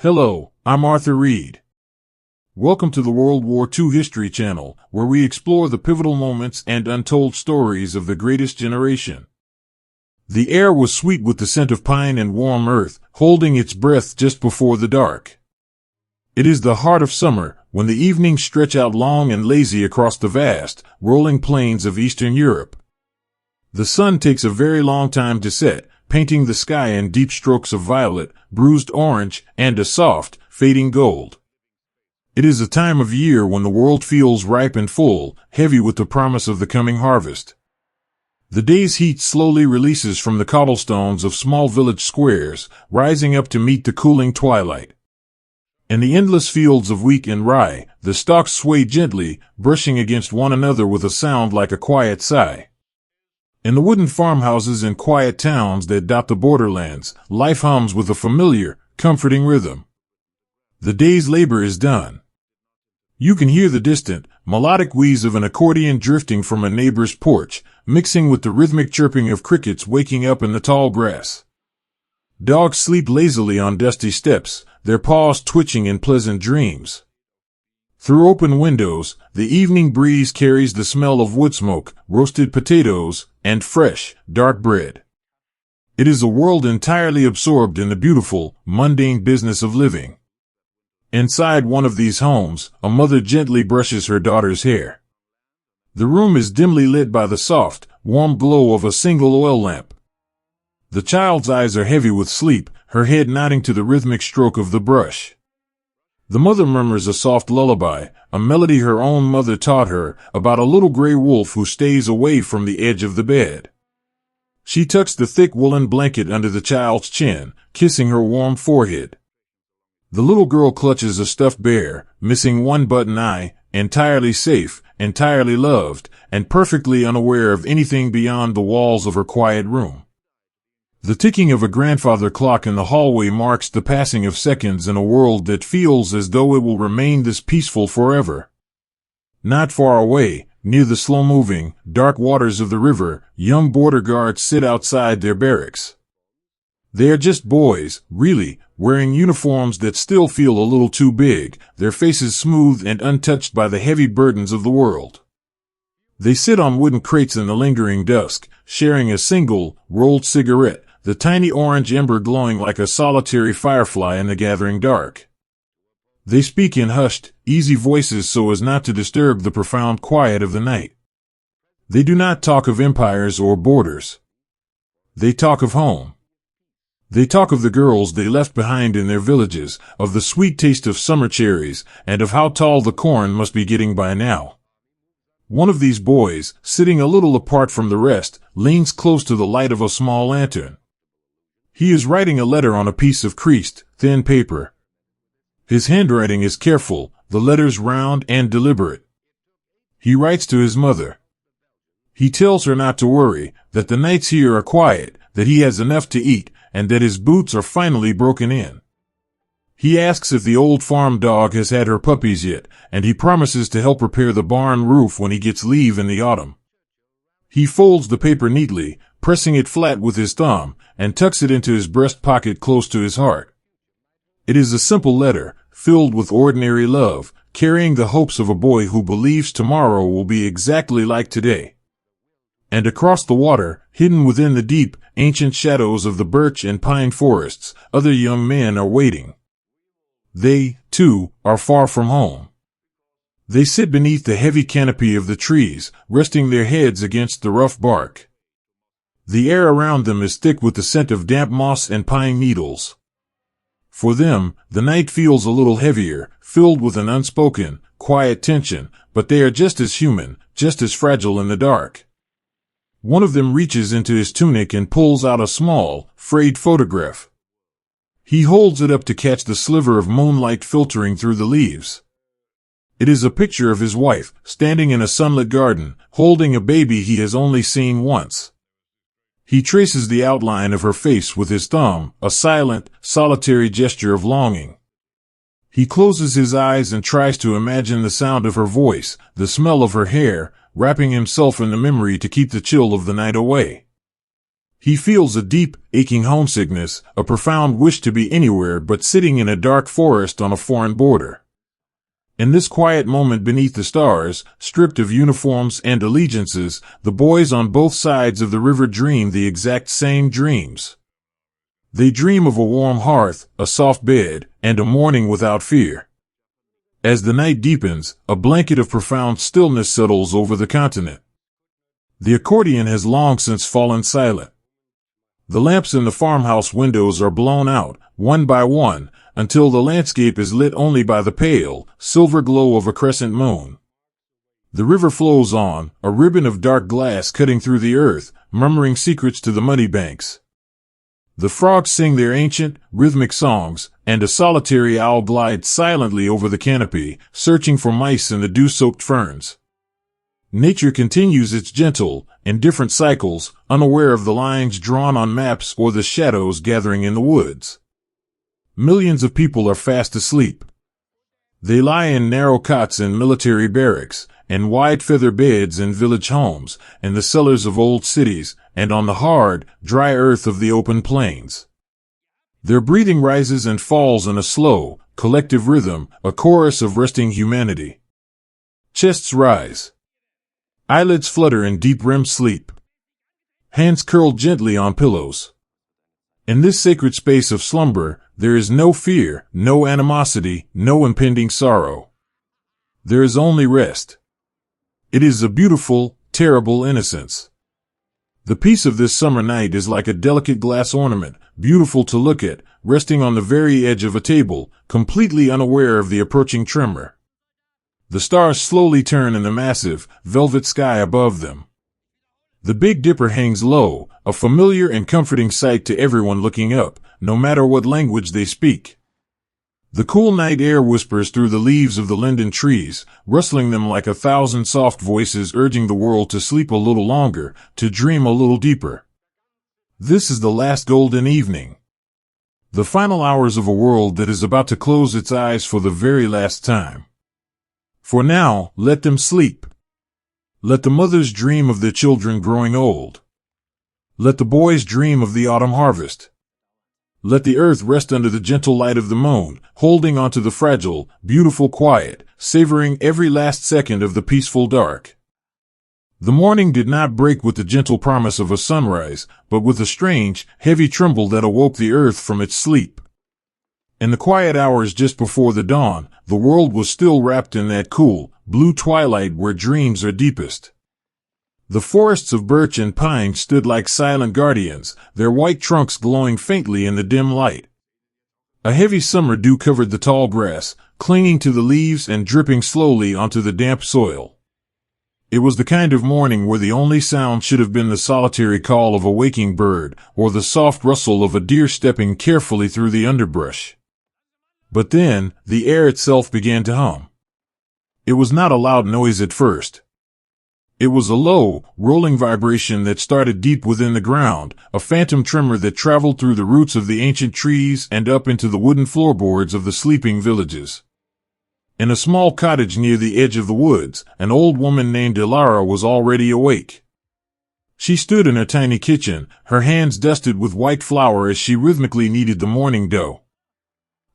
Hello, I'm Arthur Reed. Welcome to the World War II History Channel, where we explore the pivotal moments and untold stories of the greatest generation. The air was sweet with the scent of pine and warm earth, holding its breath just before the dark. It is the heart of summer, when the evenings stretch out long and lazy across the vast, rolling plains of Eastern Europe. The sun takes a very long time to set, painting the sky in deep strokes of violet, bruised orange, and a soft, fading gold. It is a time of year when the world feels ripe and full, heavy with the promise of the coming harvest. The day's heat slowly releases from the cobblestones of small village squares, rising up to meet the cooling twilight. In the endless fields of wheat and rye, the stalks sway gently, brushing against one another with a sound like a quiet sigh. In the wooden farmhouses and quiet towns that dot the borderlands, life hums with a familiar, comforting rhythm. The day's labor is done. You can hear the distant, melodic wheeze of an accordion drifting from a neighbor's porch, mixing with the rhythmic chirping of crickets waking up in the tall grass. Dogs sleep lazily on dusty steps, their paws twitching in pleasant dreams. Through open windows, the evening breeze carries the smell of wood smoke, roasted potatoes, and fresh, dark bread. It is a world entirely absorbed in the beautiful, mundane business of living. Inside one of these homes, a mother gently brushes her daughter's hair. The room is dimly lit by the soft, warm glow of a single oil lamp. The child's eyes are heavy with sleep, her head nodding to the rhythmic stroke of the brush. The mother murmurs a soft lullaby, a melody her own mother taught her, about a little gray wolf who stays away from the edge of the bed. She tucks the thick woolen blanket under the child's chin, kissing her warm forehead. The little girl clutches a stuffed bear, missing one button eye, entirely safe, entirely loved, and perfectly unaware of anything beyond the walls of her quiet room. The ticking of a grandfather clock in the hallway marks the passing of seconds in a world that feels as though it will remain this peaceful forever. Not far away, near the slow-moving, dark waters of the river, young border guards sit outside their barracks. They are just boys, really, wearing uniforms that still feel a little too big, their faces smooth and untouched by the heavy burdens of the world. They sit on wooden crates in the lingering dusk, sharing a single, rolled cigarette, the tiny orange ember glowing like a solitary firefly in the gathering dark. They speak in hushed, easy voices so as not to disturb the profound quiet of the night. They do not talk of empires or borders. They talk of home. They talk of the girls they left behind in their villages, of the sweet taste of summer cherries, and of how tall the corn must be getting by now. One of these boys, sitting a little apart from the rest, leans close to the light of a small lantern. He is writing a letter on a piece of creased, thin paper. His handwriting is careful, the letters round and deliberate. He writes to his mother. He tells her not to worry, that the nights here are quiet, that he has enough to eat, and that his boots are finally broken in. He asks if the old farm dog has had her puppies yet, and he promises to help repair the barn roof when he gets leave in the autumn. He folds the paper neatly, pressing it flat with his thumb, and tucks it into his breast pocket close to his heart. It is a simple letter, filled with ordinary love, carrying the hopes of a boy who believes tomorrow will be exactly like today. And across the water, hidden within the deep, ancient shadows of the birch and pine forests, other young men are waiting. They, too, are far from home. They sit beneath the heavy canopy of the trees, resting their heads against the rough bark. The air around them is thick with the scent of damp moss and pine needles. For them, the night feels a little heavier, filled with an unspoken, quiet tension, but they are just as human, just as fragile in the dark. One of them reaches into his tunic and pulls out a small, frayed photograph. He holds it up to catch the sliver of moonlight filtering through the leaves. It is a picture of his wife, standing in a sunlit garden, holding a baby he has only seen once. He traces the outline of her face with his thumb, a silent, solitary gesture of longing. He closes his eyes and tries to imagine the sound of her voice, the smell of her hair, wrapping himself in the memory to keep the chill of the night away. He feels a deep, aching homesickness, a profound wish to be anywhere but sitting in a dark forest on a foreign border. In this quiet moment beneath the stars, stripped of uniforms and allegiances, the boys on both sides of the river dream the exact same dreams. They dream of a warm hearth, a soft bed, and a morning without fear. As the night deepens, a blanket of profound stillness settles over the continent. The accordion has long since fallen silent. The lamps in the farmhouse windows are blown out, one by one, until the landscape is lit only by the pale, silver glow of a crescent moon. The river flows on, a ribbon of dark glass cutting through the earth, murmuring secrets to the muddy banks. The frogs sing their ancient, rhythmic songs, and a solitary owl glides silently over the canopy, searching for mice in the dew-soaked ferns. Nature continues its gentle, indifferent cycles, unaware of the lines drawn on maps or the shadows gathering in the woods. Millions of people are fast asleep. They lie in narrow cots in military barracks, and wide feather beds in village homes, in the cellars of old cities, and on the hard, dry earth of the open plains. Their breathing rises and falls in a slow, collective rhythm, a chorus of resting humanity. Chests rise. Eyelids flutter in deep REM sleep. Hands curl gently on pillows. In this sacred space of slumber, there is no fear, no animosity, no impending sorrow. There is only rest. It is a beautiful, terrible innocence. The peace of this summer night is like a delicate glass ornament, beautiful to look at, resting on the very edge of a table, completely unaware of the approaching tremor. The stars slowly turn in the massive, velvet sky above them. The Big Dipper hangs low, a familiar and comforting sight to everyone looking up, no matter what language they speak. The cool night air whispers through the leaves of the linden trees, rustling them like 1,000 soft voices urging the world to sleep a little longer, to dream a little deeper. This is the last golden evening. The final hours of a world that is about to close its eyes for the very last time. For now, let them sleep. Let the mothers dream of their children growing old. Let the boys dream of the autumn harvest. Let the earth rest under the gentle light of the moon, holding onto the fragile, beautiful quiet, savoring every last second of the peaceful dark. The morning did not break with the gentle promise of a sunrise, but with a strange, heavy tremble that awoke the earth from its sleep. In the quiet hours just before the dawn, the world was still wrapped in that cool, blue twilight where dreams are deepest. The forests of birch and pine stood like silent guardians, their white trunks glowing faintly in the dim light. A heavy summer dew covered the tall grass, clinging to the leaves and dripping slowly onto the damp soil. It was the kind of morning where the only sound should have been the solitary call of a waking bird, or the soft rustle of a deer stepping carefully through the underbrush. But then, the air itself began to hum. It was not a loud noise at first. It was a low, rolling vibration that started deep within the ground, a phantom tremor that traveled through the roots of the ancient trees and up into the wooden floorboards of the sleeping villages. In a small cottage near the edge of the woods, an old woman named Ilara was already awake. She stood in her tiny kitchen, her hands dusted with white flour as she rhythmically kneaded the morning dough.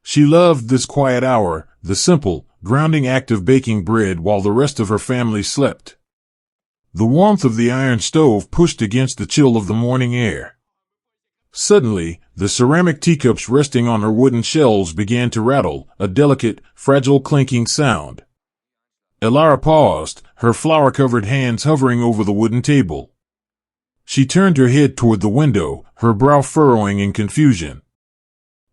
She loved this quiet hour, the simple, grounding act of baking bread while the rest of her family slept. The warmth of the iron stove pushed against the chill of the morning air. Suddenly, the ceramic teacups resting on her wooden shelves began to rattle, a delicate, fragile clinking sound. Ilara paused, her flour-covered hands hovering over the wooden table. She turned her head toward the window, her brow furrowing in confusion.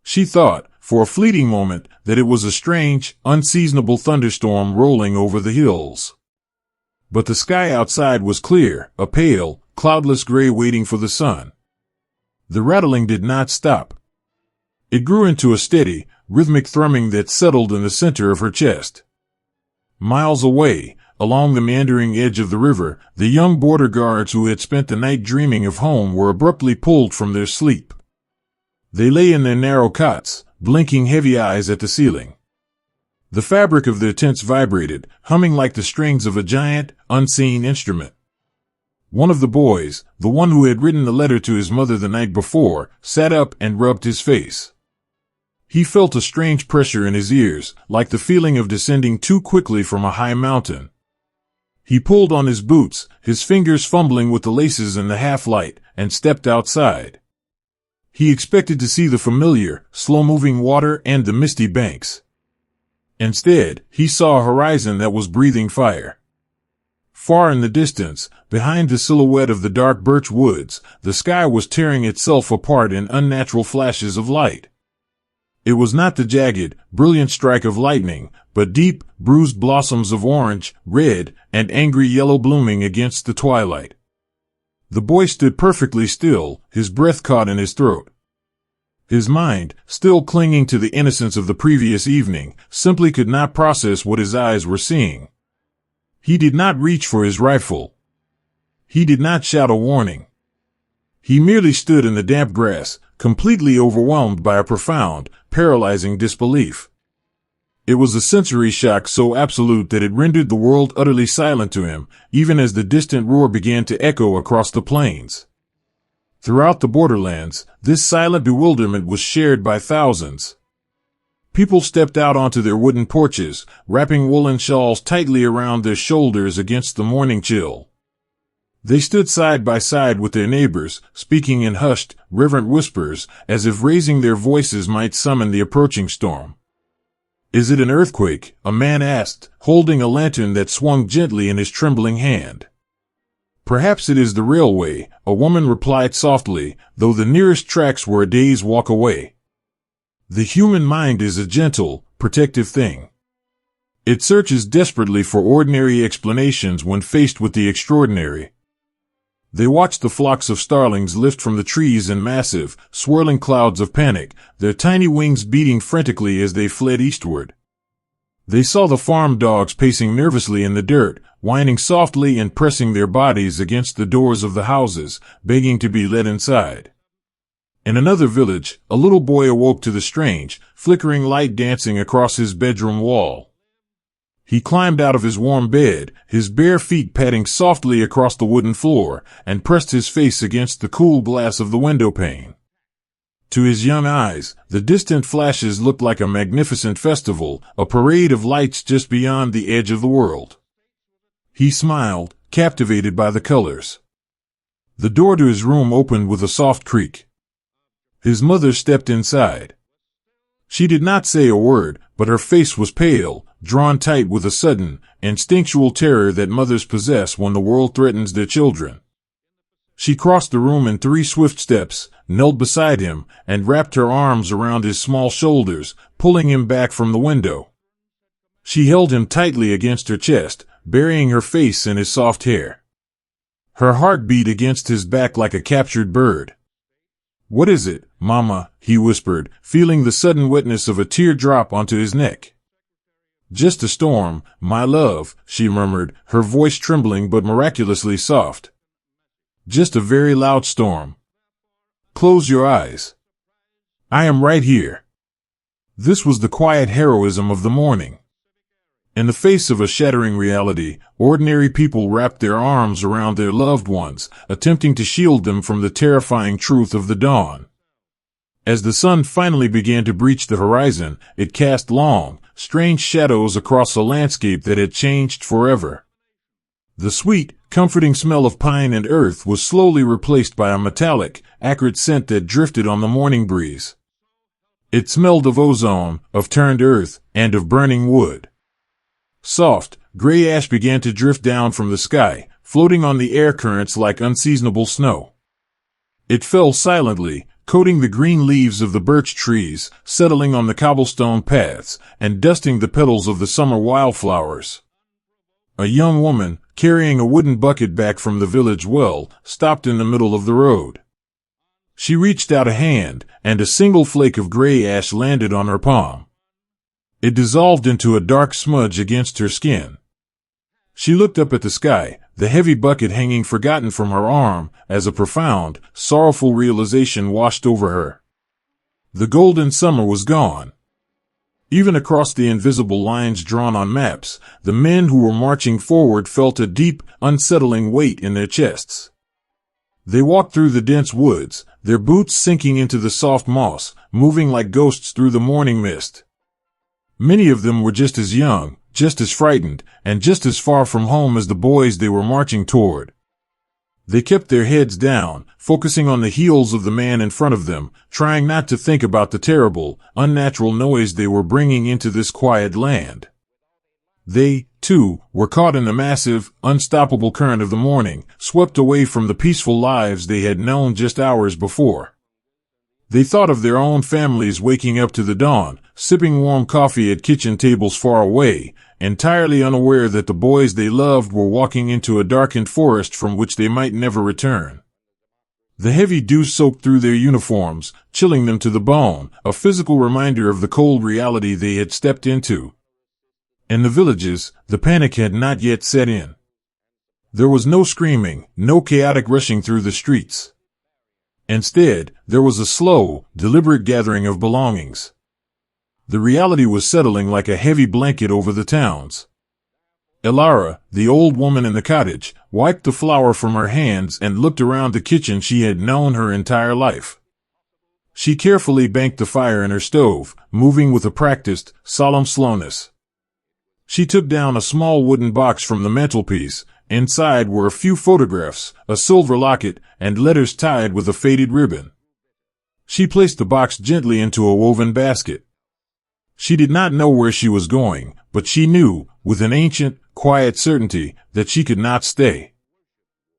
She thought, for a fleeting moment, that it was a strange, unseasonable thunderstorm rolling over the hills. But the sky outside was clear, a pale, cloudless gray waiting for the sun. The rattling did not stop. It grew into a steady, rhythmic thrumming that settled in the center of her chest. Miles away, along the meandering edge of the river, the young border guards who had spent the night dreaming of home were abruptly pulled from their sleep. They lay in their narrow cots, blinking heavy eyes at the ceiling. The fabric of their tents vibrated, humming like the strings of a giant, unseen instrument. One of the boys, the one who had written the letter to his mother the night before, sat up and rubbed his face. He felt a strange pressure in his ears, like the feeling of descending too quickly from a high mountain. He pulled on his boots, his fingers fumbling with the laces in the half-light, and stepped outside. He expected to see the familiar, slow-moving water and the misty banks. Instead, he saw a horizon that was breathing fire. Far in the distance, behind the silhouette of the dark birch woods, the sky was tearing itself apart in unnatural flashes of light. It was not the jagged, brilliant strike of lightning, but deep, bruised blossoms of orange, red, and angry yellow blooming against the twilight. The boy stood perfectly still, his breath caught in his throat. His mind, still clinging to the innocence of the previous evening, simply could not process what his eyes were seeing. He did not reach for his rifle. He did not shout a warning. He merely stood in the damp grass, completely overwhelmed by a profound, paralyzing disbelief. It was a sensory shock so absolute that it rendered the world utterly silent to him, even as the distant roar began to echo across the plains. Throughout the borderlands, this silent bewilderment was shared by thousands. People stepped out onto their wooden porches, wrapping woolen shawls tightly around their shoulders against the morning chill. They stood side by side with their neighbors, speaking in hushed, reverent whispers, as if raising their voices might summon the approaching storm. "Is it an earthquake?" a man asked, holding a lantern that swung gently in his trembling hand. "Perhaps it is the railway," a woman replied softly, though the nearest tracks were a day's walk away. The human mind is a gentle, protective thing. It searches desperately for ordinary explanations when faced with the extraordinary. They watched the flocks of starlings lift from the trees in massive, swirling clouds of panic, their tiny wings beating frantically as they fled eastward. They saw the farm dogs pacing nervously in the dirt, whining softly and pressing their bodies against the doors of the houses, begging to be let inside. In another village, a little boy awoke to the strange, flickering light dancing across his bedroom wall. He climbed out of his warm bed, his bare feet padding softly across the wooden floor, and pressed his face against the cool glass of the window pane. To his young eyes, the distant flashes looked like a magnificent festival, a parade of lights just beyond the edge of the world. He smiled, captivated by the colors. The door to his room opened with a soft creak. His mother stepped inside. She did not say a word, but her face was pale, drawn tight with a sudden, instinctual terror that mothers possess when the world threatens their children. She crossed the room in 3 swift steps, knelt beside him, and wrapped her arms around his small shoulders, pulling him back from the window. She held him tightly against her chest, burying her face in his soft hair. Her heart beat against his back like a captured bird. "What is it, Mama?" he whispered, feeling the sudden wetness of a tear drop onto his neck. "Just a storm, my love," she murmured, her voice trembling but miraculously soft. "Just a very loud storm. Close your eyes. I am right here." This was the quiet heroism of the morning. In the face of a shattering reality, ordinary people wrapped their arms around their loved ones, attempting to shield them from the terrifying truth of the dawn. As the sun finally began to breach the horizon, it cast long, strange shadows across a landscape that had changed forever. The sweet, comforting smell of pine and earth was slowly replaced by a metallic, acrid scent that drifted on the morning breeze. It smelled of ozone, of turned earth, and of burning wood. Soft, gray ash began to drift down from the sky, floating on the air currents like unseasonable snow. It fell silently, coating the green leaves of the birch trees, settling on the cobblestone paths, and dusting the petals of the summer wildflowers. A young woman, carrying a wooden bucket back from the village well, stopped in the middle of the road. She reached out a hand, and a single flake of gray ash landed on her palm. It dissolved into a dark smudge against her skin. She looked up at the sky, the heavy bucket hanging forgotten from her arm, as a profound, sorrowful realization washed over her. The golden summer was gone. Even across the invisible lines drawn on maps, the men who were marching forward felt a deep, unsettling weight in their chests. They walked through the dense woods, their boots sinking into the soft moss, moving like ghosts through the morning mist. Many of them were just as young, just as frightened, and just as far from home as the boys they were marching toward. They kept their heads down, focusing on the heels of the man in front of them, trying not to think about the terrible, unnatural noise they were bringing into this quiet land. They, too, were caught in the massive, unstoppable current of the morning, swept away from the peaceful lives they had known just hours before. They thought of their own families waking up to the dawn, sipping warm coffee at kitchen tables far away, entirely unaware that the boys they loved were walking into a darkened forest from which they might never return. The heavy dew soaked through their uniforms, chilling them to the bone, a physical reminder of the cold reality they had stepped into. In the villages, the panic had not yet set in. There was no screaming, no chaotic rushing through the streets. Instead, there was a slow, deliberate gathering of belongings. The reality was settling like a heavy blanket over the towns. Elara, the old woman in the cottage, wiped the flour from her hands and looked around the kitchen she had known her entire life. She carefully banked the fire in her stove, moving with a practiced, solemn slowness. She took down a small wooden box from the mantelpiece. Inside were a few photographs, a silver locket, and letters tied with a faded ribbon. She placed the box gently into a woven basket. She did not know where she was going, but she knew, with an ancient, quiet certainty, that she could not stay.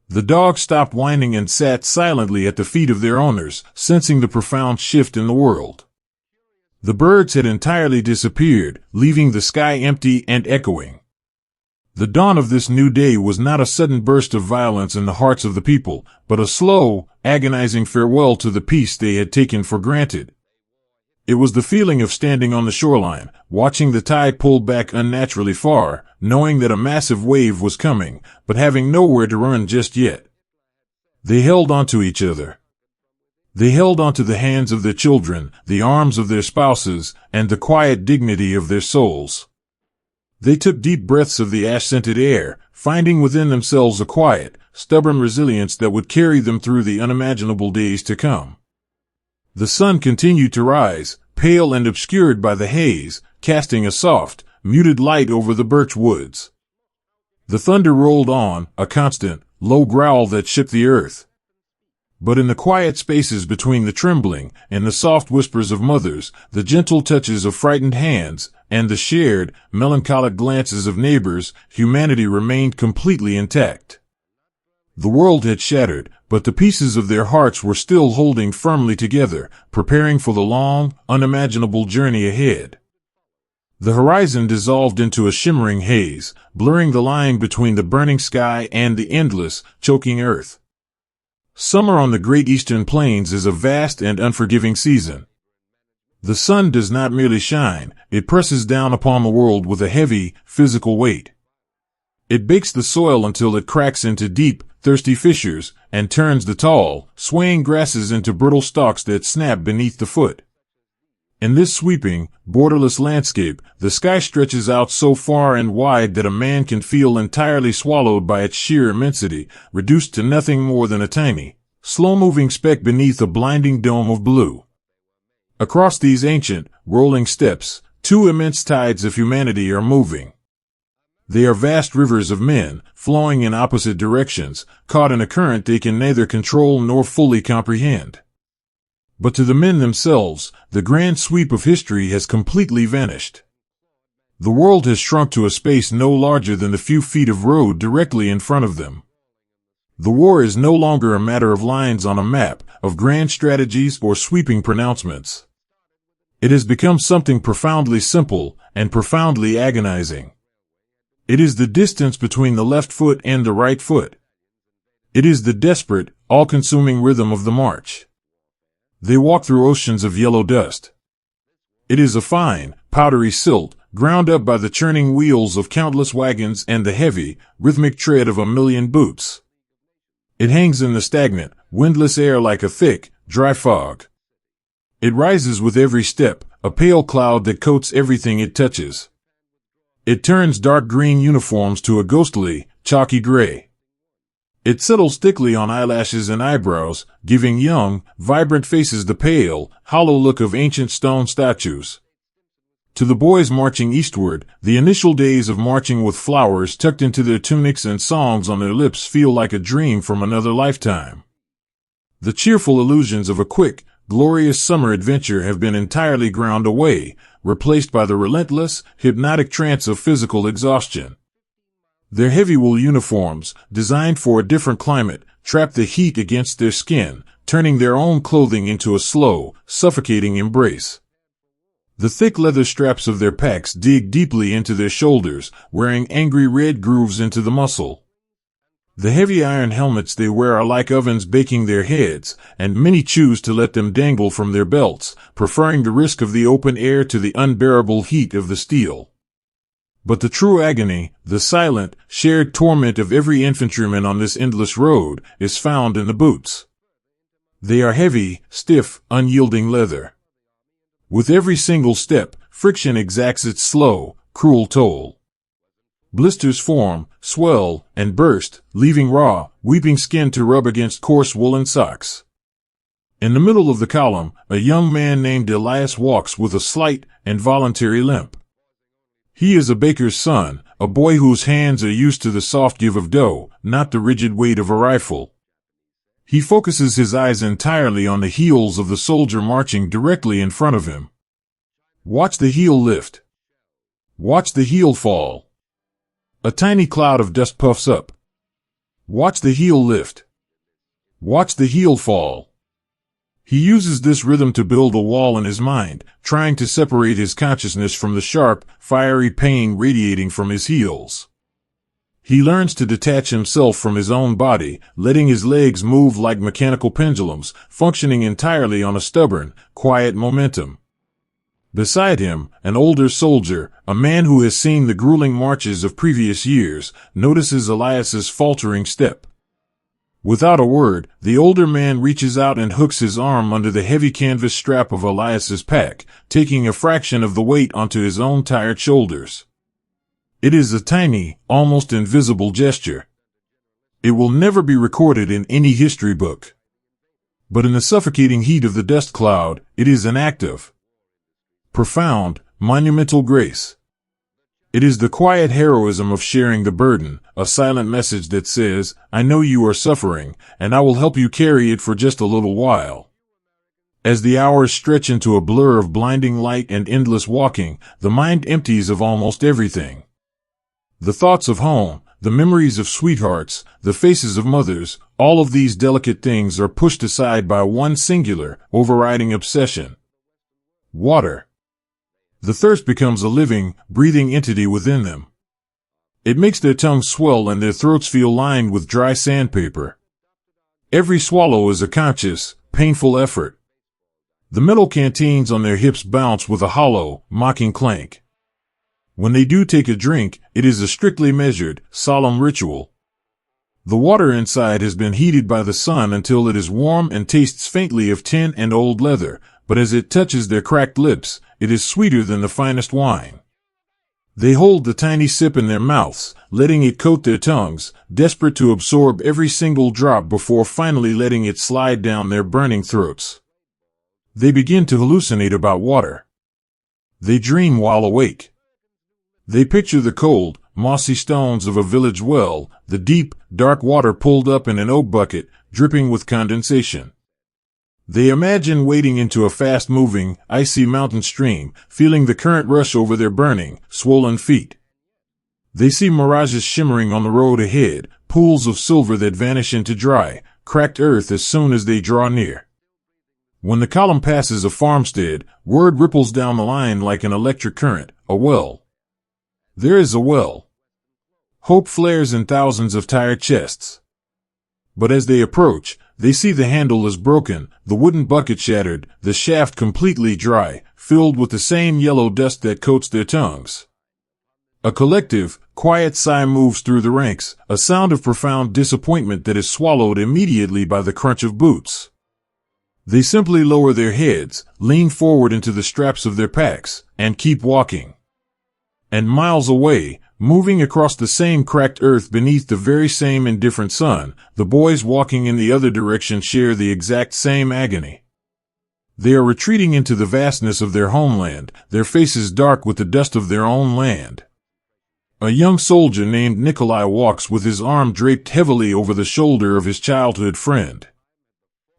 The dogs stopped whining and sat silently at the feet of their owners, sensing the profound shift in the world. The birds had entirely disappeared, leaving the sky empty and echoing. The dawn of this new day was not a sudden burst of violence in the hearts of the people, but a slow, agonizing farewell to the peace they had taken for granted. It was the feeling of standing on the shoreline, watching the tide pull back unnaturally far, knowing that a massive wave was coming, but having nowhere to run just yet. They held onto each other. They held onto the hands of their children, the arms of their spouses, and the quiet dignity of their souls. They took deep breaths of the ash-scented air, finding within themselves a quiet, stubborn resilience that would carry them through the unimaginable days to come. The sun continued to rise, pale and obscured by the haze, casting a soft, muted light over the birch woods. The thunder rolled on, a constant, low growl that shook the earth. But in the quiet spaces between the trembling, and the soft whispers of mothers, the gentle touches of frightened hands, and the shared, melancholic glances of neighbors, humanity remained completely intact. The world had shattered, but the pieces of their hearts were still holding firmly together, preparing for the long, unimaginable journey ahead. The horizon dissolved into a shimmering haze, blurring the line between the burning sky and the endless, choking earth. Summer on the great eastern plains is a vast and unforgiving season. The sun does not merely shine, it presses down upon the world with a heavy, physical weight. It bakes the soil until it cracks into deep, thirsty fissures, and turns the tall, swaying grasses into brittle stalks that snap beneath the foot. In this sweeping, borderless landscape, the sky stretches out so far and wide that a man can feel entirely swallowed by its sheer immensity, reduced to nothing more than a tiny, slow-moving speck beneath a blinding dome of blue. Across these ancient, rolling steppes, two immense tides of humanity are moving. They are vast rivers of men, flowing in opposite directions, caught in a current they can neither control nor fully comprehend. But to the men themselves, the grand sweep of history has completely vanished. The world has shrunk to a space no larger than the few feet of road directly in front of them. The war is no longer a matter of lines on a map, of grand strategies or sweeping pronouncements. It has become something profoundly simple and profoundly agonizing. It is the distance between the left foot and the right foot. It is the desperate, all-consuming rhythm of the march. They walk through oceans of yellow dust. It is a fine, powdery silt, ground up by the churning wheels of countless wagons and the heavy, rhythmic tread of a million boots. It hangs in the stagnant, windless air like a thick, dry fog. It rises with every step, a pale cloud that coats everything it touches. It turns dark green uniforms to a ghostly, chalky gray. It settles thickly on eyelashes and eyebrows, giving young, vibrant faces the pale, hollow look of ancient stone statues. To the boys marching eastward, the initial days of marching with flowers tucked into their tunics and songs on their lips feel like a dream from another lifetime. The cheerful illusions of a quick, glorious summer adventure have been entirely ground away, replaced by the relentless, hypnotic trance of physical exhaustion. Their heavy wool uniforms, designed for a different climate, trap the heat against their skin, turning their own clothing into a slow, suffocating embrace. The thick leather straps of their packs dig deeply into their shoulders, wearing angry red grooves into the muscle. The heavy iron helmets they wear are like ovens baking their heads, and many choose to let them dangle from their belts, preferring the risk of the open air to the unbearable heat of the steel. But the true agony, the silent, shared torment of every infantryman on this endless road, is found in the boots. They are heavy, stiff, unyielding leather. With every single step, friction exacts its slow, cruel toll. Blisters form, swell, and burst, leaving raw, weeping skin to rub against coarse woolen socks. In the middle of the column, a young man named Elias walks with a slight, involuntary limp. He is a baker's son, a boy whose hands are used to the soft give of dough, not the rigid weight of a rifle. He focuses his eyes entirely on the heels of the soldier marching directly in front of him. Watch the heel lift. Watch the heel fall. A tiny cloud of dust puffs up. Watch the heel lift. Watch the heel fall. He uses this rhythm to build a wall in his mind, trying to separate his consciousness from the sharp, fiery pain radiating from his heels. He learns to detach himself from his own body, letting his legs move like mechanical pendulums, functioning entirely on a stubborn, quiet momentum. Beside him, an older soldier, a man who has seen the grueling marches of previous years, notices Elias's faltering step. Without a word, the older man reaches out and hooks his arm under the heavy canvas strap of Elias's pack, taking a fraction of the weight onto his own tired shoulders. It is a tiny, almost invisible gesture. It will never be recorded in any history book. But in the suffocating heat of the dust cloud, it is an act of profound, monumental grace. It is the quiet heroism of sharing the burden, a silent message that says, I know you are suffering, and I will help you carry it for just a little while. As the hours stretch into a blur of blinding light and endless walking, the mind empties of almost everything. The thoughts of home, the memories of sweethearts, the faces of mothers, all of these delicate things are pushed aside by one singular, overriding obsession. Water. The thirst becomes a living, breathing entity within them. It makes their tongues swell and their throats feel lined with dry sandpaper. Every swallow is a conscious, painful effort. The metal canteens on their hips bounce with a hollow, mocking clank. When they do take a drink, it is a strictly measured, solemn ritual. The water inside has been heated by the sun until it is warm and tastes faintly of tin and old leather, but as it touches their cracked lips, it is sweeter than the finest wine. They hold the tiny sip in their mouths, letting it coat their tongues, desperate to absorb every single drop before finally letting it slide down their burning throats. They begin to hallucinate about water. They dream while awake. They picture the cold, mossy stones of a village well, the deep, dark water pulled up in an oak bucket, dripping with condensation. They imagine wading into a fast-moving, icy mountain stream, feeling the current rush over their burning, swollen feet. They see mirages shimmering on the road ahead, pools of silver that vanish into dry, cracked earth as soon as they draw near. When the column passes a farmstead, word ripples down the line like an electric current, a well. There is a well. Hope flares in thousands of tired chests. But as they approach, they see the handle is broken, the wooden bucket shattered, the shaft completely dry, filled with the same yellow dust that coats their tongues. A collective, quiet sigh moves through the ranks, a sound of profound disappointment that is swallowed immediately by the crunch of boots. They simply lower their heads, lean forward into the straps of their packs, and keep walking. And miles away, moving across the same cracked earth beneath the very same indifferent sun, the boys walking in the other direction share the exact same agony. They are retreating into the vastness of their homeland, their faces dark with the dust of their own land. A young soldier named Nikolai walks with his arm draped heavily over the shoulder of his childhood friend.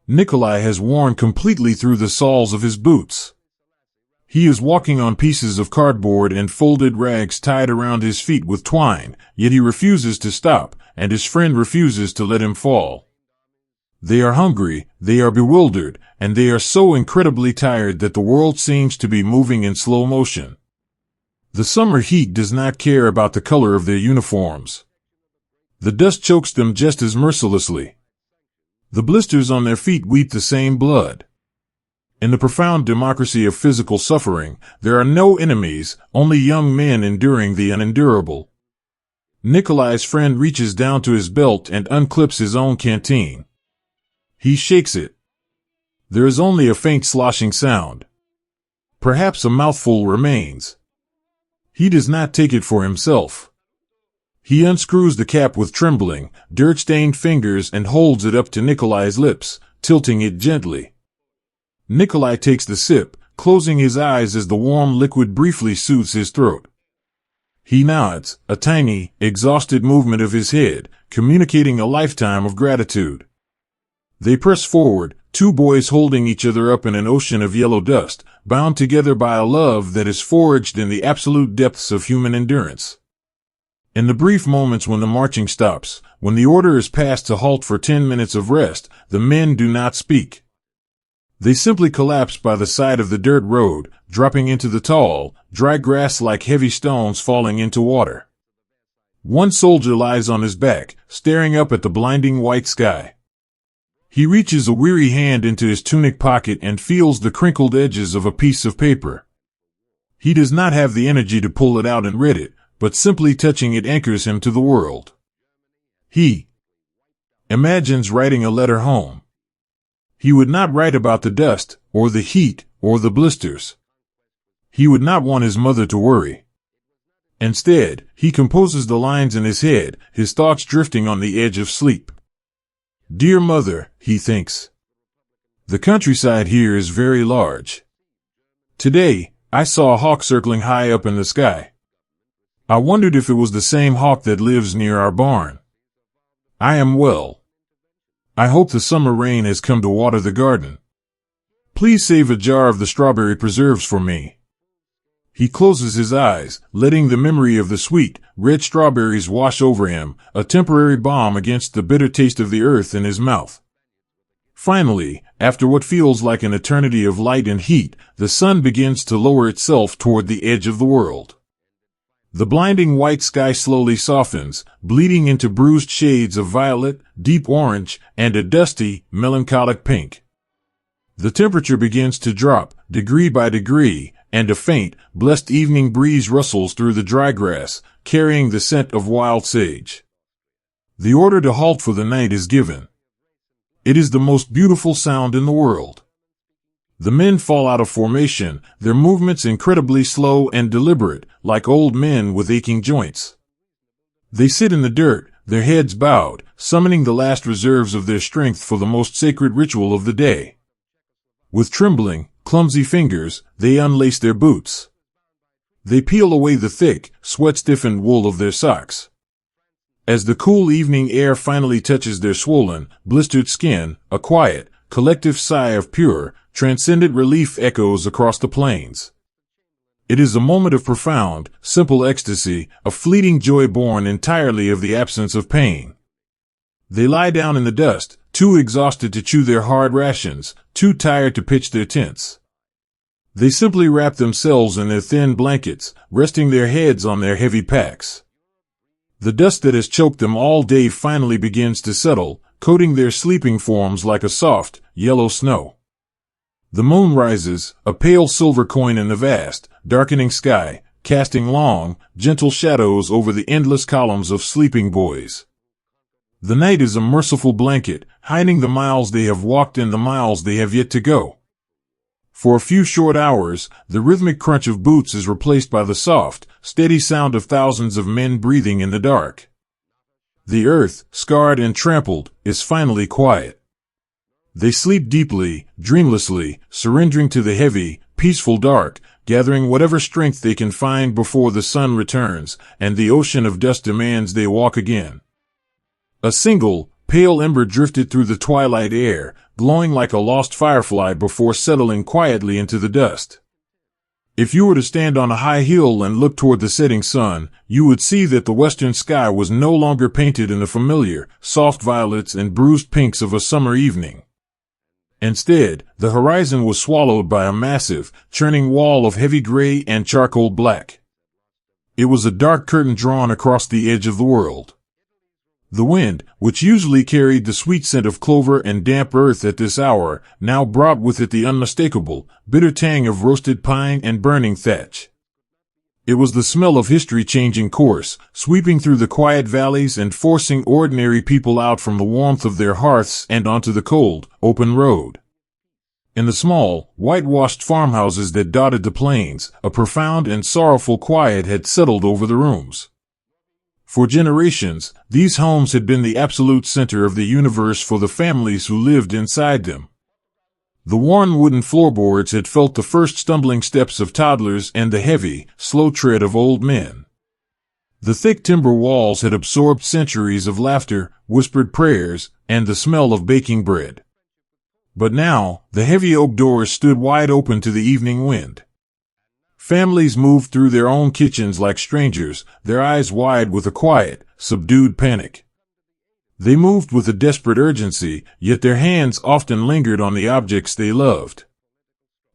Nikolai has worn completely through the soles of his boots. He is walking on pieces of cardboard and folded rags tied around his feet with twine, yet he refuses to stop, and his friend refuses to let him fall. They are hungry, they are bewildered, and they are so incredibly tired that the world seems to be moving in slow motion. The summer heat does not care about the color of their uniforms. The dust chokes them just as mercilessly. The blisters on their feet weep the same blood. In the profound democracy of physical suffering, there are no enemies, only young men enduring the unendurable. Nikolai's friend reaches down to his belt and unclips his own canteen. He shakes it. There is only a faint sloshing sound. Perhaps a mouthful remains. He does not take it for himself. He unscrews the cap with trembling, dirt-stained fingers and holds it up to Nikolai's lips, tilting it gently. Nikolai takes the sip, closing his eyes as the warm liquid briefly soothes his throat. He nods, a tiny, exhausted movement of his head, communicating a lifetime of gratitude. They press forward, two boys holding each other up in an ocean of yellow dust, bound together by a love that is forged in the absolute depths of human endurance. In the brief moments when the marching stops, when the order is passed to halt for 10 minutes of rest, the men do not speak. They simply collapse by the side of the dirt road, dropping into the tall, dry grass like heavy stones falling into water. One soldier lies on his back, staring up at the blinding white sky. He reaches a weary hand into his tunic pocket and feels the crinkled edges of a piece of paper. He does not have the energy to pull it out and read it, but simply touching it anchors him to the world. He imagines writing a letter home. He would not write about the dust, or the heat, or the blisters. He would not want his mother to worry. Instead, he composes the lines in his head, his thoughts drifting on the edge of sleep. Dear mother, he thinks. The countryside here is very large. Today, I saw a hawk circling high up in the sky. I wondered if it was the same hawk that lives near our barn. I am well. I hope the summer rain has come to water the garden. Please save a jar of the strawberry preserves for me. He closes his eyes, letting the memory of the sweet, red strawberries wash over him, a temporary balm against the bitter taste of the earth in his mouth. Finally, after what feels like an eternity of light and heat, the sun begins to lower itself toward the edge of the world. The blinding white sky slowly softens, bleeding into bruised shades of violet, deep orange, and a dusty, melancholic pink. The temperature begins to drop, degree by degree, and a faint, blessed evening breeze rustles through the dry grass, carrying the scent of wild sage. The order to halt for the night is given. It is the most beautiful sound in the world. The men fall out of formation, their movements incredibly slow and deliberate, like old men with aching joints. They sit in the dirt, their heads bowed, summoning the last reserves of their strength for the most sacred ritual of the day. With trembling, clumsy fingers, they unlace their boots. They peel away the thick, sweat-stiffened wool of their socks. As the cool evening air finally touches their swollen, blistered skin, a quiet, collective sigh of pure, transcendent relief echoes across the plains. It is a moment of profound, simple ecstasy, a fleeting joy born entirely of the absence of pain. They lie down in the dust, too exhausted to chew their hard rations, too tired to pitch their tents. They simply wrap themselves in their thin blankets, resting their heads on their heavy packs. The dust that has choked them all day finally begins to settle, coating their sleeping forms like a soft, yellow snow. The moon rises, a pale silver coin in the vast, darkening sky, casting long, gentle shadows over the endless columns of sleeping boys. The night is a merciful blanket, hiding the miles they have walked and the miles they have yet to go. For a few short hours, the rhythmic crunch of boots is replaced by the soft, steady sound of thousands of men breathing in the dark. The earth, scarred and trampled, is finally quiet. They sleep deeply, dreamlessly, surrendering to the heavy, peaceful dark, gathering whatever strength they can find before the sun returns, and the ocean of dust demands they walk again. A single, pale ember drifted through the twilight air, glowing like a lost firefly before settling quietly into the dust. If you were to stand on a high hill and look toward the setting sun, you would see that the western sky was no longer painted in the familiar, soft violets and bruised pinks of a summer evening. Instead, the horizon was swallowed by a massive, churning wall of heavy gray and charcoal black. It was a dark curtain drawn across the edge of the world. The wind, which usually carried the sweet scent of clover and damp earth at this hour, now brought with it the unmistakable, bitter tang of roasted pine and burning thatch. It was the smell of history changing course, sweeping through the quiet valleys and forcing ordinary people out from the warmth of their hearths and onto the cold, open road. In the small, whitewashed farmhouses that dotted the plains, a profound and sorrowful quiet had settled over the rooms. For generations, these homes had been the absolute center of the universe for the families who lived inside them. The worn wooden floorboards had felt the first stumbling steps of toddlers and the heavy, slow tread of old men. The thick timber walls had absorbed centuries of laughter, whispered prayers, and the smell of baking bread. But now, the heavy oak doors stood wide open to the evening wind. Families moved through their own kitchens like strangers, their eyes wide with a quiet, subdued panic. They moved with a desperate urgency, yet their hands often lingered on the objects they loved.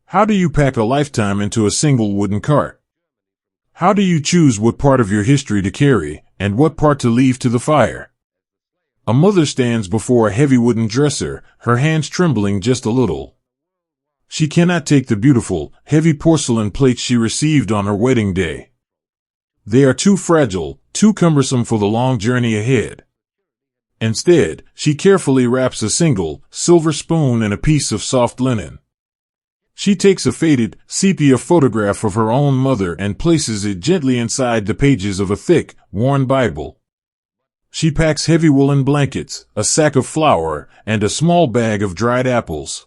How do you pack a lifetime into a single wooden cart? How do you choose what part of your history to carry, and what part to leave to the fire? A mother stands before a heavy wooden dresser, her hands trembling just a little. She cannot take the beautiful, heavy porcelain plates she received on her wedding day. They are too fragile, too cumbersome for the long journey ahead. Instead, she carefully wraps a single, silver spoon in a piece of soft linen. She takes a faded, sepia photograph of her own mother and places it gently inside the pages of a thick, worn Bible. She packs heavy woolen blankets, a sack of flour, and a small bag of dried apples.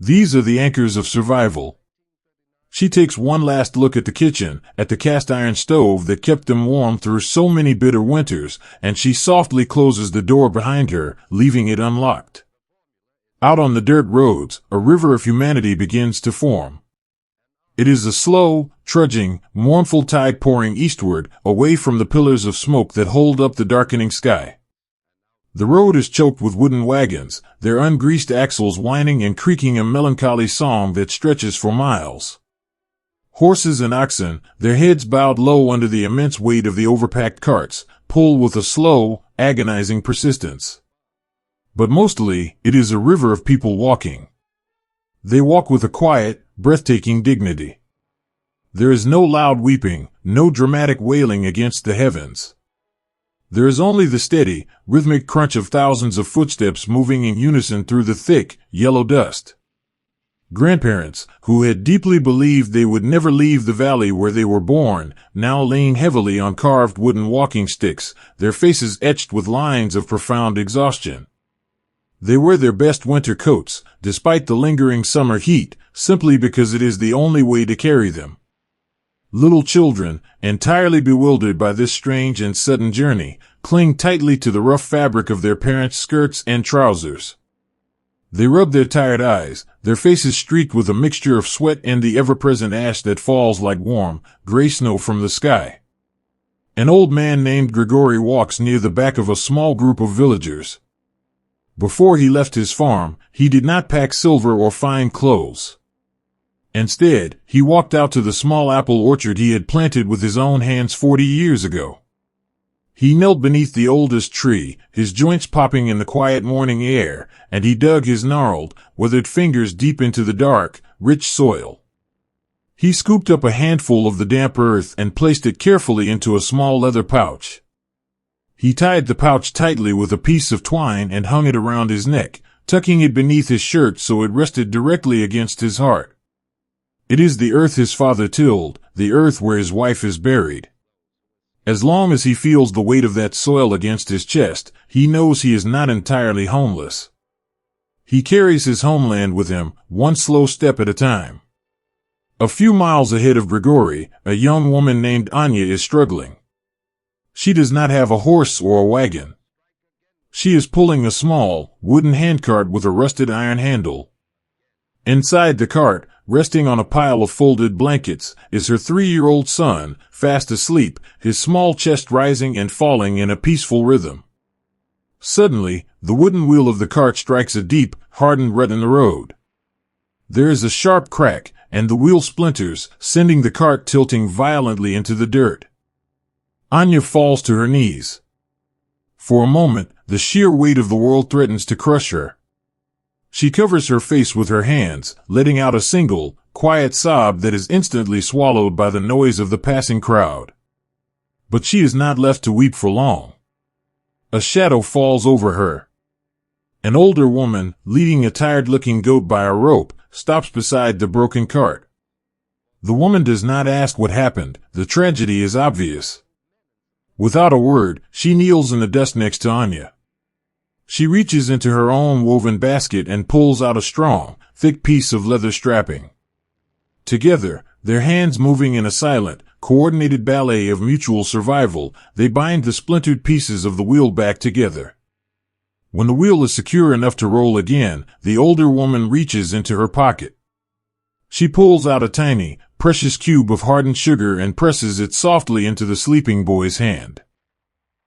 These are the anchors of survival. She takes one last look at the kitchen, at the cast-iron stove that kept them warm through so many bitter winters, and she softly closes the door behind her, leaving it unlocked. Out on the dirt roads, a river of humanity begins to form. It is a slow, trudging, mournful tide pouring eastward, away from the pillars of smoke that hold up the darkening sky. The road is choked with wooden wagons, their ungreased axles whining and creaking a melancholy song that stretches for miles. Horses and oxen, their heads bowed low under the immense weight of the overpacked carts, pull with a slow, agonizing persistence. But mostly, it is a river of people walking. They walk with a quiet, breathtaking dignity. There is no loud weeping, no dramatic wailing against the heavens. There is only the steady, rhythmic crunch of thousands of footsteps moving in unison through the thick, yellow dust. Grandparents, who had deeply believed they would never leave the valley where they were born, now lean heavily on carved wooden walking sticks, their faces etched with lines of profound exhaustion. They wear their best winter coats, despite the lingering summer heat, simply because it is the only way to carry them. Little children, entirely bewildered by this strange and sudden journey, cling tightly to the rough fabric of their parents' skirts and trousers. They rub their tired eyes, their faces streaked with a mixture of sweat and the ever-present ash that falls like warm, gray snow from the sky. An old man named Grigory walks near the back of a small group of villagers. Before he left his farm, he did not pack silver or fine clothes. Instead, he walked out to the small apple orchard he had planted with his own hands 40 years ago. He knelt beneath the oldest tree, his joints popping in the quiet morning air, and he dug his gnarled, withered fingers deep into the dark, rich soil. He scooped up a handful of the damp earth and placed it carefully into a small leather pouch. He tied the pouch tightly with a piece of twine and hung it around his neck, tucking it beneath his shirt so it rested directly against his heart. It is the earth his father tilled, the earth where his wife is buried. As long as he feels the weight of that soil against his chest, he knows he is not entirely homeless. He carries his homeland with him, one slow step at a time. A few miles ahead of Grigory, a young woman named Anya is struggling. She does not have a horse or a wagon. She is pulling a small, wooden handcart with a rusted iron handle. Inside the cart, resting on a pile of folded blankets, is her 3-year-old son, fast asleep, his small chest rising and falling in a peaceful rhythm. Suddenly, the wooden wheel of the cart strikes a deep, hardened rut in the road. There is a sharp crack, and the wheel splinters, sending the cart tilting violently into the dirt. Anya falls to her knees. For a moment, the sheer weight of the world threatens to crush her. She covers her face with her hands, letting out a single, quiet sob that is instantly swallowed by the noise of the passing crowd. But she is not left to weep for long. A shadow falls over her. An older woman, leading a tired-looking goat by a rope, stops beside the broken cart. The woman does not ask what happened. The tragedy is obvious. Without a word, she kneels in the dust next to Anya. She reaches into her own woven basket and pulls out a strong, thick piece of leather strapping. Together, their hands moving in a silent, coordinated ballet of mutual survival, they bind the splintered pieces of the wheel back together. When the wheel is secure enough to roll again, the older woman reaches into her pocket. She pulls out a tiny, precious cube of hardened sugar and presses it softly into the sleeping boy's hand.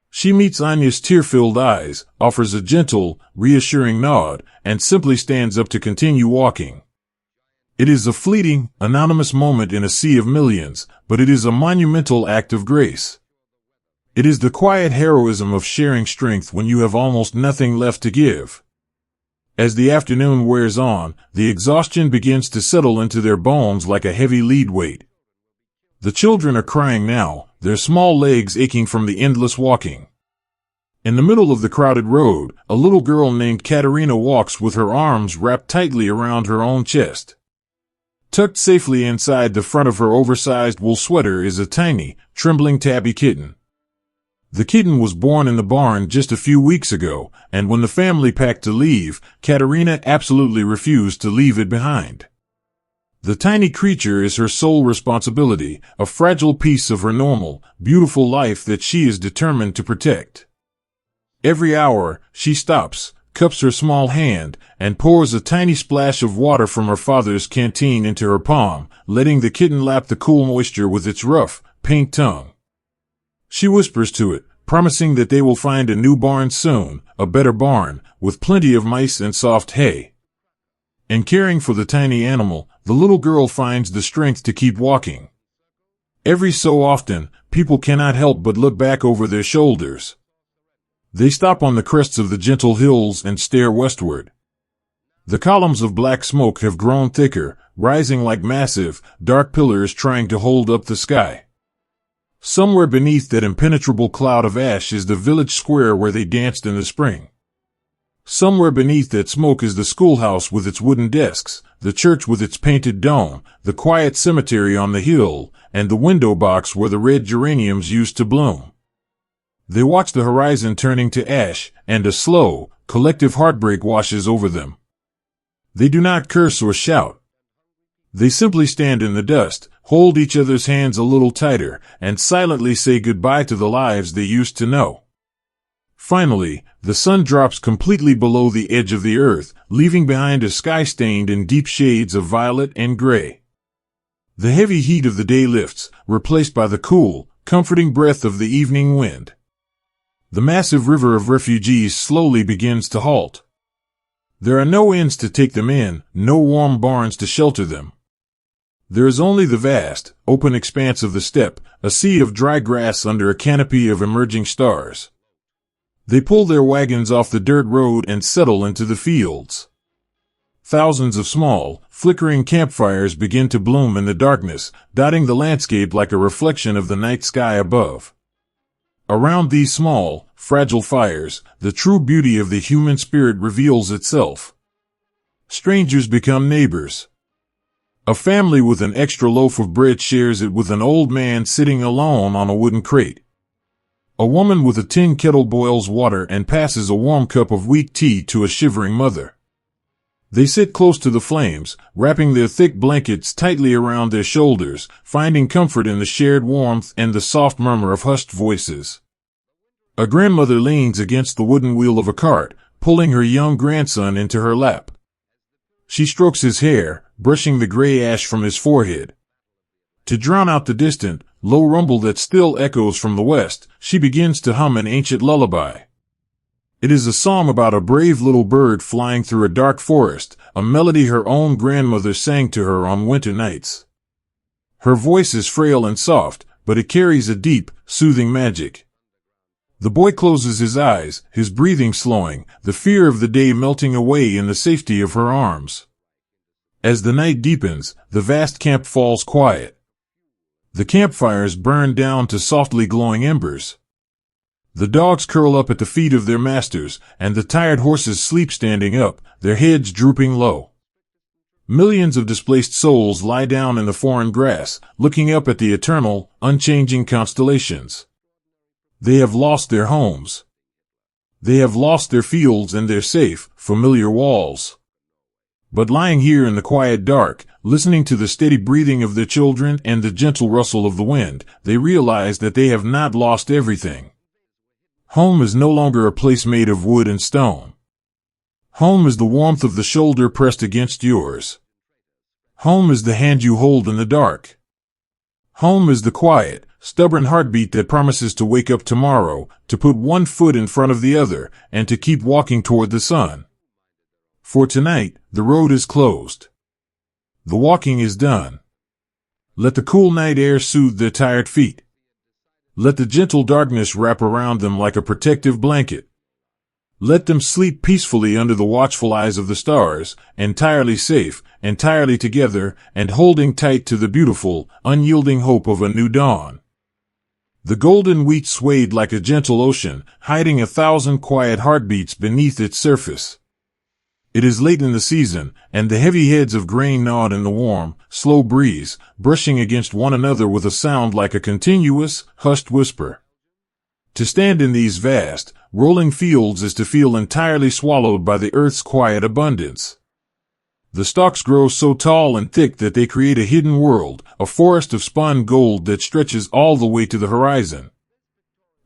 She meets Anya's tear-filled eyes, offers a gentle, reassuring nod, and simply stands up to continue walking. It is a fleeting, anonymous moment in a sea of millions, but it is a monumental act of grace. It is the quiet heroism of sharing strength when you have almost nothing left to give. As the afternoon wears on, the exhaustion begins to settle into their bones like a heavy lead weight. The children are crying now, their small legs aching from the endless walking. In the middle of the crowded road, a little girl named Katerina walks with her arms wrapped tightly around her own chest. Tucked safely inside the front of her oversized wool sweater is a tiny, trembling tabby kitten. The kitten was born in the barn just a few weeks ago, and when the family packed to leave, Katerina absolutely refused to leave it behind. The tiny creature is her sole responsibility, a fragile piece of her normal, beautiful life that she is determined to protect. Every hour, she stops, cups her small hand, and pours a tiny splash of water from her father's canteen into her palm, letting the kitten lap the cool moisture with its rough, pink tongue. She whispers to it, promising that they will find a new barn soon, a better barn, with plenty of mice and soft hay. In caring for the tiny animal, the little girl finds the strength to keep walking. Every so often, people cannot help but look back over their shoulders. They stop on the crests of the gentle hills and stare westward. The columns of black smoke have grown thicker, rising like massive, dark pillars trying to hold up the sky. Somewhere beneath that impenetrable cloud of ash is the village square where they danced in the spring. Somewhere beneath that smoke is the schoolhouse with its wooden desks, the church with its painted dome, the quiet cemetery on the hill, and the window box where the red geraniums used to bloom. They watch the horizon turning to ash, and a slow, collective heartbreak washes over them. They do not curse or shout. They simply stand in the dust, hold each other's hands a little tighter, and silently say goodbye to the lives they used to know. Finally, the sun drops completely below the edge of the earth, leaving behind a sky stained in deep shades of violet and gray. The heavy heat of the day lifts, replaced by the cool, comforting breath of the evening wind. The massive river of refugees slowly begins to halt. There are no inns to take them in, no warm barns to shelter them. There is only the vast, open expanse of the steppe, a sea of dry grass under a canopy of emerging stars. They pull their wagons off the dirt road and settle into the fields. Thousands of small, flickering campfires begin to bloom in the darkness, dotting the landscape like a reflection of the night sky above. Around these small, fragile fires, the true beauty of the human spirit reveals itself. Strangers become neighbors. A family with an extra loaf of bread shares it with an old man sitting alone on a wooden crate. A woman with a tin kettle boils water and passes a warm cup of weak tea to a shivering mother. They sit close to the flames, wrapping their thick blankets tightly around their shoulders, finding comfort in the shared warmth and the soft murmur of hushed voices. A grandmother leans against the wooden wheel of a cart, pulling her young grandson into her lap. She strokes his hair, brushing the gray ash from his forehead. To drown out the distant, low rumble that still echoes from the west, she begins to hum an ancient lullaby. It is a song about a brave little bird flying through a dark forest, a melody her own grandmother sang to her on winter nights. Her voice is frail and soft, but it carries a deep, soothing magic. The boy closes his eyes, his breathing slowing, the fear of the day melting away in the safety of her arms. As the night deepens, the vast camp falls quiet. The campfires burn down to softly glowing embers. The dogs curl up at the feet of their masters, and the tired horses sleep standing up, their heads drooping low. Millions of displaced souls lie down in the foreign grass, looking up at the eternal, unchanging constellations. They have lost their homes. They have lost their fields and their safe, familiar walls. But lying here in the quiet dark, listening to the steady breathing of their children and the gentle rustle of the wind, they realize that they have not lost everything. Home is no longer a place made of wood and stone. Home is the warmth of the shoulder pressed against yours. Home is the hand you hold in the dark. Home is the quiet, stubborn heartbeat that promises to wake up tomorrow, to put one foot in front of the other, and to keep walking toward the sun. For tonight, the road is closed. The walking is done. Let the cool night air soothe their tired feet. Let the gentle darkness wrap around them like a protective blanket. Let them sleep peacefully under the watchful eyes of the stars, entirely safe, entirely together, and holding tight to the beautiful, unyielding hope of a new dawn. The golden wheat swayed like a gentle ocean, hiding 1,000 quiet heartbeats beneath its surface. It is late in the season, and the heavy heads of grain gnawed in the warm, slow breeze, brushing against one another with a sound like a continuous, hushed whisper. To stand in these vast, rolling fields is to feel entirely swallowed by the earth's quiet abundance. The stalks grow so tall and thick that they create a hidden world, a forest of spun gold that stretches all the way to the horizon.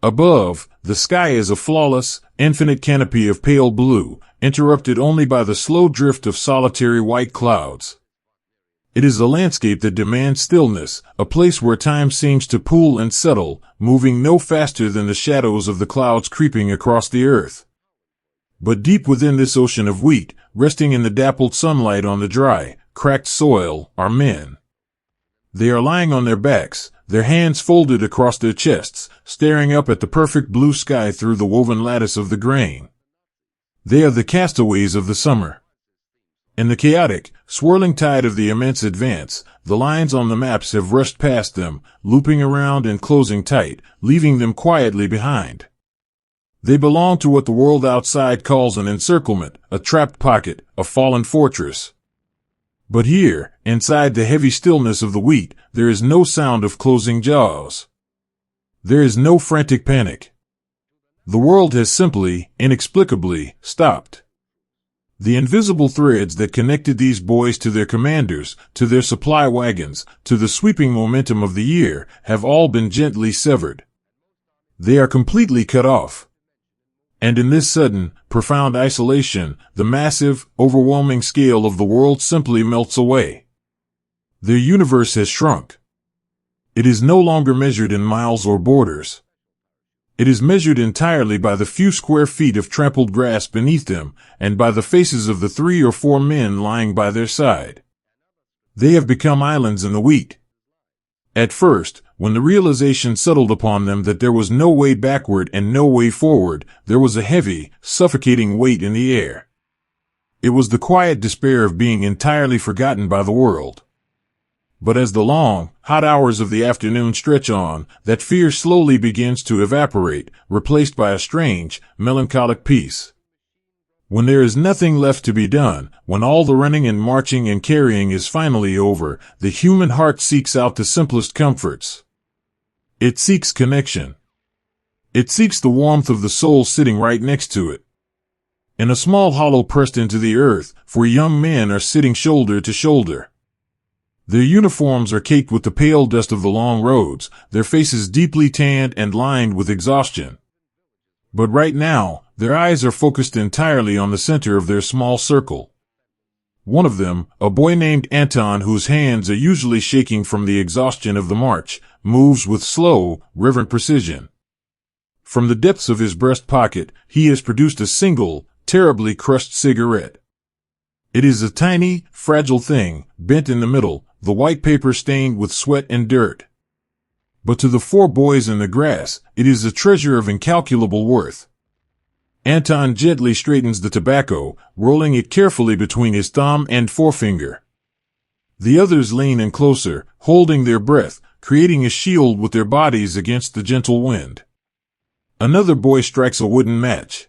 Above, the sky is a flawless, infinite canopy of pale blue, interrupted only by the slow drift of solitary white clouds. It is a landscape that demands stillness, a place where time seems to pool and settle, moving no faster than the shadows of the clouds creeping across the earth. But deep within this ocean of wheat, resting in the dappled sunlight on the dry, cracked soil, are men. They are lying on their backs, their hands folded across their chests, staring up at the perfect blue sky through the woven lattice of the grain. They are the castaways of the summer. In the chaotic, swirling tide of the immense advance, the lines on the maps have rushed past them, looping around and closing tight, leaving them quietly behind. They belong to what the world outside calls an encirclement, a trapped pocket, a fallen fortress. But here, inside the heavy stillness of the wheat, there is no sound of closing jaws. There is no frantic panic. The world has simply, inexplicably, stopped. The invisible threads that connected these boys to their commanders, to their supply wagons, to the sweeping momentum of the year, have all been gently severed. They are completely cut off. And in this sudden, profound isolation, the massive, overwhelming scale of the world simply melts away. Their universe has shrunk. It is no longer measured in miles or borders. It is measured entirely by the few square feet of trampled grass beneath them, and by the faces of the 3 or 4 men lying by their side. They have become islands in the wheat. At first, when the realization settled upon them that there was no way backward and no way forward, there was a heavy, suffocating weight in the air. It was the quiet despair of being entirely forgotten by the world. But as the long, hot hours of the afternoon stretch on, that fear slowly begins to evaporate, replaced by a strange, melancholic peace. When there is nothing left to be done, when all the running and marching and carrying is finally over, the human heart seeks out the simplest comforts. It seeks connection. It seeks the warmth of the soul sitting right next to it. In a small hollow pressed into the earth, 4 young men are sitting shoulder to shoulder. Their uniforms are caked with the pale dust of the long roads, their faces deeply tanned and lined with exhaustion. But right now, their eyes are focused entirely on the center of their small circle. One of them, a boy named Anton, whose hands are usually shaking from the exhaustion of the march, moves with slow, reverent precision. From the depths of his breast pocket, he has produced a single, terribly crushed cigarette. It is a tiny, fragile thing, bent in the middle, the white paper stained with sweat and dirt. But to the 4 boys in the grass, it is a treasure of incalculable worth. Anton gently straightens the tobacco, rolling it carefully between his thumb and forefinger. The others lean in closer, holding their breath, creating a shield with their bodies against the gentle wind. Another boy strikes a wooden match.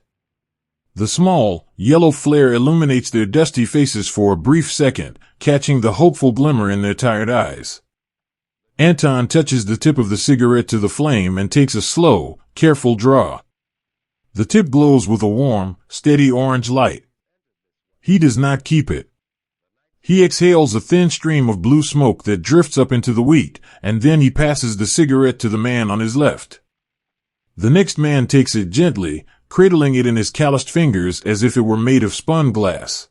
The small, yellow flare illuminates their dusty faces for a brief second, catching the hopeful glimmer in their tired eyes. Anton touches the tip of the cigarette to the flame and takes a slow, careful draw. The tip glows with a warm, steady orange light. He does not keep it. He exhales a thin stream of blue smoke that drifts up into the wheat, and then he passes the cigarette to the man on his left. The next man takes it gently, cradling it in his calloused fingers as if it were made of spun glass.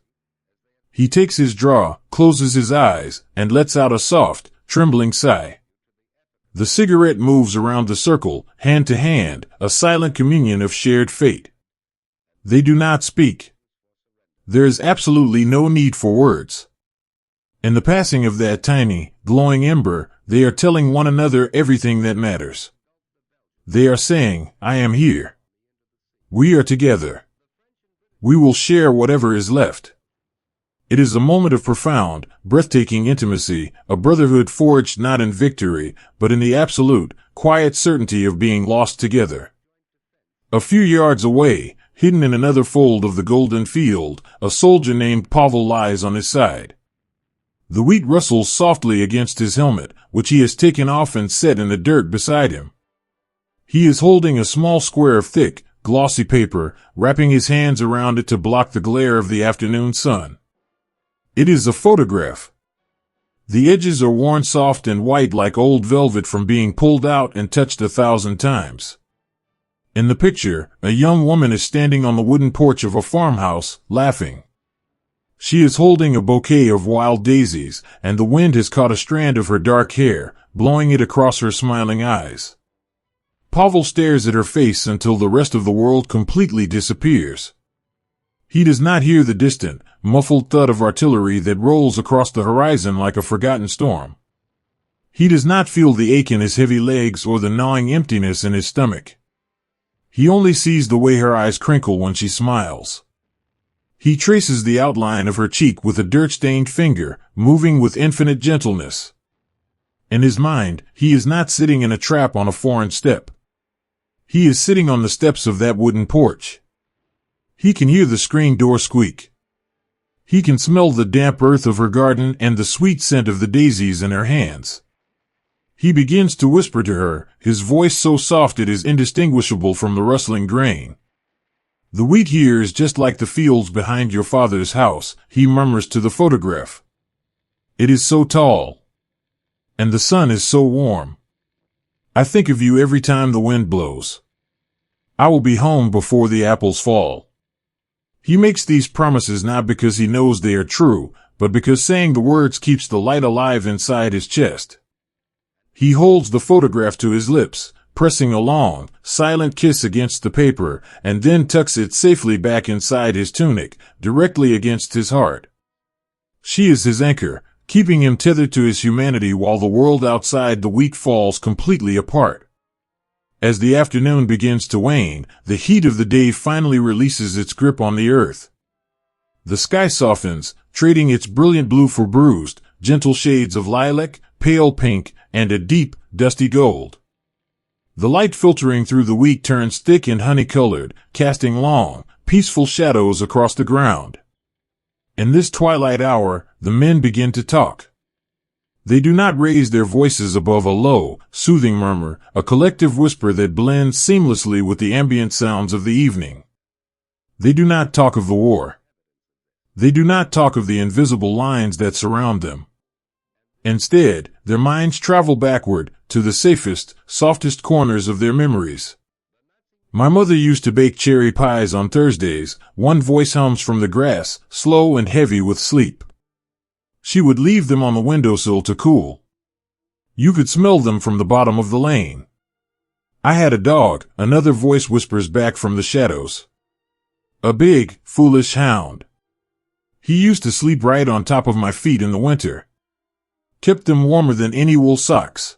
He takes his draw, closes his eyes, and lets out a soft, trembling sigh. The cigarette moves around the circle, hand to hand, a silent communion of shared fate. They do not speak. There is absolutely no need for words. In the passing of that tiny, glowing ember, they are telling one another everything that matters. They are saying, I am here. We are together. We will share whatever is left. It is a moment of profound, breathtaking intimacy, a brotherhood forged not in victory, but in the absolute, quiet certainty of being lost together. A few yards away, hidden in another fold of the golden field, a soldier named Pavel lies on his side. The wheat rustles softly against his helmet, which he has taken off and set in the dirt beside him. He is holding a small square of thick, glossy paper, wrapping his hands around it to block the glare of the afternoon sun. It is a photograph. The edges are worn soft and white like old velvet from being pulled out and touched 1,000 times. In the picture, a young woman is standing on the wooden porch of a farmhouse, laughing. She is holding a bouquet of wild daisies, and the wind has caught a strand of her dark hair, blowing it across her smiling eyes. Pavel stares at her face until the rest of the world completely disappears. He does not hear the distant, muffled thud of artillery that rolls across the horizon like a forgotten storm. He does not feel the ache in his heavy legs or the gnawing emptiness in his stomach. He only sees the way her eyes crinkle when she smiles. He traces the outline of her cheek with a dirt-stained finger, moving with infinite gentleness. In his mind, he is not sitting in a trap on a foreign steppe. He is sitting on the steps of that wooden porch. He can hear the screen door squeak. He can smell the damp earth of her garden and the sweet scent of the daisies in her hands. He begins to whisper to her, his voice so soft it is indistinguishable from the rustling grain. The wheat here is just like the fields behind your father's house, he murmurs to the photograph. It is so tall. And the sun is so warm. I think of you every time the wind blows. I will be home before the apples fall. He makes these promises not because he knows they are true, but because saying the words keeps the light alive inside his chest. He holds the photograph to his lips, pressing a long, silent kiss against the paper, and then tucks it safely back inside his tunic, directly against his heart. She is his anchor, keeping him tethered to his humanity while the world outside the wheat falls completely apart. As the afternoon begins to wane, the heat of the day finally releases its grip on the earth. The sky softens, trading its brilliant blue for bruised, gentle shades of lilac, pale pink, and a deep, dusty gold. The light filtering through the wheat turns thick and honey-colored, casting long, peaceful shadows across the ground. In this twilight hour, the men begin to talk. They do not raise their voices above a low, soothing murmur, a collective whisper that blends seamlessly with the ambient sounds of the evening. They do not talk of the war. They do not talk of the invisible lines that surround them. Instead, their minds travel backward, to the safest, softest corners of their memories. My mother used to bake cherry pies on Thursdays. One voice hums from the grass, slow and heavy with sleep. She would leave them on the windowsill to cool. You could smell them from the bottom of the lane. I had a dog, another voice whispers back from the shadows. A big, foolish hound. He used to sleep right on top of my feet in the winter. Kept them warmer than any wool socks.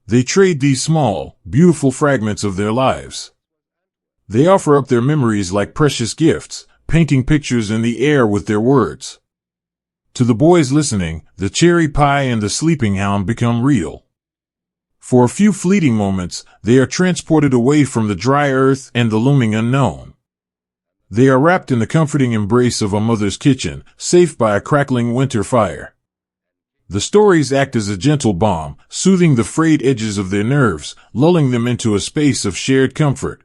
They trade these small, beautiful fragments of their lives. They offer up their memories like precious gifts, painting pictures in the air with their words. To the boys listening, the cherry pie and the sleeping hound become real. For a few fleeting moments, they are transported away from the dry earth and the looming unknown. They are wrapped in the comforting embrace of a mother's kitchen, safe by a crackling winter fire. The stories act as a gentle balm, soothing the frayed edges of their nerves, lulling them into a space of shared comfort.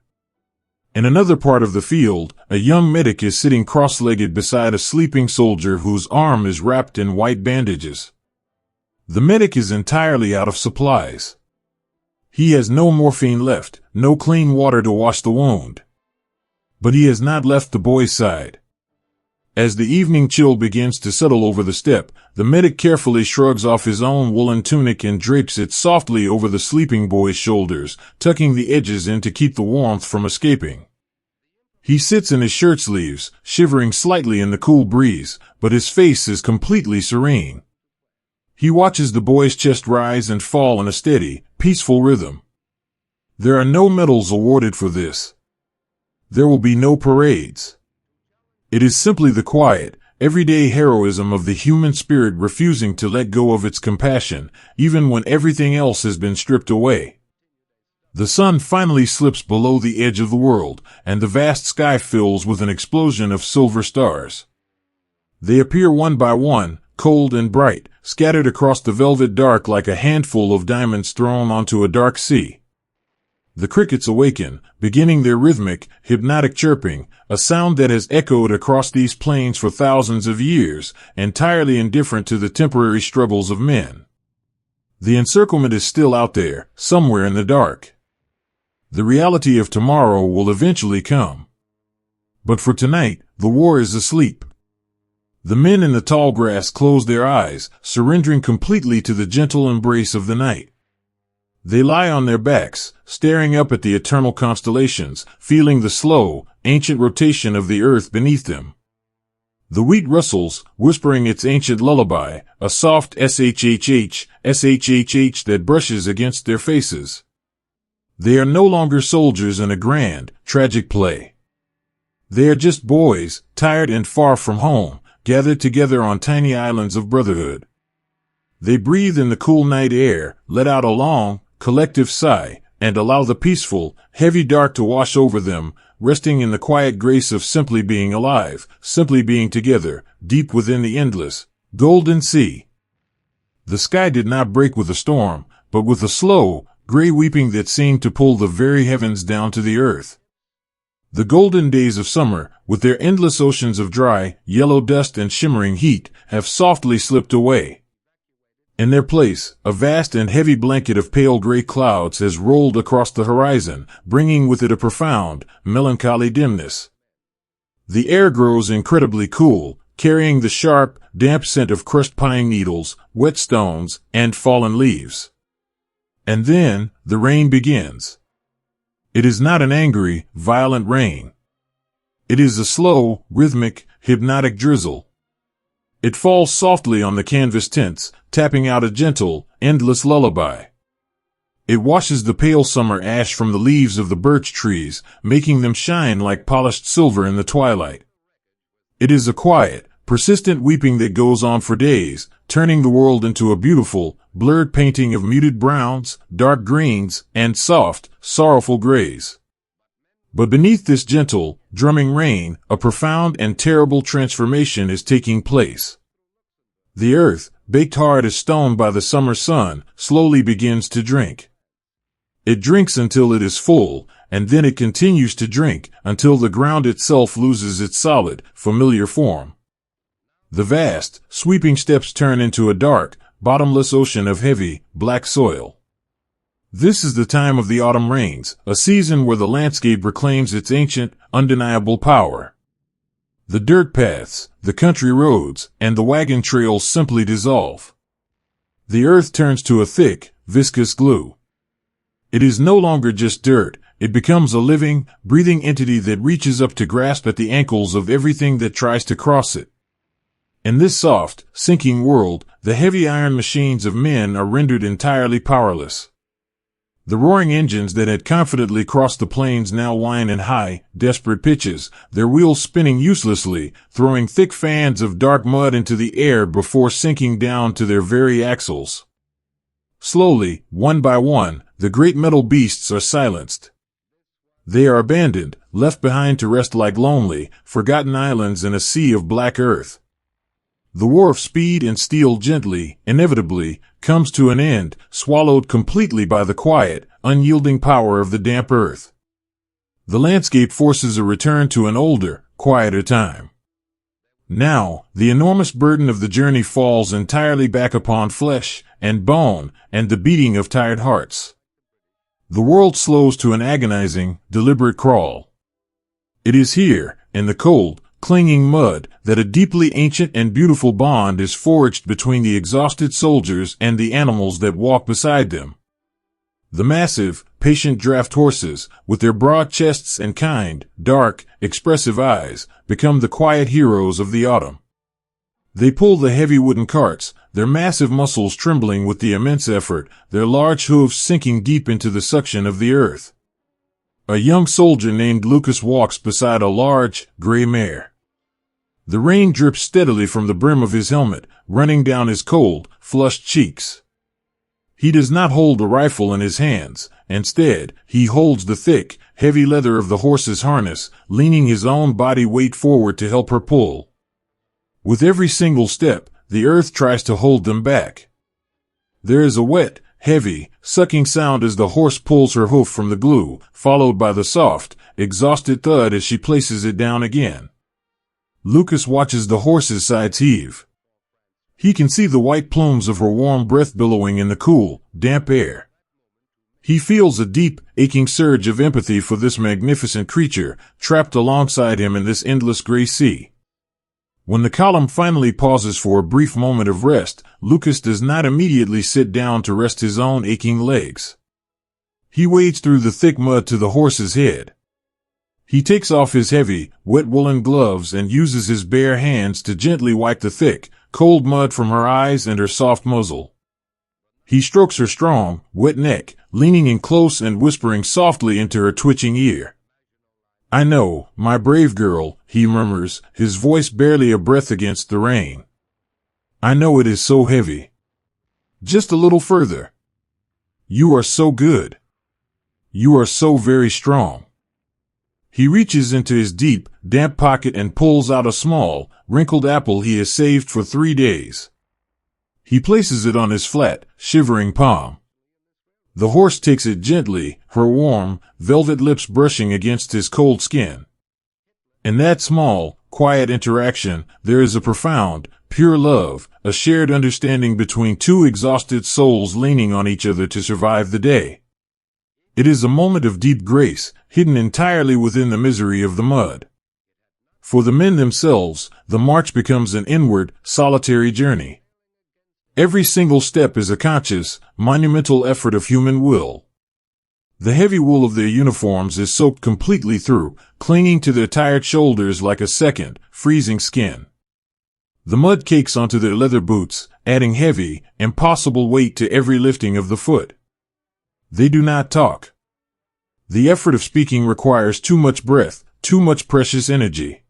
In another part of the field, a young medic is sitting cross-legged beside a sleeping soldier whose arm is wrapped in white bandages. The medic is entirely out of supplies. He has no morphine left, no clean water to wash the wound. But he has not left the boy's side. As the evening chill begins to settle over the steppe, the medic carefully shrugs off his own woolen tunic and drapes it softly over the sleeping boy's shoulders, tucking the edges in to keep the warmth from escaping. He sits in his shirt sleeves, shivering slightly in the cool breeze, but his face is completely serene. He watches the boy's chest rise and fall in a steady, peaceful rhythm. There are no medals awarded for this. There will be no parades. It is simply the quiet, everyday heroism of the human spirit refusing to let go of its compassion, even when everything else has been stripped away. The sun finally slips below the edge of the world, and the vast sky fills with an explosion of silver stars. They appear one by one, cold and bright, scattered across the velvet dark like a handful of diamonds thrown onto a dark sea. The crickets awaken, beginning their rhythmic, hypnotic chirping, a sound that has echoed across these plains for thousands of years, entirely indifferent to the temporary struggles of men. The encirclement is still out there, somewhere in the dark. The reality of tomorrow will eventually come. But for tonight, the war is asleep. The men in the tall grass close their eyes, surrendering completely to the gentle embrace of the night. They lie on their backs, staring up at the eternal constellations, feeling the slow, ancient rotation of the earth beneath them. The wheat rustles, whispering its ancient lullaby, a soft shhh, shhh that brushes against their faces. They are no longer soldiers in a grand, tragic play. They are just boys, tired and far from home, gathered together on tiny islands of brotherhood. They breathe in the cool night air, let out a long, collective sigh, and allow the peaceful, heavy dark to wash over them, resting in the quiet grace of simply being alive, simply being together, deep within the endless, golden sea. The sky did not break with a storm, but with a slow, gray weeping that seemed to pull the very heavens down to the earth. The golden days of summer, with their endless oceans of dry, yellow dust and shimmering heat, have softly slipped away. In their place, a vast and heavy blanket of pale gray clouds has rolled across the horizon, bringing with it a profound, melancholy dimness. The air grows incredibly cool, carrying the sharp, damp scent of crushed pine needles, wet stones, and fallen leaves. And then, the rain begins. It is not an angry, violent rain. It is a slow, rhythmic, hypnotic drizzle. It falls softly on the canvas tents, tapping out a gentle, endless lullaby. It washes the pale summer ash from the leaves of the birch trees, making them shine like polished silver in the twilight. It is a quiet, persistent weeping that goes on for days, turning the world into a beautiful, blurred painting of muted browns, dark greens, and soft, sorrowful grays. But beneath this gentle, drumming rain, a profound and terrible transformation is taking place. The earth, baked hard as stone by the summer sun, slowly begins to drink. It drinks until it is full, and then it continues to drink until the ground itself loses its solid, familiar form. The vast, sweeping steppes turn into a dark, bottomless ocean of heavy, black soil. This is the time of the autumn rains, a season where the landscape reclaims its ancient, undeniable power. The dirt paths, the country roads, and the wagon trails simply dissolve. The earth turns to a thick, viscous glue. It is no longer just dirt, it becomes a living, breathing entity that reaches up to grasp at the ankles of everything that tries to cross it. In this soft, sinking world, the heavy iron machines of men are rendered entirely powerless. The roaring engines that had confidently crossed the plains now whine in high, desperate pitches, their wheels spinning uselessly, throwing thick fans of dark mud into the air before sinking down to their very axles. Slowly, one by one, the great metal beasts are silenced. They are abandoned, left behind to rest like lonely, forgotten islands in a sea of black earth. The war of speed and steel gently, inevitably, comes to an end, swallowed completely by the quiet, unyielding power of the damp earth. The landscape forces a return to an older, quieter time. Now, the enormous burden of the journey falls entirely back upon flesh and bone and the beating of tired hearts. The world slows to an agonizing, deliberate crawl. It is here, in the cold, clinging mud, that a deeply ancient and beautiful bond is forged between the exhausted soldiers and the animals that walk beside them. The massive, patient draft horses, with their broad chests and kind, dark, expressive eyes, become the quiet heroes of the autumn. They pull the heavy wooden carts, their massive muscles trembling with the immense effort, their large hooves sinking deep into the suction of the earth. A young soldier named Lucas walks beside a large, gray mare. The rain drips steadily from the brim of his helmet, running down his cold, flushed cheeks. He does not hold a rifle in his hands. Instead, he holds the thick, heavy leather of the horse's harness, leaning his own body weight forward to help her pull. With every single step, the earth tries to hold them back. There is a wet, heavy, sucking sound as the horse pulls her hoof from the glue, followed by the soft, exhausted thud as she places it down again. Lucas watches the horse's sides heave. He can see the white plumes of her warm breath billowing in the cool, damp air. He feels a deep, aching surge of empathy for this magnificent creature, trapped alongside him in this endless gray sea. When the column finally pauses for a brief moment of rest, Lucas does not immediately sit down to rest his own aching legs. He wades through the thick mud to the horse's head. He takes off his heavy, wet woolen gloves and uses his bare hands to gently wipe the thick, cold mud from her eyes and her soft muzzle. He strokes her strong, wet neck, leaning in close and whispering softly into her twitching ear. "I know, my brave girl," he murmurs, his voice barely a breath against the rain. "I know it is so heavy. Just a little further. You are so good. You are so very strong." He reaches into his deep, damp pocket and pulls out a small, wrinkled apple he has saved for 3 days. He places it on his flat, shivering palm. The horse takes it gently, her warm, velvet lips brushing against his cold skin. In that small, quiet interaction, there is a profound, pure love, a shared understanding between two exhausted souls leaning on each other to survive the day. It is a moment of deep grace, hidden entirely within the misery of the mud. For the men themselves, the march becomes an inward, solitary journey. Every single step is a conscious, monumental effort of human will. The heavy wool of their uniforms is soaked completely through, clinging to their tired shoulders like a second, freezing skin. The mud cakes onto their leather boots, adding heavy, impossible weight to every lifting of the foot. They do not talk. The effort of speaking requires too much breath, too much precious energy.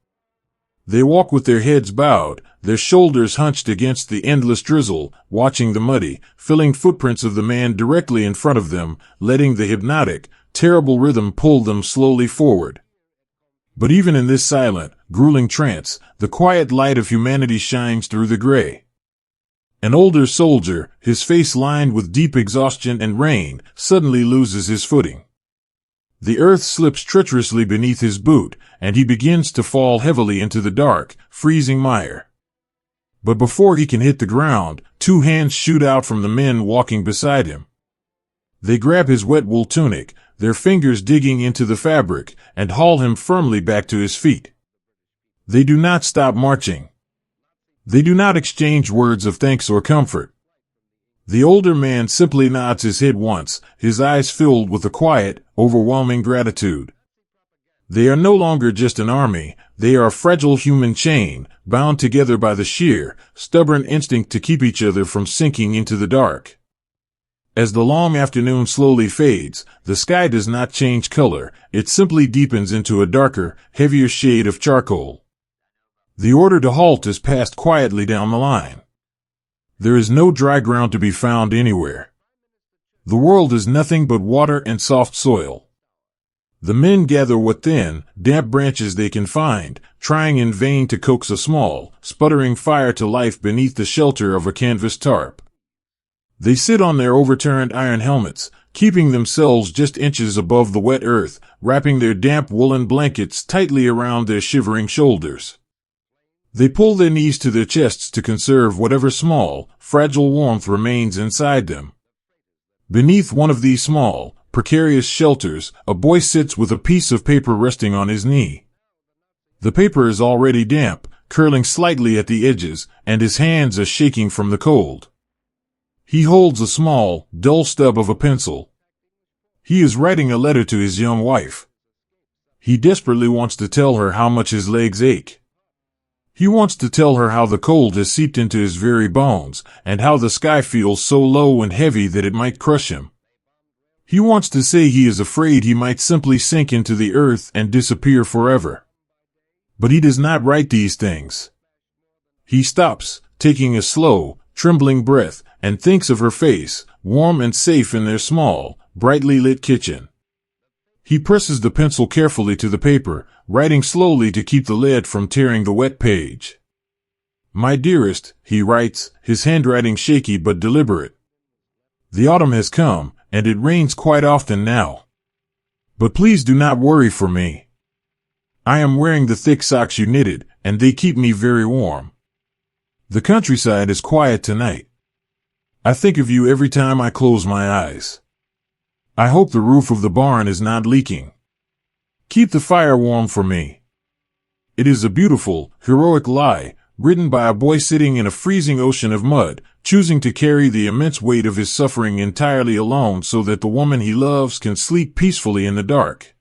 They walk with their heads bowed, their shoulders hunched against the endless drizzle, watching the muddy, filling footprints of the man directly in front of them, letting the hypnotic, terrible rhythm pull them slowly forward. But even in this silent, grueling trance, the quiet light of humanity shines through the gray. An older soldier, his face lined with deep exhaustion and rain, suddenly loses his footing. The earth slips treacherously beneath his boot, and he begins to fall heavily into the dark, freezing mire. But before he can hit the ground, two hands shoot out from the men walking beside him. They grab his wet wool tunic, their fingers digging into the fabric, and haul him firmly back to his feet. They do not stop marching. They do not exchange words of thanks or comfort. The older man simply nods his head once, his eyes filled with a quiet, overwhelming gratitude. They are no longer just an army, they are a fragile human chain, bound together by the sheer, stubborn instinct to keep each other from sinking into the dark. As the long afternoon slowly fades, the sky does not change color, it simply deepens into a darker, heavier shade of charcoal. The order to halt is passed quietly down the line. There is no dry ground to be found anywhere. The world is nothing but water and soft soil. The men gather what thin, damp branches they can find, trying in vain to coax a small, sputtering fire to life beneath the shelter of a canvas tarp. They sit on their overturned iron helmets, keeping themselves just inches above the wet earth, wrapping their damp woolen blankets tightly around their shivering shoulders. They pull their knees to their chests to conserve whatever small, fragile warmth remains inside them. Beneath one of these small, precarious shelters, a boy sits with a piece of paper resting on his knee. The paper is already damp, curling slightly at the edges, and his hands are shaking from the cold. He holds a small, dull stub of a pencil. He is writing a letter to his young wife. He desperately wants to tell her how much his legs ache. He wants to tell her how the cold has seeped into his very bones, and how the sky feels so low and heavy that it might crush him. He wants to say he is afraid he might simply sink into the earth and disappear forever. But he does not write these things. He stops, taking a slow, trembling breath, and thinks of her face, warm and safe in their small, brightly lit kitchen. He presses the pencil carefully to the paper, writing slowly to keep the lead from tearing the wet page. "My dearest," he writes, his handwriting shaky but deliberate. "The autumn has come, and it rains quite often now. But please do not worry for me. I am wearing the thick socks you knitted, and they keep me very warm. The countryside is quiet tonight. I think of you every time I close my eyes. I hope the roof of the barn is not leaking. Keep the fire warm for me." It is a beautiful, heroic lie, written by a boy sitting in a freezing ocean of mud, choosing to carry the immense weight of his suffering entirely alone so that the woman he loves can sleep peacefully in the dark.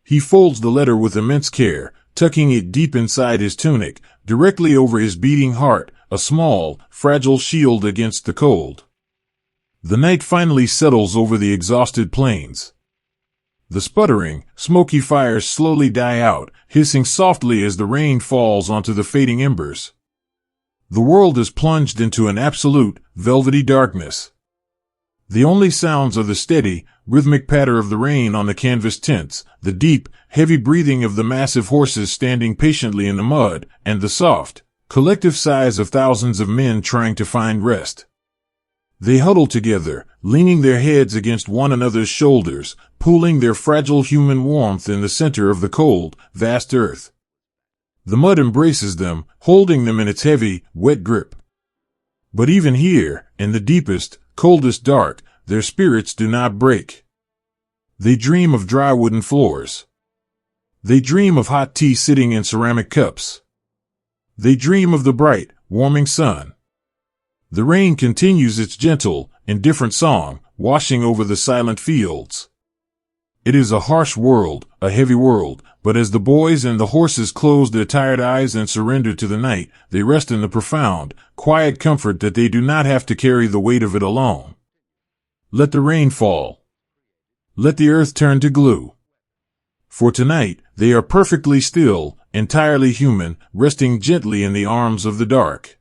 He folds the letter with immense care, tucking it deep inside his tunic, directly over his beating heart, a small, fragile shield against the cold. The night finally settles over the exhausted plains. The sputtering, smoky fires slowly die out, hissing softly as the rain falls onto the fading embers. The world is plunged into an absolute, velvety darkness. The only sounds are the steady, rhythmic patter of the rain on the canvas tents, the deep, heavy breathing of the massive horses standing patiently in the mud, and the soft, collective sighs of thousands of men trying to find rest. They huddle together, leaning their heads against one another's shoulders, pooling their fragile human warmth in the center of the cold, vast earth. The mud embraces them, holding them in its heavy, wet grip. But even here, in the deepest, coldest dark, their spirits do not break. They dream of dry wooden floors. They dream of hot tea sitting in ceramic cups. They dream of the bright, warming sun. The rain continues its gentle, indifferent song, washing over the silent fields. It is a harsh world, a heavy world, but as the boys and the horses close their tired eyes and surrender to the night, they rest in the profound, quiet comfort that they do not have to carry the weight of it alone. Let the rain fall. Let the earth turn to glue. For tonight, they are perfectly still, entirely human, resting gently in the arms of the dark.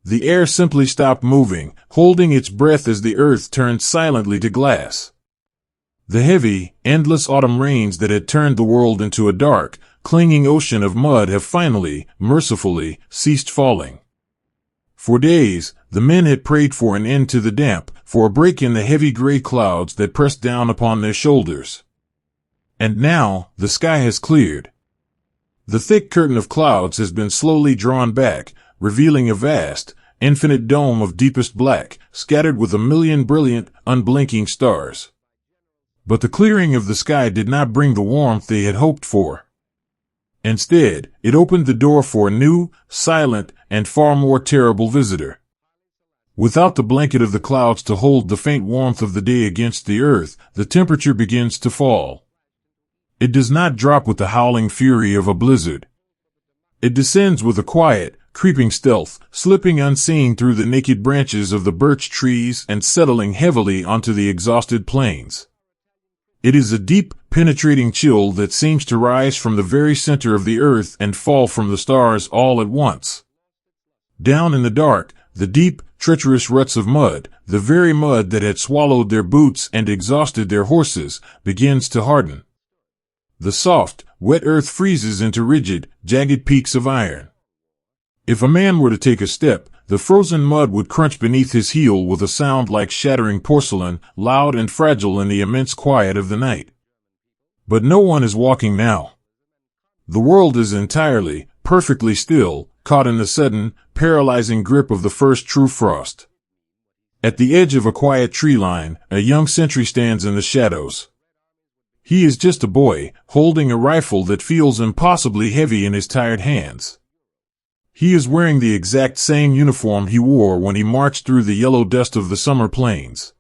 The air simply stopped moving, holding its breath as the earth turned silently to glass. The heavy, endless autumn rains that had turned the world into a dark, clinging ocean of mud have finally, mercifully, ceased falling. For days, the men had prayed for an end to the damp, for a break in the heavy gray clouds that pressed down upon their shoulders. And now, the sky has cleared. The thick curtain of clouds has been slowly drawn back, revealing a vast, infinite dome of deepest black, scattered with a million brilliant, unblinking stars. But the clearing of the sky did not bring the warmth they had hoped for. Instead, it opened the door for a new, silent, and far more terrible visitor. Without the blanket of the clouds to hold the faint warmth of the day against the earth, the temperature begins to fall. It does not drop with the howling fury of a blizzard. It descends with a quiet, creeping stealth, slipping unseen through the naked branches of the birch trees and settling heavily onto the exhausted plains. It is a deep, penetrating chill that seems to rise from the very center of the earth and fall from the stars all at once. Down in the dark, the deep, treacherous ruts of mud, the very mud that had swallowed their boots and exhausted their horses, begins to harden. The soft, wet earth freezes into rigid, jagged peaks of iron. If a man were to take a step, the frozen mud would crunch beneath his heel with a sound like shattering porcelain, loud and fragile in the immense quiet of the night. But no one is walking now. The world is entirely, perfectly still, caught in the sudden, paralyzing grip of the first true frost. At the edge of a quiet tree line, a young sentry stands in the shadows. He is just a boy, holding a rifle that feels impossibly heavy in his tired hands. He is wearing the exact same uniform he wore when he marched through the yellow dust of the summer plains.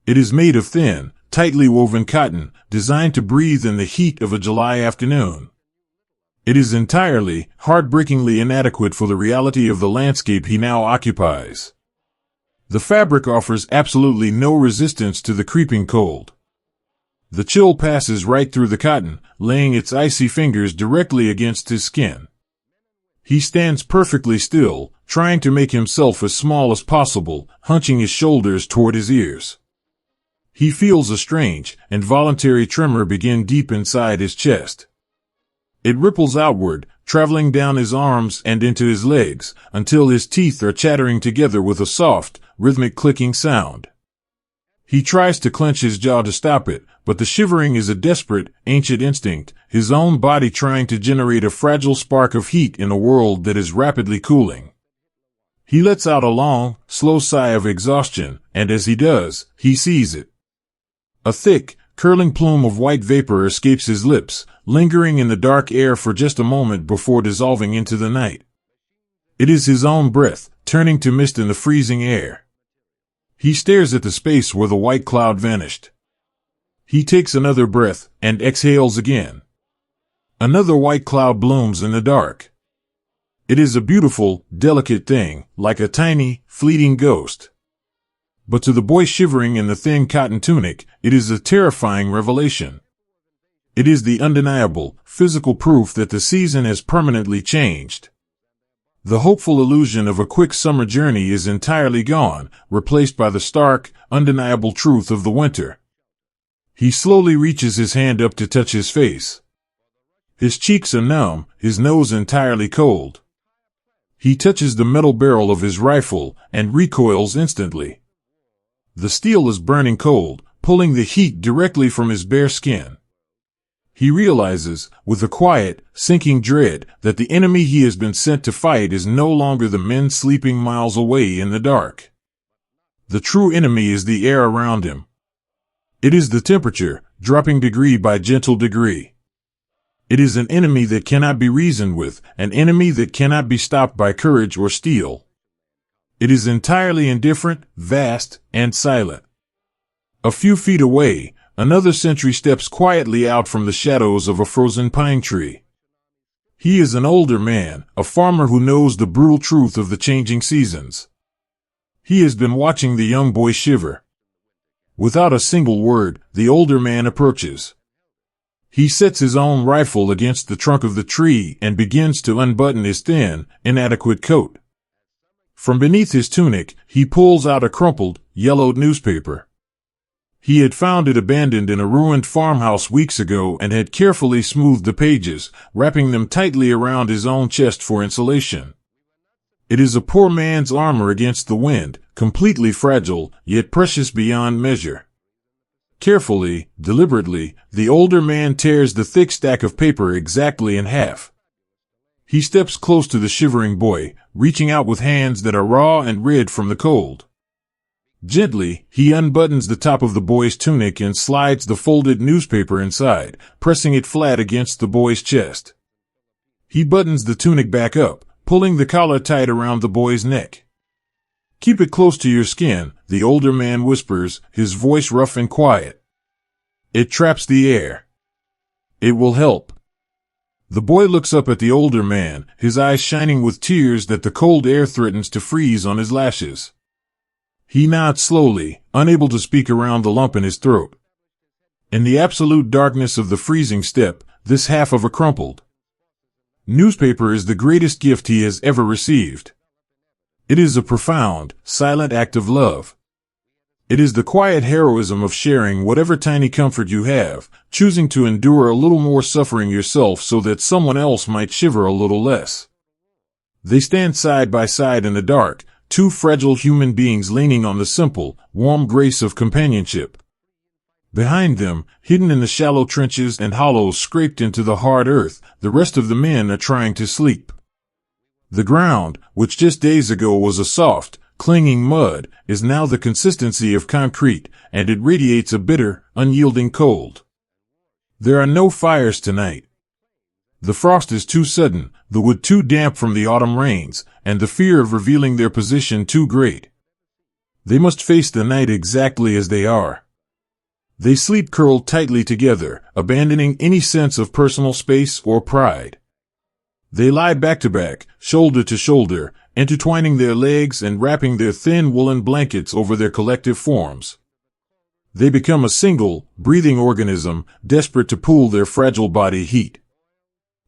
It is made of thin, tightly woven cotton, designed to breathe in the heat of a July afternoon. It is entirely, heartbreakingly inadequate for the reality of the landscape he now occupies. The fabric offers absolutely no resistance to the creeping cold. The chill passes right through the cotton, laying its icy fingers directly against his skin. He stands perfectly still, trying to make himself as small as possible, hunching his shoulders toward his ears. He feels a strange, involuntary tremor begin deep inside his chest. It ripples outward, traveling down his arms and into his legs, until his teeth are chattering together with a soft, rhythmic clicking sound. He tries to clench his jaw to stop it, but the shivering is a desperate, ancient instinct, his own body trying to generate a fragile spark of heat in a world that is rapidly cooling. He lets out a long, slow sigh of exhaustion, and as he does, he sees it. A thick, curling plume of white vapor escapes his lips, lingering in the dark air for just a moment before dissolving into the night. It is his own breath, turning to mist in the freezing air. He stares at the space where the white cloud vanished. He takes another breath, and exhales again. Another white cloud blooms in the dark. It is a beautiful, delicate thing, like a tiny, fleeting ghost. But to the boy shivering in the thin cotton tunic, it is a terrifying revelation. It is the undeniable, physical proof that the season has permanently changed. The hopeful illusion of a quick summer journey is entirely gone, replaced by the stark, undeniable truth of the winter. He slowly reaches his hand up to touch his face. His cheeks are numb, his nose entirely cold. He touches the metal barrel of his rifle and recoils instantly. The steel is burning cold, pulling the heat directly from his bare skin. He realizes, with a quiet, sinking dread, that the enemy he has been sent to fight is no longer the men sleeping miles away in the dark. The true enemy is the air around him. It is the temperature, dropping degree by gentle degree. It is an enemy that cannot be reasoned with, an enemy that cannot be stopped by courage or steel. It is entirely indifferent, vast, and silent. A few feet away, another sentry steps quietly out from the shadows of a frozen pine tree. He is an older man, a farmer who knows the brutal truth of the changing seasons. He has been watching the young boy shiver. Without a single word, the older man approaches. He sets his own rifle against the trunk of the tree and begins to unbutton his thin, inadequate coat. From beneath his tunic, he pulls out a crumpled, yellowed newspaper. He had found it abandoned in a ruined farmhouse weeks ago and had carefully smoothed the pages, wrapping them tightly around his own chest for insulation. It is a poor man's armor against the wind, completely fragile, yet precious beyond measure. Carefully, deliberately, the older man tears the thick stack of paper exactly in half. He steps close to the shivering boy, reaching out with hands that are raw and red from the cold. Gently, he unbuttons the top of the boy's tunic and slides the folded newspaper inside, pressing it flat against the boy's chest. He buttons the tunic back up, pulling the collar tight around the boy's neck. "Keep it close to your skin," the older man whispers, his voice rough and quiet. "It traps the air. It will help." The boy looks up at the older man, his eyes shining with tears that the cold air threatens to freeze on his lashes. He nods slowly, unable to speak around the lump in his throat. In the absolute darkness of the freezing steppe, this half of a crumpled newspaper is the greatest gift he has ever received. It is a profound, silent act of love. It is the quiet heroism of sharing whatever tiny comfort you have, choosing to endure a little more suffering yourself so that someone else might shiver a little less. They stand side by side in the dark, two fragile human beings leaning on the simple, warm grace of companionship. Behind them, hidden in the shallow trenches and hollows scraped into the hard earth, the rest of the men are trying to sleep. The ground, which just days ago was a soft, clinging mud, is now the consistency of concrete, and it radiates a bitter, unyielding cold. There are no fires tonight. The frost is too sudden, the wood too damp from the autumn rains, and the fear of revealing their position too great. They must face the night exactly as they are. They sleep curled tightly together, abandoning any sense of personal space or pride. They lie back to back, shoulder to shoulder, intertwining their legs and wrapping their thin woolen blankets over their collective forms. They become a single, breathing organism, desperate to cool their fragile body heat.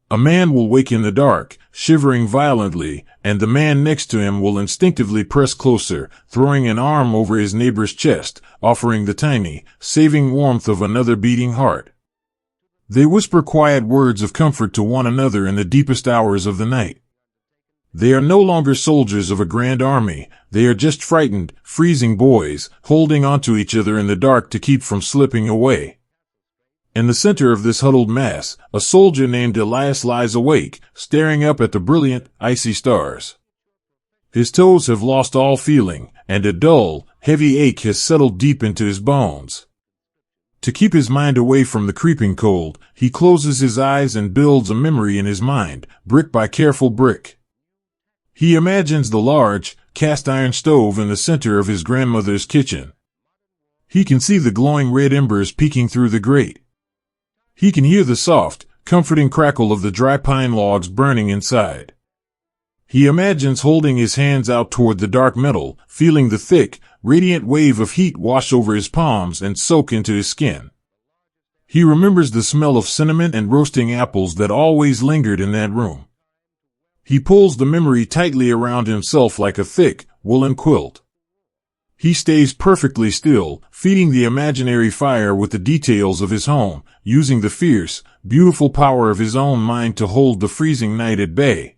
A man will wake in the dark, shivering violently, and the man next to him will instinctively press closer, throwing an arm over his neighbor's chest, offering the tiny, saving warmth of another beating heart. They whisper quiet words of comfort to one another in the deepest hours of the night. They are no longer soldiers of a grand army, they are just frightened, freezing boys, holding onto each other in the dark to keep from slipping away. In the center of this huddled mass, a soldier named Elias lies awake, staring up at the brilliant, icy stars. His toes have lost all feeling, and a dull, heavy ache has settled deep into his bones. To keep his mind away from the creeping cold, he closes his eyes and builds a memory in his mind, brick by careful brick. He imagines the large, cast-iron stove in the center of his grandmother's kitchen. He can see the glowing red embers peeking through the grate. He can hear the soft, comforting crackle of the dry pine logs burning inside. He imagines holding his hands out toward the dark metal, feeling the thick, radiant wave of heat wash over his palms and soak into his skin. He remembers the smell of cinnamon and roasting apples that always lingered in that room. He pulls the memory tightly around himself like a thick, woolen quilt. He stays perfectly still, feeding the imaginary fire with the details of his home, using the fierce, beautiful power of his own mind to hold the freezing night at bay.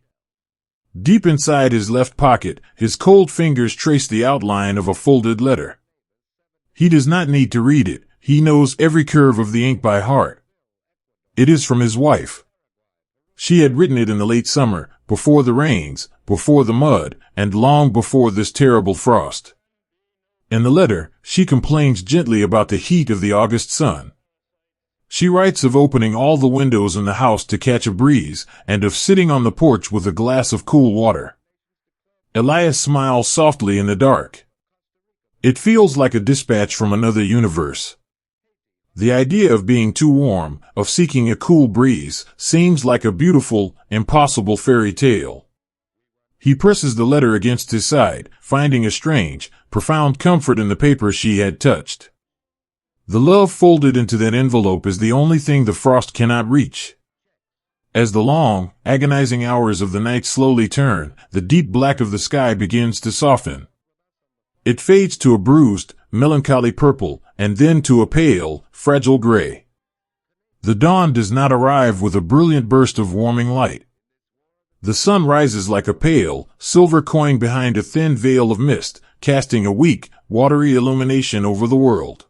Deep inside his left pocket, his cold fingers trace the outline of a folded letter. He does not need to read it, he knows every curve of the ink by heart. It is from his wife. She had written it in the late summer, before the rains, before the mud, and long before this terrible frost. In the letter, she complains gently about the heat of the August sun. She writes of opening all the windows in the house to catch a breeze, and of sitting on the porch with a glass of cool water. Elias smiles softly in the dark. It feels like a dispatch from another universe. The idea of being too warm, of seeking a cool breeze, seems like a beautiful, impossible fairy tale. He presses the letter against his side, finding a strange, profound comfort in the paper she had touched. The love folded into that envelope is the only thing the frost cannot reach. As the long, agonizing hours of the night slowly turn, the deep black of the sky begins to soften. It fades to a bruised, melancholy purple, and then to a pale, fragile gray. The dawn does not arrive with a brilliant burst of warming light. The sun rises like a pale, silver coin behind a thin veil of mist, casting a weak, watery illumination over the world.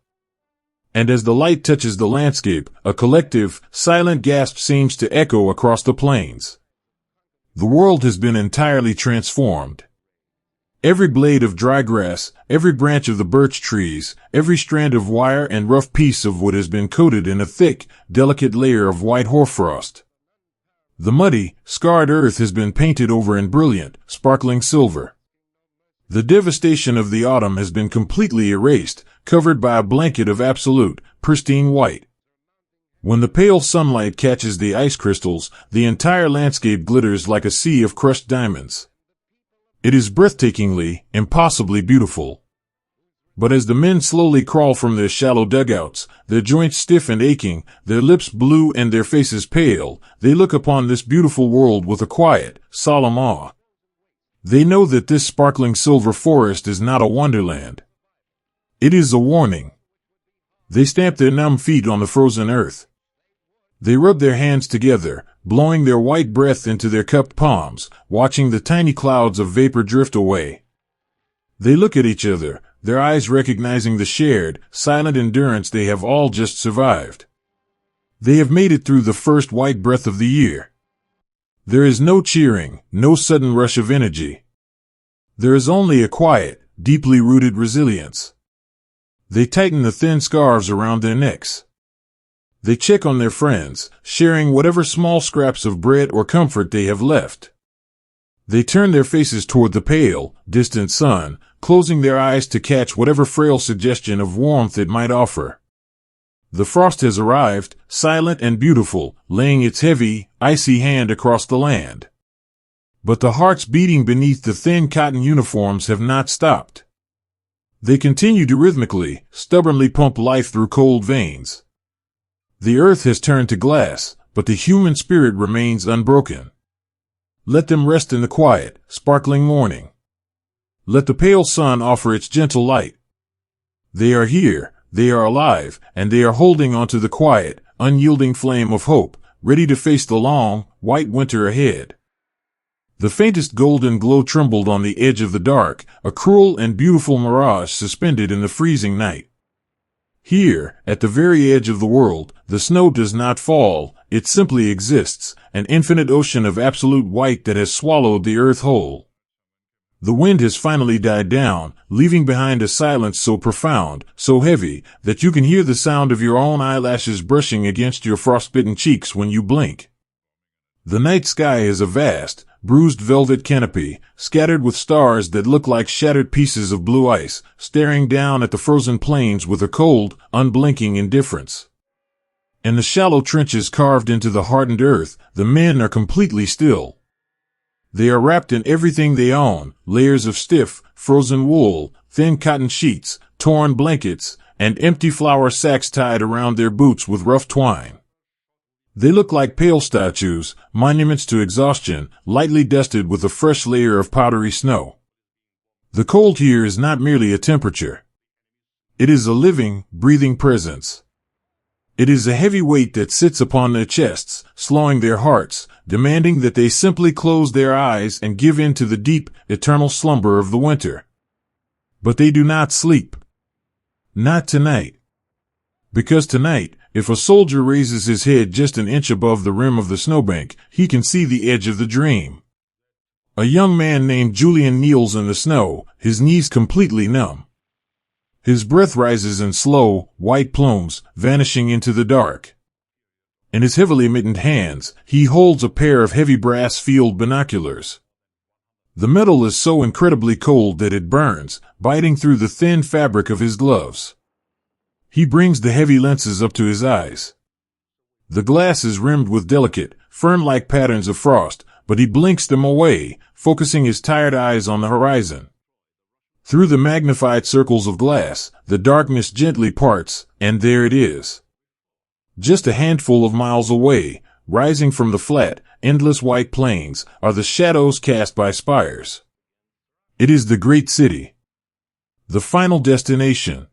And as the light touches the landscape, a collective, silent gasp seems to echo across the plains. The world has been entirely transformed. Every blade of dry grass, every branch of the birch trees, every strand of wire and rough piece of wood has been coated in a thick, delicate layer of white hoarfrost. The muddy, scarred earth has been painted over in brilliant, sparkling silver. The devastation of the autumn has been completely erased, covered by a blanket of absolute, pristine white. When the pale sunlight catches the ice crystals, the entire landscape glitters like a sea of crushed diamonds. It is breathtakingly, impossibly beautiful. But as the men slowly crawl from their shallow dugouts, their joints stiff and aching, their lips blue and their faces pale, they look upon this beautiful world with a quiet, solemn awe. They know that this sparkling silver forest is not a wonderland. It is a warning. They stamp their numb feet on the frozen earth. They rub their hands together, blowing their white breath into their cupped palms, watching the tiny clouds of vapor drift away. They look at each other, their eyes recognizing the shared, silent endurance they have all just survived. They have made it through the first white breath of the year. There is no cheering, no sudden rush of energy. There is only a quiet, deeply rooted resilience. They tighten the thin scarves around their necks. They check on their friends, sharing whatever small scraps of bread or comfort they have left. They turn their faces toward the pale, distant sun, closing their eyes to catch whatever frail suggestion of warmth it might offer. The frost has arrived, silent and beautiful, laying its heavy, icy hand across the land. But the hearts beating beneath the thin cotton uniforms have not stopped. They continue to rhythmically, stubbornly pump life through cold veins. The earth has turned to glass, but the human spirit remains unbroken. Let them rest in the quiet, sparkling morning. Let the pale sun offer its gentle light. They are here, they are alive, and they are holding onto the quiet, unyielding flame of hope, ready to face the long, white winter ahead. The faintest golden glow trembled on the edge of the dark, a cruel and beautiful mirage suspended in the freezing night. Here, at the very edge of the world, the snow does not fall, it simply exists, an infinite ocean of absolute white that has swallowed the earth whole. The wind has finally died down, leaving behind a silence so profound, so heavy, that you can hear the sound of your own eyelashes brushing against your frostbitten cheeks when you blink. The night sky is a vast, bruised velvet canopy, scattered with stars that look like shattered pieces of blue ice, staring down at the frozen plains with a cold, unblinking indifference. In the shallow trenches carved into the hardened earth, the men are completely still. They are wrapped in everything they own, layers of stiff, frozen wool, thin cotton sheets, torn blankets, and empty flour sacks tied around their boots with rough twine. They look like pale statues, monuments to exhaustion, lightly dusted with a fresh layer of powdery snow. The cold here is not merely a temperature. It is a living, breathing presence. It is a heavy weight that sits upon their chests, slowing their hearts, demanding that they simply close their eyes and give in to the deep, eternal slumber of the winter. But they do not sleep. Not tonight. Because tonight, if a soldier raises his head just an inch above the rim of the snowbank, he can see the edge of the dream. A young man named Julian kneels in the snow, his knees completely numb. His breath rises in slow, white plumes, vanishing into the dark. In his heavily mittened hands, he holds a pair of heavy brass field binoculars. The metal is so incredibly cold that it burns, biting through the thin fabric of his gloves. He brings the heavy lenses up to his eyes. The glass is rimmed with delicate, fern-like patterns of frost, but he blinks them away, focusing his tired eyes on the horizon. Through the magnified circles of glass, the darkness gently parts, and there it is. Just a handful of miles away, rising from the flat, endless white plains, are the shadows cast by spires. It is the great city. The final destination.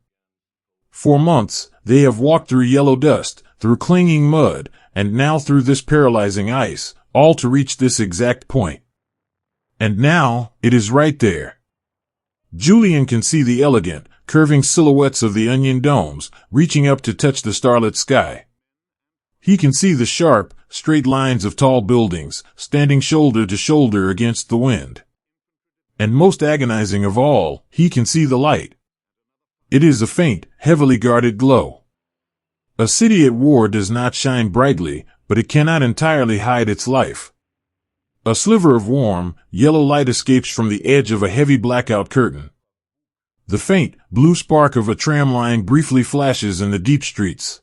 For months, they have walked through yellow dust, through clinging mud, and now through this paralyzing ice, all to reach this exact point. And now, it is right there. Julian can see the elegant, curving silhouettes of the onion domes, reaching up to touch the starlit sky. He can see the sharp, straight lines of tall buildings, standing shoulder to shoulder against the wind. And most agonizing of all, he can see the light. It is a faint, heavily guarded glow. A city at war does not shine brightly, but it cannot entirely hide its life. A sliver of warm, yellow light escapes from the edge of a heavy blackout curtain. The faint, blue spark of a tram line briefly flashes in the deep streets.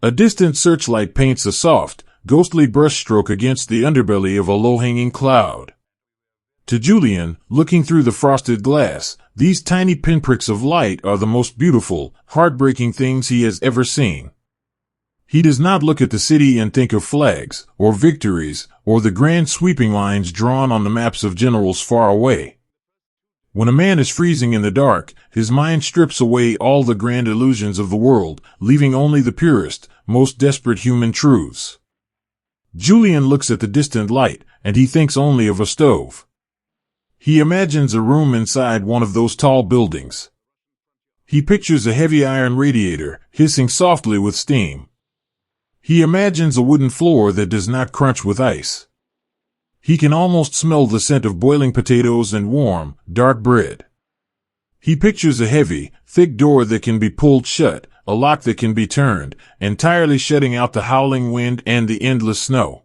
A distant searchlight paints a soft, ghostly brushstroke against the underbelly of a low-hanging cloud. To Julian, looking through the frosted glass, these tiny pinpricks of light are the most beautiful, heartbreaking things he has ever seen. He does not look at the city and think of flags, or victories, or the grand sweeping lines drawn on the maps of generals far away. When a man is freezing in the dark, his mind strips away all the grand illusions of the world, leaving only the purest, most desperate human truths. Julian looks at the distant light, and he thinks only of a stove. He imagines a room inside one of those tall buildings. He pictures a heavy iron radiator, hissing softly with steam. He imagines a wooden floor that does not crunch with ice. He can almost smell the scent of boiling potatoes and warm, dark bread. He pictures a heavy, thick door that can be pulled shut, a lock that can be turned, entirely shutting out the howling wind and the endless snow.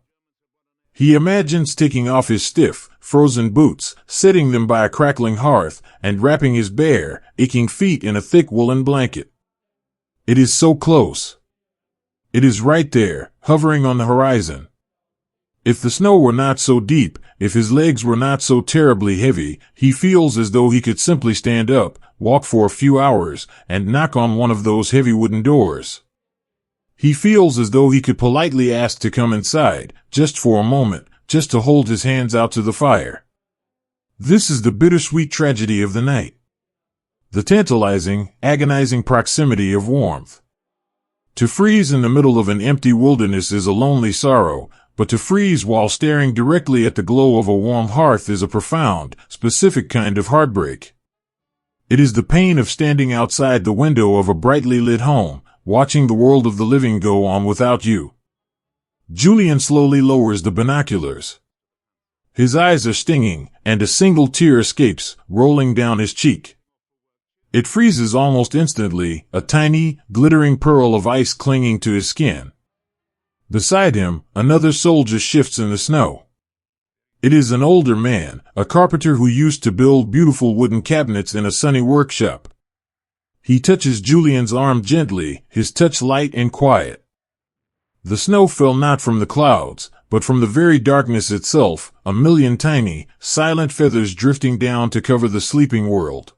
He imagines taking off his stiff, frozen boots, setting them by a crackling hearth, and wrapping his bare, aching feet in a thick woolen blanket. It is so close. It is right there, hovering on the horizon. If the snow were not so deep, if his legs were not so terribly heavy, he feels as though he could simply stand up, walk for a few hours, and knock on one of those heavy wooden doors. He feels as though he could politely ask to come inside, just for a moment, just to hold his hands out to the fire. This is the bittersweet tragedy of the night. The tantalizing, agonizing proximity of warmth. To freeze in the middle of an empty wilderness is a lonely sorrow, but to freeze while staring directly at the glow of a warm hearth is a profound, specific kind of heartbreak. It is the pain of standing outside the window of a brightly lit home, watching the world of the living go on without you. Julian slowly lowers the binoculars. His eyes are stinging, and a single tear escapes, rolling down his cheek. It freezes almost instantly, a tiny, glittering pearl of ice clinging to his skin. Beside him, another soldier shifts in the snow. It is an older man, a carpenter who used to build beautiful wooden cabinets in a sunny workshop. He touches Julian's arm gently, his touch light and quiet. The snow fell not from the clouds, but from the very darkness itself, a million tiny, silent feathers drifting down to cover the sleeping world.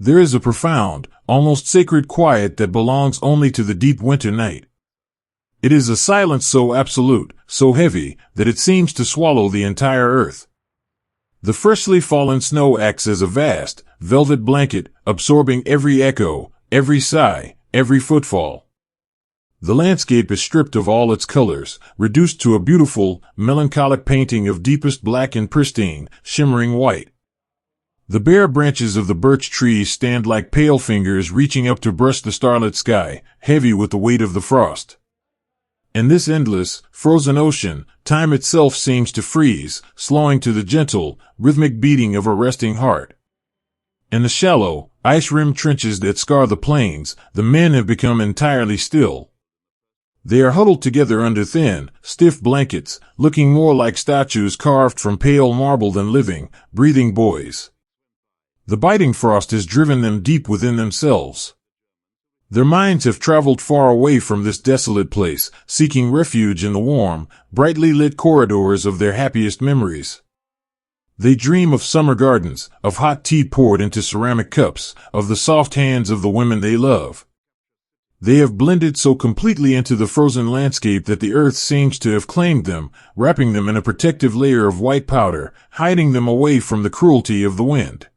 There is a profound, almost sacred quiet that belongs only to the deep winter night. It is a silence so absolute, so heavy, that it seems to swallow the entire earth. The freshly fallen snow acts as a vast, velvet blanket, absorbing every echo, every sigh, every footfall. The landscape is stripped of all its colors, reduced to a beautiful, melancholic painting of deepest black and pristine, shimmering white. The bare branches of the birch trees stand like pale fingers reaching up to brush the starlit sky, heavy with the weight of the frost. In this endless, frozen ocean, time itself seems to freeze, slowing to the gentle, rhythmic beating of a resting heart. In the shallow, ice-rimmed trenches that scar the plains, the men have become entirely still. They are huddled together under thin, stiff blankets, looking more like statues carved from pale marble than living, breathing boys. The biting frost has driven them deep within themselves. Their minds have traveled far away from this desolate place, seeking refuge in the warm, brightly lit corridors of their happiest memories. They dream of summer gardens, of hot tea poured into ceramic cups, of the soft hands of the women they love. They have blended so completely into the frozen landscape that the earth seems to have claimed them, wrapping them in a protective layer of white powder, hiding them away from the cruelty of the wind.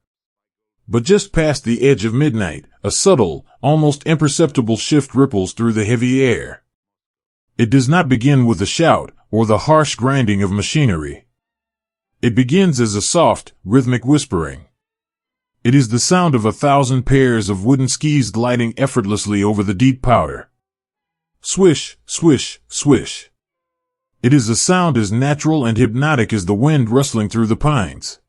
But just past the edge of midnight, a subtle, almost imperceptible shift ripples through the heavy air. It does not begin with a shout or the harsh grinding of machinery. It begins as a soft, rhythmic whispering. It is the sound of 1,000 pairs of wooden skis gliding effortlessly over the deep powder. Swish, swish, swish. It is a sound as natural and hypnotic as the wind rustling through the pines.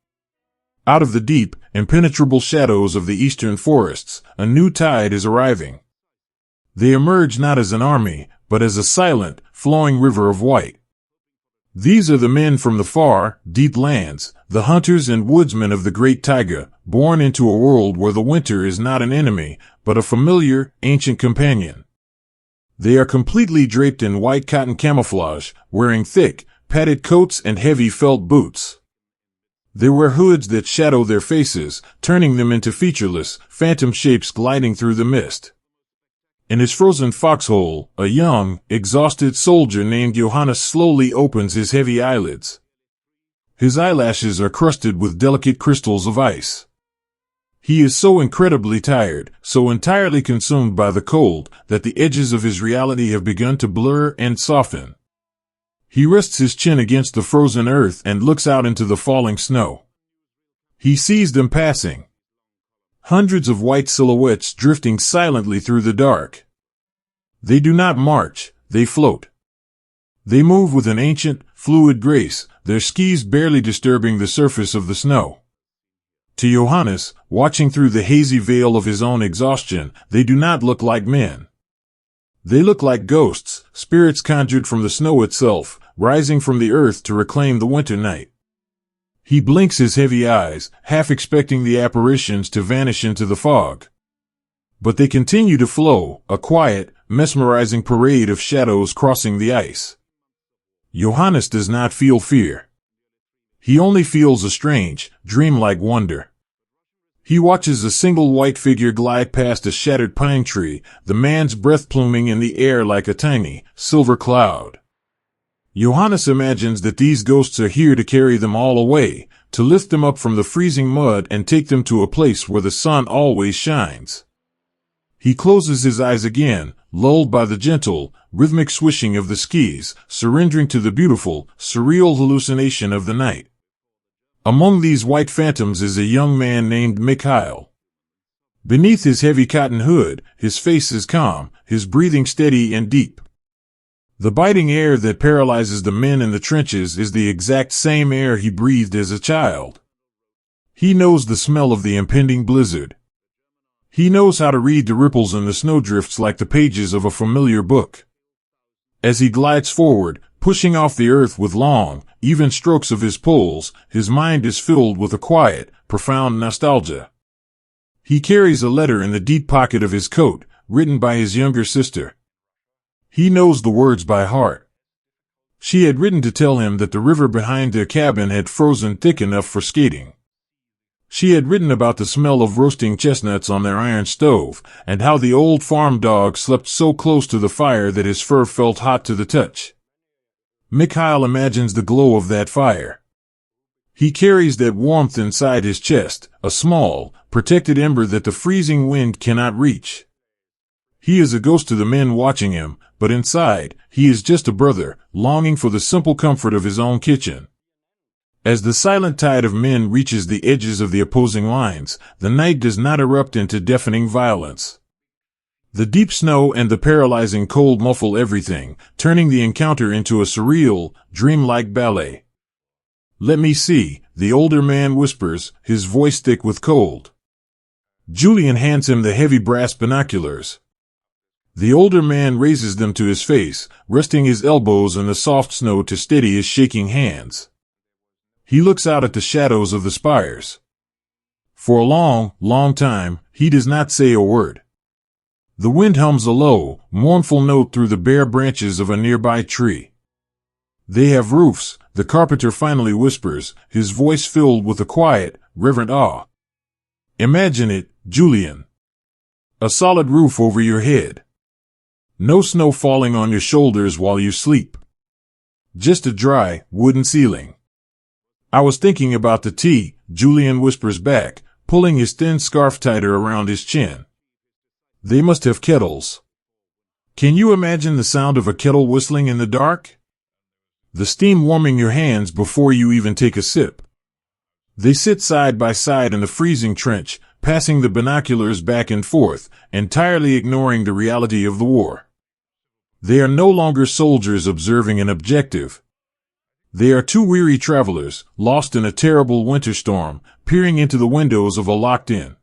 Out of the deep, impenetrable shadows of the eastern forests, a new tide is arriving. They emerge not as an army, but as a silent, flowing river of white. These are the men from the far, deep lands, the hunters and woodsmen of the great taiga, born into a world where the winter is not an enemy, but a familiar, ancient companion. They are completely draped in white cotton camouflage, wearing thick, padded coats and heavy felt boots. They wear hoods that shadow their faces, turning them into featureless, phantom shapes gliding through the mist. In his frozen foxhole, a young, exhausted soldier named Johannes slowly opens his heavy eyelids. His eyelashes are crusted with delicate crystals of ice. He is so incredibly tired, so entirely consumed by the cold, that the edges of his reality have begun to blur and soften. He rests his chin against the frozen earth and looks out into the falling snow. He sees them passing. Hundreds of white silhouettes drifting silently through the dark. They do not march, they float. They move with an ancient, fluid grace, their skis barely disturbing the surface of the snow. To Johannes, watching through the hazy veil of his own exhaustion, they do not look like men. They look like ghosts, spirits conjured from the snow itself, rising from the earth to reclaim the winter night. He blinks his heavy eyes, half expecting the apparitions to vanish into the fog. But they continue to flow, a quiet, mesmerizing parade of shadows crossing the ice. Johannes does not feel fear. He only feels a strange, dreamlike wonder. He watches a single white figure glide past a shattered pine tree, the man's breath pluming in the air like a tiny, silver cloud. Johannes imagines that these ghosts are here to carry them all away, to lift them up from the freezing mud and take them to a place where the sun always shines. He closes his eyes again, lulled by the gentle, rhythmic swishing of the skis, surrendering to the beautiful, surreal hallucination of the night. Among these white phantoms is a young man named Mikhail. Beneath his heavy cotton hood, his face is calm, his breathing steady and deep. The biting air that paralyzes the men in the trenches is the exact same air he breathed as a child. He knows the smell of the impending blizzard. He knows how to read the ripples in the snowdrifts like the pages of a familiar book. As he glides forward, pushing off the earth with long, even strokes of his poles, his mind is filled with a quiet, profound nostalgia. He carries a letter in the deep pocket of his coat, written by his younger sister. He knows the words by heart. She had written to tell him that the river behind their cabin had frozen thick enough for skating. She had written about the smell of roasting chestnuts on their iron stove, and how the old farm dog slept so close to the fire that his fur felt hot to the touch. Mikhail imagines the glow of that fire. He carries that warmth inside his chest, a small, protected ember that the freezing wind cannot reach. He is a ghost to the men watching him, but inside, he is just a brother, longing for the simple comfort of his own kitchen. As the silent tide of men reaches the edges of the opposing lines, the night does not erupt into deafening violence. The deep snow and the paralyzing cold muffle everything, turning the encounter into a surreal, dreamlike ballet. "Let me see," the older man whispers, his voice thick with cold. Julian hands him the heavy brass binoculars. The older man raises them to his face, resting his elbows in the soft snow to steady his shaking hands. He looks out at the shadows of the spires. For a long, long time, he does not say a word. The wind hums a low, mournful note through the bare branches of a nearby tree. They have roofs, the carpenter finally whispers, his voice filled with a quiet, reverent awe. Imagine it, Julian. A solid roof over your head. No snow falling on your shoulders while you sleep. Just a dry, wooden ceiling. I was thinking about the tea, Julian whispers back, pulling his thin scarf tighter around his chin. They must have kettles. Can you imagine the sound of a kettle whistling in the dark? The steam warming your hands before you even take a sip. They sit side by side in the freezing trench, passing the binoculars back and forth, entirely ignoring the reality of the war. They are no longer soldiers observing an objective. They are two weary travelers, lost in a terrible winter storm, peering into the windows of a locked inn.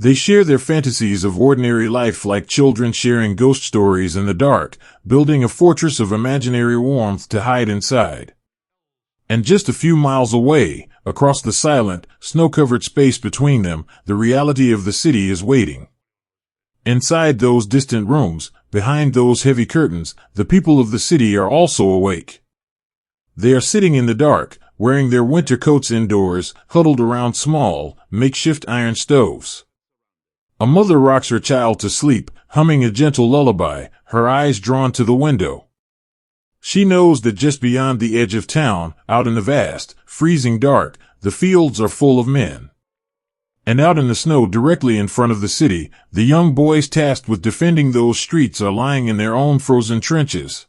They share their fantasies of ordinary life like children sharing ghost stories in the dark, building a fortress of imaginary warmth to hide inside. And just a few miles away, across the silent, snow-covered space between them, the reality of the city is waiting. Inside those distant rooms, behind those heavy curtains, the people of the city are also awake. They are sitting in the dark, wearing their winter coats indoors, huddled around small, makeshift iron stoves. A mother rocks her child to sleep, humming a gentle lullaby, her eyes drawn to the window. She knows that just beyond the edge of town, out in the vast, freezing dark, the fields are full of men. And out in the snow directly in front of the city, the young boys tasked with defending those streets are lying in their own frozen trenches.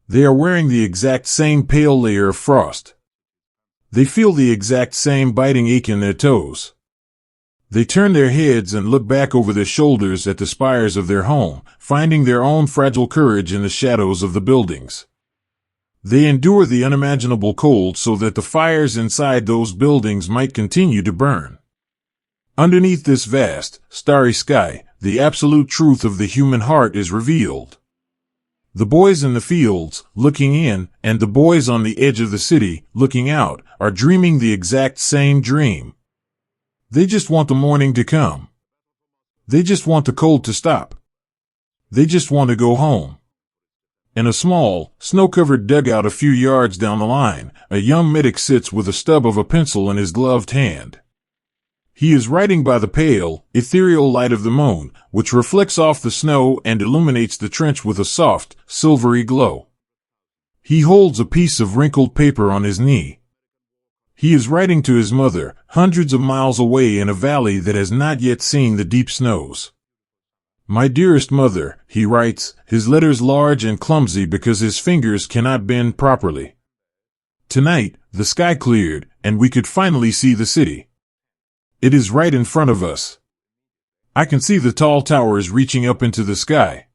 They are wearing the exact same pale layer of frost. They feel the exact same biting ache in their toes. They turn their heads and look back over their shoulders at the spires of their home, finding their own fragile courage in the shadows of the buildings. They endure the unimaginable cold so that the fires inside those buildings might continue to burn. Underneath this vast, starry sky, the absolute truth of the human heart is revealed. The boys in the fields, looking in, and the boys on the edge of the city, looking out, are dreaming the exact same dream. They just want the morning to come. They just want the cold to stop. They just want to go home. In a small, snow-covered dugout a few yards down the line, a young medic sits with a stub of a pencil in his gloved hand. He is writing by the pale, ethereal light of the moon, which reflects off the snow and illuminates the trench with a soft, silvery glow. He holds a piece of wrinkled paper on his knee. He is writing to his mother, hundreds of miles away in a valley that has not yet seen the deep snows. My dearest mother, he writes, his letters large and clumsy because his fingers cannot bend properly. Tonight, the sky cleared, and we could finally see the city. It is right in front of us. I can see the tall towers reaching up into the sky.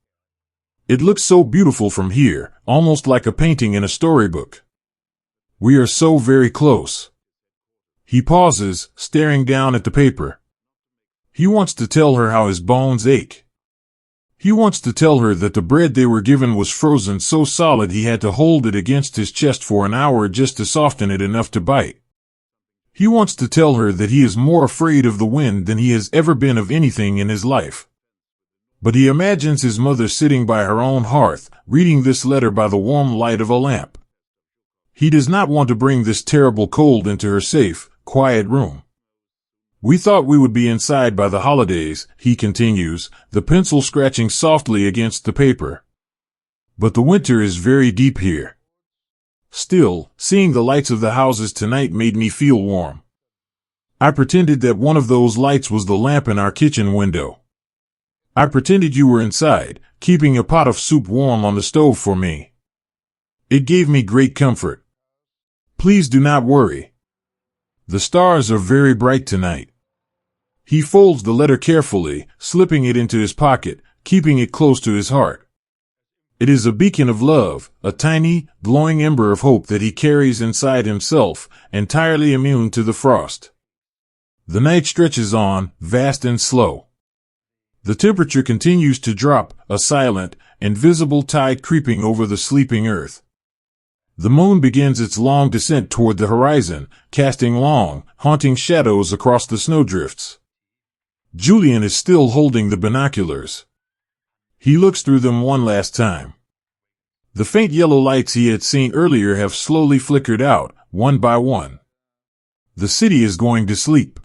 It looks so beautiful from here, almost like a painting in a storybook. We are so very close. He pauses, staring down at the paper. He wants to tell her how his bones ache. He wants to tell her that the bread they were given was frozen so solid he had to hold it against his chest for an hour just to soften it enough to bite. He wants to tell her that he is more afraid of the wind than he has ever been of anything in his life. But he imagines his mother sitting by her own hearth, reading this letter by the warm light of a lamp. He does not want to bring this terrible cold into her safe, quiet room. We thought we would be inside by the holidays, he continues, the pencil scratching softly against the paper. But the winter is very deep here. Still, seeing the lights of the houses tonight made me feel warm. I pretended that one of those lights was the lamp in our kitchen window. I pretended you were inside, keeping a pot of soup warm on the stove for me. It gave me great comfort. Please do not worry. The stars are very bright tonight. He folds the letter carefully, slipping it into his pocket, keeping it close to his heart. It is a beacon of love, a tiny, glowing ember of hope that he carries inside himself, entirely immune to the frost. The night stretches on, vast and slow. The temperature continues to drop, a silent, invisible tide creeping over the sleeping earth. The moon begins its long descent toward the horizon, casting long, haunting shadows across the snowdrifts. Julian is still holding the binoculars. He looks through them one last time. The faint yellow lights he had seen earlier have slowly flickered out, one by one. The city is going to sleep.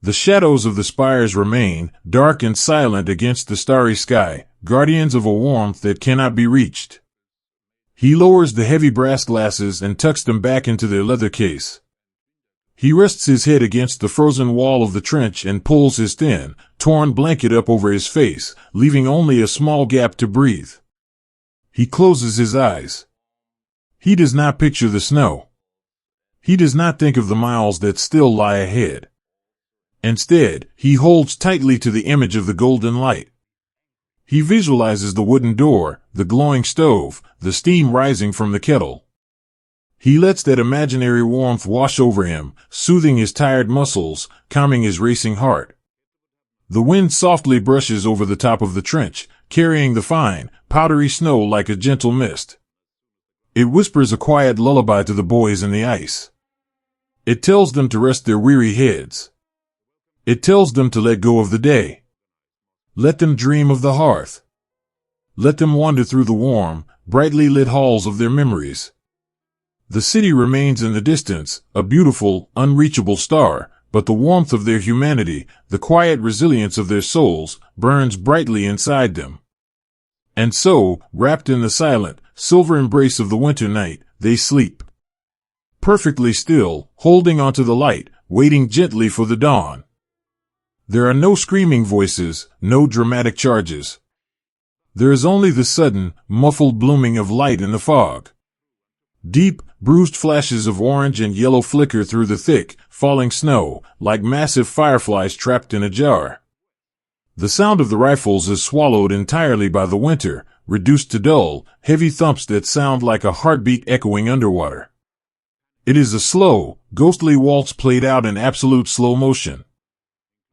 The shadows of the spires remain, dark and silent against the starry sky, guardians of a warmth that cannot be reached. He lowers the heavy brass glasses and tucks them back into their leather case. He rests his head against the frozen wall of the trench and pulls his thin, torn blanket up over his face, leaving only a small gap to breathe. He closes his eyes. He does not picture the snow. He does not think of the miles that still lie ahead. Instead, he holds tightly to the image of the golden light. He visualizes the wooden door, the glowing stove, the steam rising from the kettle. He lets that imaginary warmth wash over him, soothing his tired muscles, calming his racing heart. The wind softly brushes over the top of the trench, carrying the fine, powdery snow like a gentle mist. It whispers a quiet lullaby to the boys in the ice. It tells them to rest their weary heads. It tells them to let go of the day. Let them dream of the hearth. Let them wander through the warm, brightly lit halls of their memories. The city remains in the distance, a beautiful, unreachable star, but the warmth of their humanity, the quiet resilience of their souls, burns brightly inside them. And so, wrapped in the silent, silver embrace of the winter night, they sleep. Perfectly still, holding onto the light, waiting gently for the dawn. There are no screaming voices, no dramatic charges. There is only the sudden, muffled blooming of light in the fog. Deep, bruised flashes of orange and yellow flicker through the thick, falling snow, like massive fireflies trapped in a jar. The sound of the rifles is swallowed entirely by the winter, reduced to dull, heavy thumps that sound like a heartbeat echoing underwater. It is a slow, ghostly waltz played out in absolute slow motion.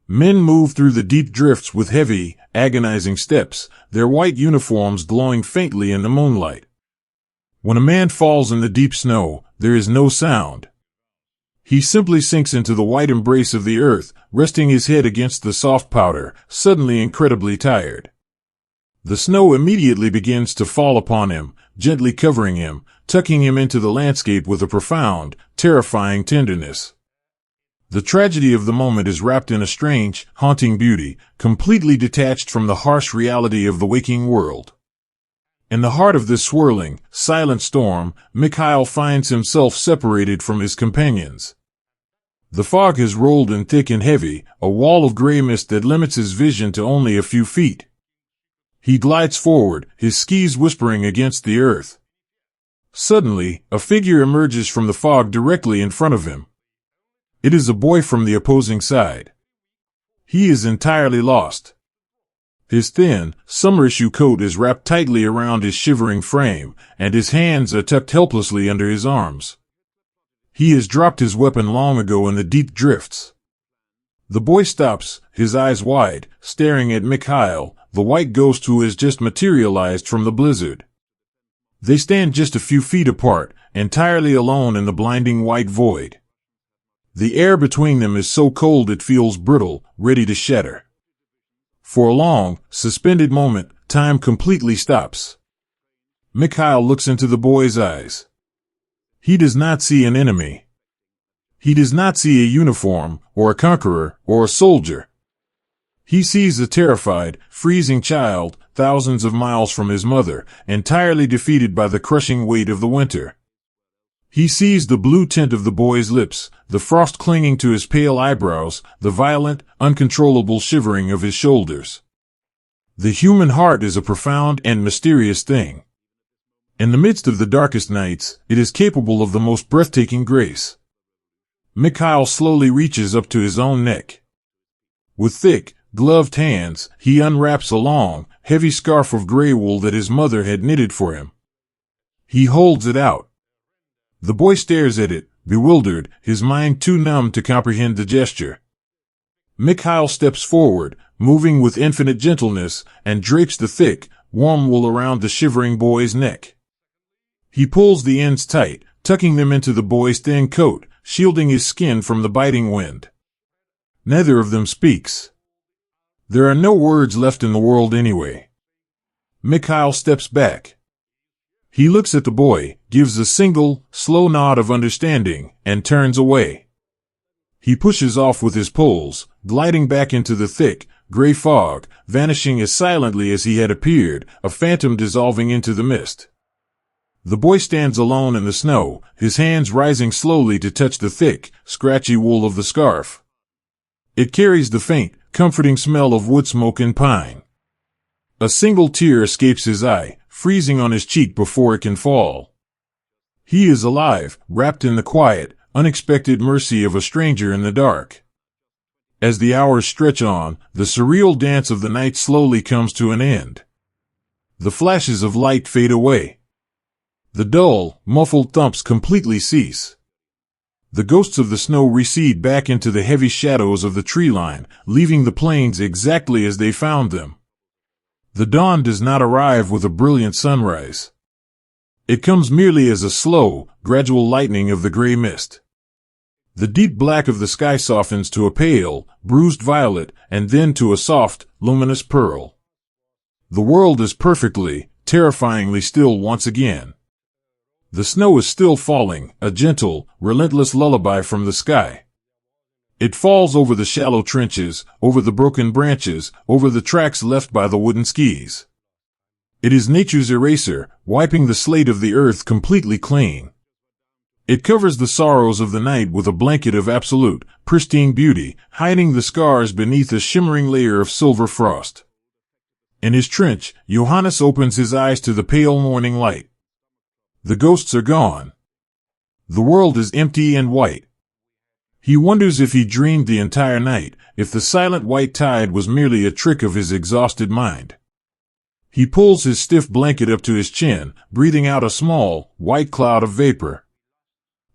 Men move through the deep drifts with heavy, agonizing steps, their white uniforms glowing faintly in the moonlight. When a man falls in the deep snow, there is no sound. He simply sinks into the white embrace of the earth, resting his head against the soft powder, suddenly incredibly tired. The snow immediately begins to fall upon him, gently covering him, tucking him into the landscape with a profound, terrifying tenderness. The tragedy of the moment is wrapped in a strange, haunting beauty, completely detached from the harsh reality of the waking world. In the heart of this swirling, silent storm, Mikhail finds himself separated from his companions. The fog has rolled in thick and heavy, a wall of gray mist that limits his vision to only a few feet. He glides forward, his skis whispering against the earth. Suddenly, a figure emerges from the fog directly in front of him. It is a boy from the opposing side. He is entirely lost. His thin, summer-issue coat is wrapped tightly around his shivering frame, and his hands are tucked helplessly under his arms. He has dropped his weapon long ago in the deep drifts. The boy stops, his eyes wide, staring at Mikhail, the white ghost who has just materialized from the blizzard. They stand just a few feet apart, entirely alone in the blinding white void. The air between them is so cold it feels brittle, ready to shatter. For a long, suspended moment, time completely stops. Mikhail looks into the boy's eyes. He does not see an enemy. He does not see a uniform, or a conqueror, or a soldier. He sees a terrified, freezing child, thousands of miles from his mother, entirely defeated by the crushing weight of the winter. He sees the blue tint of the boy's lips, the frost clinging to his pale eyebrows, the violent, uncontrollable shivering of his shoulders. The human heart is a profound and mysterious thing. In the midst of the darkest nights, it is capable of the most breathtaking grace. Mikhail slowly reaches up to his own neck. With thick, gloved hands, he unwraps a long, heavy scarf of gray wool that his mother had knitted for him. He holds it out. The boy stares at it, bewildered, his mind too numb to comprehend the gesture. Mikhail steps forward, moving with infinite gentleness, and drapes the thick, warm wool around the shivering boy's neck. He pulls the ends tight, tucking them into the boy's thin coat, shielding his skin from the biting wind. Neither of them speaks. There are no words left in the world anyway. Mikhail steps back. He looks at the boy, gives a single, slow nod of understanding, and turns away. He pushes off with his poles, gliding back into the thick, gray fog, vanishing as silently as he had appeared, a phantom dissolving into the mist. The boy stands alone in the snow, his hands rising slowly to touch the thick, scratchy wool of the scarf. It carries the faint, comforting smell of wood smoke and pine. A single tear escapes his eye, freezing on his cheek before it can fall. He is alive, wrapped in the quiet, unexpected mercy of a stranger in the dark. As the hours stretch on, the surreal dance of the night slowly comes to an end. The flashes of light fade away. The dull, muffled thumps completely cease. The ghosts of the snow recede back into the heavy shadows of the tree line, leaving the plains exactly as they found them. The dawn does not arrive with a brilliant sunrise. It comes merely as a slow, gradual lightening of the gray mist. The deep black of the sky softens to a pale, bruised violet, and then to a soft, luminous pearl. The world is perfectly, terrifyingly still once again. The snow is still falling, a gentle, relentless lullaby from the sky. It falls over the shallow trenches, over the broken branches, over the tracks left by the wooden skis. It is nature's eraser, wiping the slate of the earth completely clean. It covers the sorrows of the night with a blanket of absolute, pristine beauty, hiding the scars beneath a shimmering layer of silver frost. In his trench, Johannes opens his eyes to the pale morning light. The ghosts are gone. The world is empty and white. He wonders if he dreamed the entire night, if the silent white tide was merely a trick of his exhausted mind. He pulls his stiff blanket up to his chin, breathing out a small, white cloud of vapor.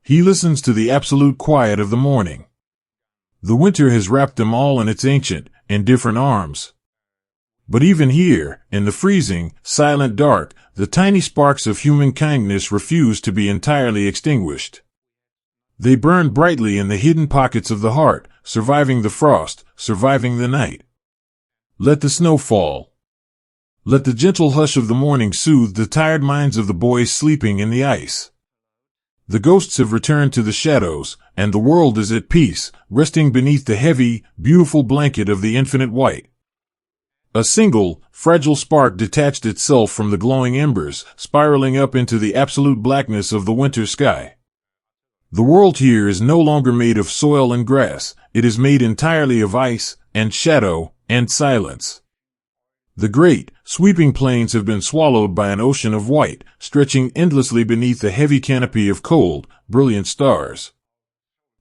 He listens to the absolute quiet of the morning. The winter has wrapped them all in its ancient, indifferent arms. But even here, in the freezing, silent dark, the tiny sparks of human kindness refuse to be entirely extinguished. They burn brightly in the hidden pockets of the heart, surviving the frost, surviving the night. Let the snow fall. Let the gentle hush of the morning soothe the tired minds of the boys sleeping in the ice. The ghosts have returned to the shadows, and the world is at peace, resting beneath the heavy, beautiful blanket of the infinite white. A single, fragile spark detached itself from the glowing embers, spiraling up into the absolute blackness of the winter sky. The world here is no longer made of soil and grass, it is made entirely of ice, and shadow, and silence. The great, sweeping plains have been swallowed by an ocean of white, stretching endlessly beneath a heavy canopy of cold, brilliant stars.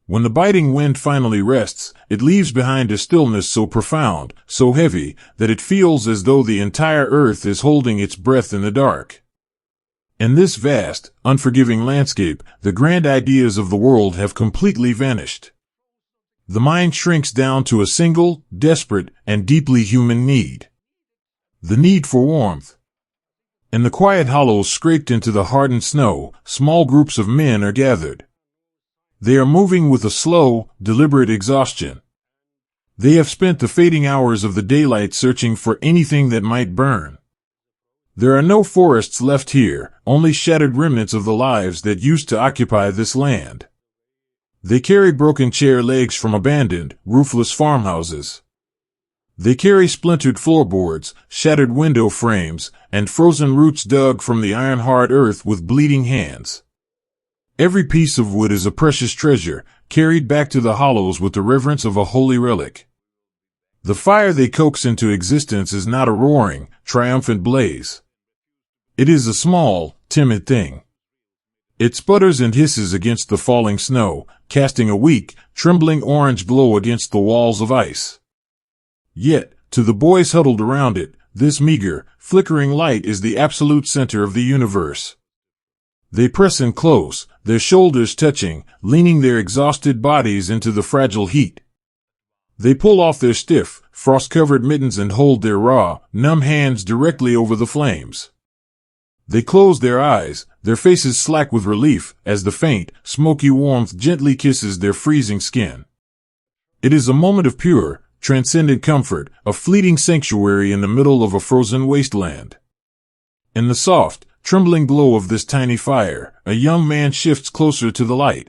When the biting wind finally rests, it leaves behind a stillness so profound, so heavy, that it feels as though the entire earth is holding its breath in the dark. In this vast, unforgiving landscape, the grand ideas of the world have completely vanished. The mind shrinks down to a single, desperate, and deeply human need. The need for warmth. In the quiet hollows scraped into the hardened snow, small groups of men are gathered. They are moving with a slow, deliberate exhaustion. They have spent the fading hours of the daylight searching for anything that might burn. There are no forests left here, only shattered remnants of the lives that used to occupy this land. They carry broken chair legs from abandoned, roofless farmhouses. They carry splintered floorboards, shattered window frames, and frozen roots dug from the iron-hard earth with bleeding hands. Every piece of wood is a precious treasure, carried back to the hollows with the reverence of a holy relic. The fire they coax into existence is not a roaring, triumphant blaze. It is a small, timid thing. It sputters and hisses against the falling snow, casting a weak, trembling orange glow against the walls of ice. Yet, to the boys huddled around it, this meager, flickering light is the absolute center of the universe. They press in close, their shoulders touching, leaning their exhausted bodies into the fragile heat. They pull off their stiff, frost-covered mittens and hold their raw, numb hands directly over the flames. They close their eyes, their faces slack with relief, as the faint, smoky warmth gently kisses their freezing skin. It is a moment of pure, transcendent comfort, a fleeting sanctuary in the middle of a frozen wasteland. In the soft, trembling glow of this tiny fire, a young man shifts closer to the light.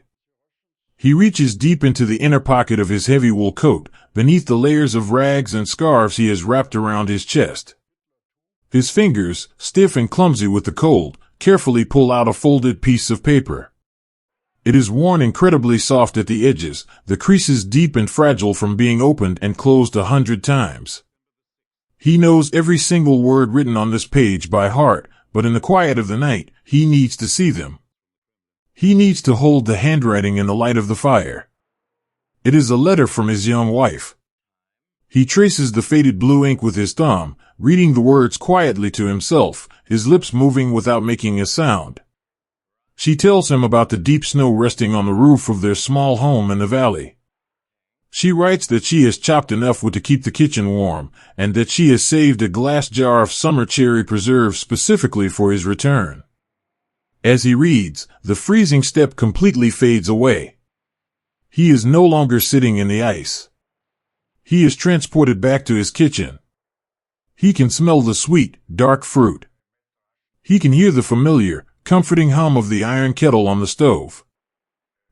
He reaches deep into the inner pocket of his heavy wool coat, beneath the layers of rags and scarves he has wrapped around his chest. His fingers, stiff and clumsy with the cold, carefully pull out a folded piece of paper. It is worn incredibly soft at the edges, the creases deep and fragile from being opened and closed 100 times. He knows every single word written on this page by heart, but in the quiet of the night, he needs to see them. He needs to hold the handwriting in the light of the fire. It is a letter from his young wife. He traces the faded blue ink with his thumb, reading the words quietly to himself, his lips moving without making a sound. She tells him about the deep snow resting on the roof of their small home in the valley. She writes that she has chopped enough wood to keep the kitchen warm, and that she has saved a glass jar of summer cherry preserve specifically for his return. As he reads, the freezing step completely fades away. He is no longer sitting in the ice. He is transported back to his kitchen. He can smell the sweet, dark fruit. He can hear the familiar, comforting hum of the iron kettle on the stove.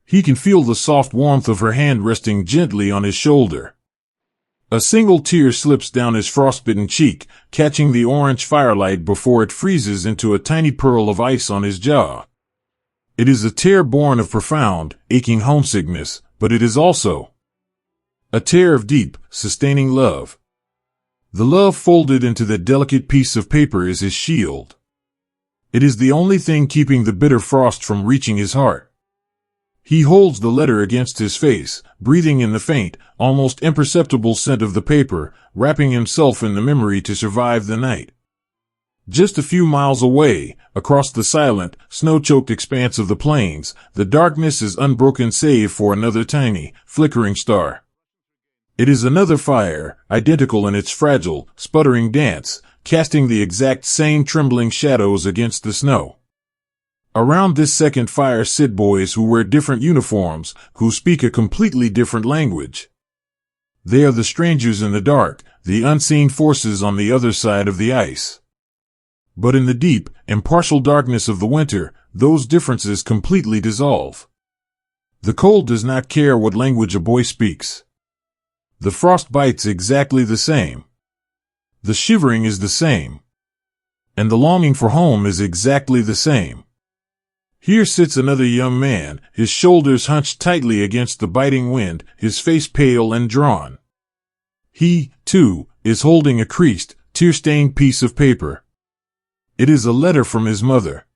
He can feel the soft warmth of her hand resting gently on his shoulder. A single tear slips down his frostbitten cheek, catching the orange firelight before it freezes into a tiny pearl of ice on his jaw. It is a tear born of profound, aching homesickness, but it is also a tear of deep, sustaining love. The love folded into that delicate piece of paper is his shield. It is the only thing keeping the bitter frost from reaching his heart. He holds the letter against his face, breathing in the faint, almost imperceptible scent of the paper, wrapping himself in the memory to survive the night. Just a few miles away, across the silent, snow-choked expanse of the plains, the darkness is unbroken save for another tiny, flickering star. It is another fire, identical in its fragile, sputtering dance, casting the exact same trembling shadows against the snow. Around this second fire sit boys who wear different uniforms, who speak a completely different language. They are the strangers in the dark, the unseen forces on the other side of the ice. But in the deep, impartial darkness of the winter, those differences completely dissolve. The cold does not care what language a boy speaks. The frost bites exactly the same. The shivering is the same. And the longing for home is exactly the same. Here sits another young man, his shoulders hunched tightly against the biting wind, his face pale and drawn. He, too, is holding a creased, tear-stained piece of paper. It is a letter from his mother.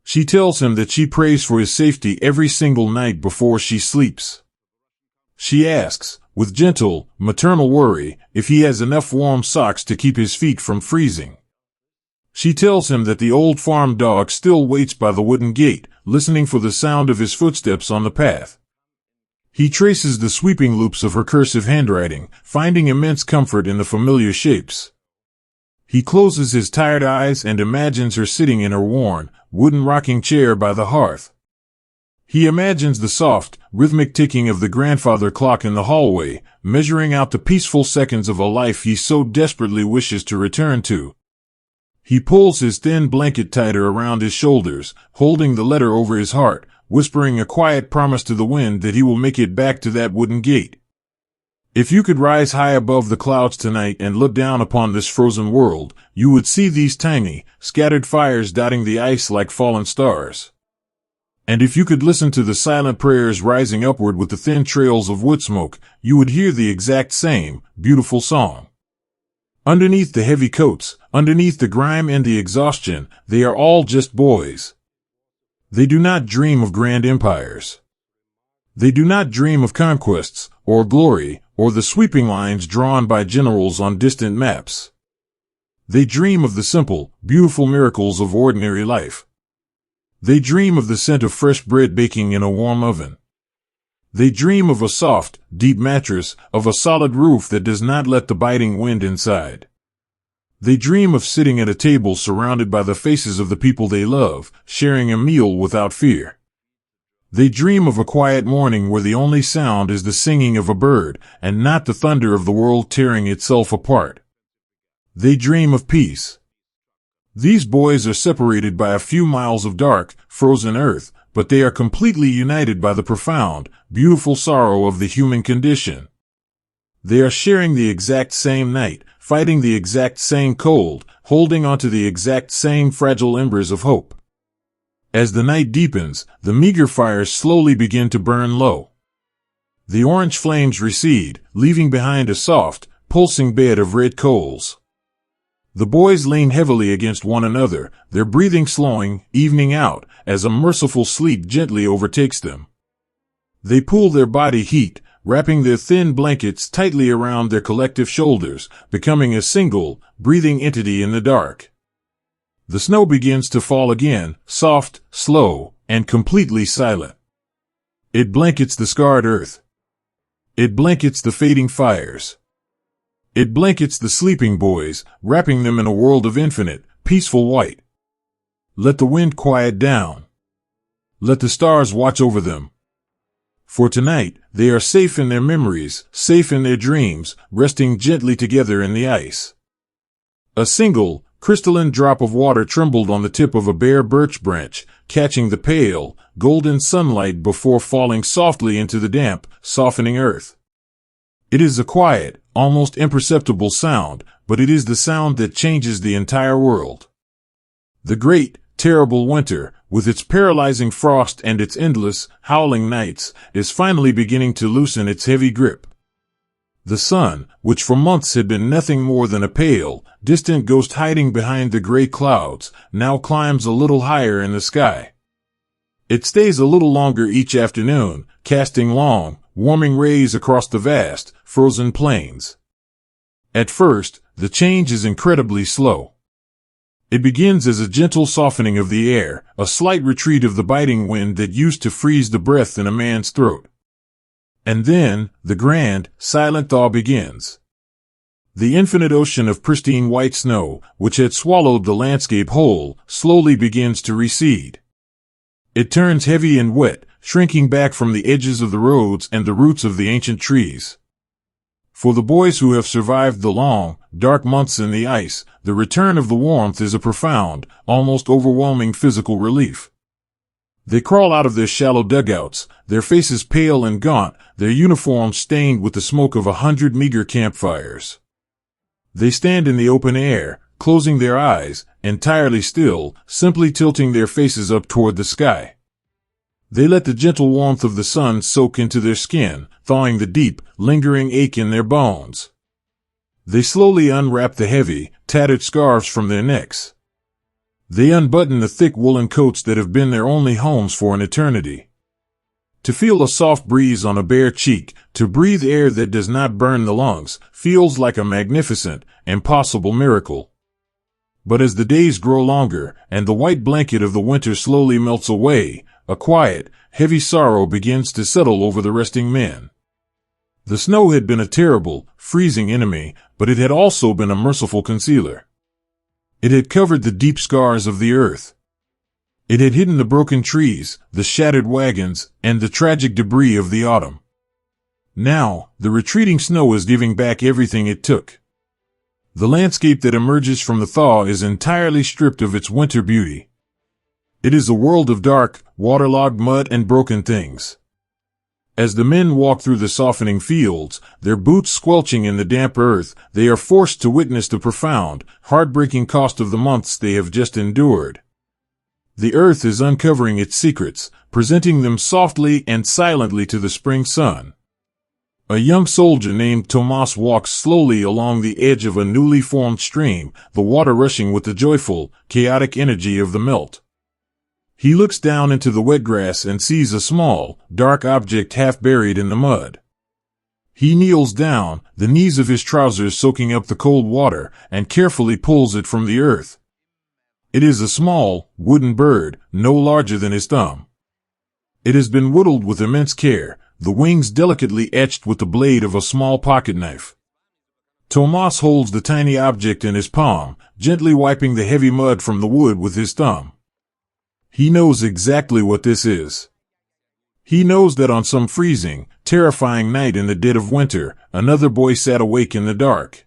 She tells him that she prays for his safety every single night before she sleeps. She asks, with gentle, maternal worry, if he has enough warm socks to keep his feet from freezing. She tells him that the old farm dog still waits by the wooden gate, listening for the sound of his footsteps on the path. He traces the sweeping loops of her cursive handwriting, finding immense comfort in the familiar shapes. He closes his tired eyes and imagines her sitting in her worn, wooden rocking chair by the hearth. He imagines the soft, rhythmic ticking of the grandfather clock in the hallway, measuring out the peaceful seconds of a life he so desperately wishes to return to. He pulls his thin blanket tighter around his shoulders, holding the letter over his heart, whispering a quiet promise to the wind that he will make it back to that wooden gate. If you could rise high above the clouds tonight and look down upon this frozen world, you would see these tiny, scattered fires dotting the ice like fallen stars. And if you could listen to the silent prayers rising upward with the thin trails of wood smoke, you would hear the exact same, beautiful song. Underneath the heavy coats, underneath the grime and the exhaustion, they are all just boys. They do not dream of grand empires. They do not dream of conquests, or glory, or the sweeping lines drawn by generals on distant maps. They dream of the simple, beautiful miracles of ordinary life. They dream of the scent of fresh bread baking in a warm oven. They dream of a soft, deep mattress, of a solid roof that does not let the biting wind inside. They dream of sitting at a table surrounded by the faces of the people they love, sharing a meal without fear. They dream of a quiet morning where the only sound is the singing of a bird, and not the thunder of the world tearing itself apart. They dream of peace. These boys are separated by a few miles of dark, frozen earth, but they are completely united by the profound, beautiful sorrow of the human condition. They are sharing the exact same night, fighting the exact same cold, holding onto the exact same fragile embers of hope. As the night deepens, the meager fires slowly begin to burn low. The orange flames recede, leaving behind a soft, pulsing bed of red coals. The boys lean heavily against one another, their breathing slowing, evening out, as a merciful sleep gently overtakes them. They pool their body heat, wrapping their thin blankets tightly around their collective shoulders, becoming a single, breathing entity in the dark. The snow begins to fall again, soft, slow, and completely silent. It blankets the scarred earth. It blankets the fading fires. It blankets the sleeping boys, wrapping them in a world of infinite, peaceful white. Let the wind quiet down. Let the stars watch over them. For tonight, they are safe in their memories, safe in their dreams, resting gently together in the ice. A single, crystalline drop of water trembled on the tip of a bare birch branch, catching the pale, golden sunlight before falling softly into the damp, softening earth. It is a quiet, almost imperceptible sound, but it is the sound that changes the entire world. The great, terrible winter, with its paralyzing frost and its endless, howling nights, is finally beginning to loosen its heavy grip. The sun, which for months had been nothing more than a pale, distant ghost hiding behind the gray clouds, now climbs a little higher in the sky. It stays a little longer each afternoon, casting long, warming rays across the vast, frozen plains. At first, the change is incredibly slow. It begins as a gentle softening of the air, a slight retreat of the biting wind that used to freeze the breath in a man's throat. And then, the grand, silent thaw begins. The infinite ocean of pristine white snow, which had swallowed the landscape whole, slowly begins to recede. It turns heavy and wet, shrinking back from the edges of the roads and the roots of the ancient trees. For the boys who have survived the long, dark months in the ice, the return of the warmth is a profound, almost overwhelming physical relief. They crawl out of their shallow dugouts, their faces pale and gaunt, their uniforms stained with the smoke of 100 meager campfires. They stand in the open air, closing their eyes, entirely still, simply tilting their faces up toward the sky. They let the gentle warmth of the sun soak into their skin, thawing the deep, lingering ache in their bones. They slowly unwrap the heavy, tattered scarves from their necks. They unbutton the thick woolen coats that have been their only homes for an eternity. To feel a soft breeze on a bare cheek, to breathe air that does not burn the lungs, feels like a magnificent, impossible miracle. But as the days grow longer, and the white blanket of the winter slowly melts away, a quiet, heavy sorrow begins to settle over the resting men. The snow had been a terrible, freezing enemy, but it had also been a merciful concealer. It had covered the deep scars of the earth. It had hidden the broken trees, the shattered wagons, and the tragic debris of the autumn. Now, the retreating snow is giving back everything it took. The landscape that emerges from the thaw is entirely stripped of its winter beauty. It is a world of dark, waterlogged mud and broken things. As the men walk through the softening fields, their boots squelching in the damp earth, they are forced to witness the profound, heartbreaking cost of the months they have just endured. The earth is uncovering its secrets, presenting them softly and silently to the spring sun. A young soldier named Tomas walks slowly along the edge of a newly formed stream, the water rushing with the joyful, chaotic energy of the melt. He looks down into the wet grass and sees a small, dark object half buried in the mud. He kneels down, the knees of his trousers soaking up the cold water, and carefully pulls it from the earth. It is a small, wooden bird, no larger than his thumb. It has been whittled with immense care, the wings delicately etched with the blade of a small pocket knife. Tomas holds the tiny object in his palm, gently wiping the heavy mud from the wood with his thumb. He knows exactly what this is. He knows that on some freezing, terrifying night in the dead of winter, another boy sat awake in the dark.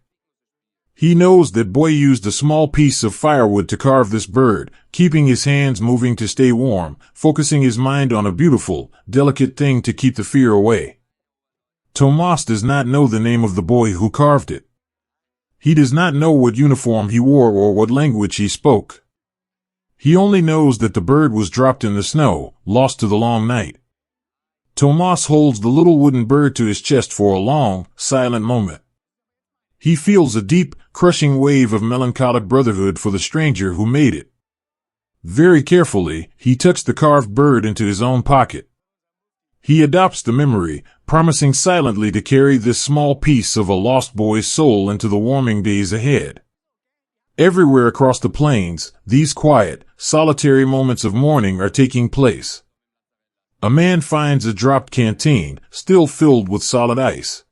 He knows that boy used a small piece of firewood to carve this bird, keeping his hands moving to stay warm, focusing his mind on a beautiful, delicate thing to keep the fear away. Tomas does not know the name of the boy who carved it. He does not know what uniform he wore or what language he spoke. He only knows that the bird was dropped in the snow, lost to the long night. Tomas holds the little wooden bird to his chest for a long, silent moment. He feels a deep, crushing wave of melancholic brotherhood for the stranger who made it. Very carefully, he tucks the carved bird into his own pocket. He adopts the memory, promising silently to carry this small piece of a lost boy's soul into the warming days ahead. Everywhere across the plains, these quiet, solitary moments of mourning are taking place. A man finds a dropped canteen, still filled with solid ice.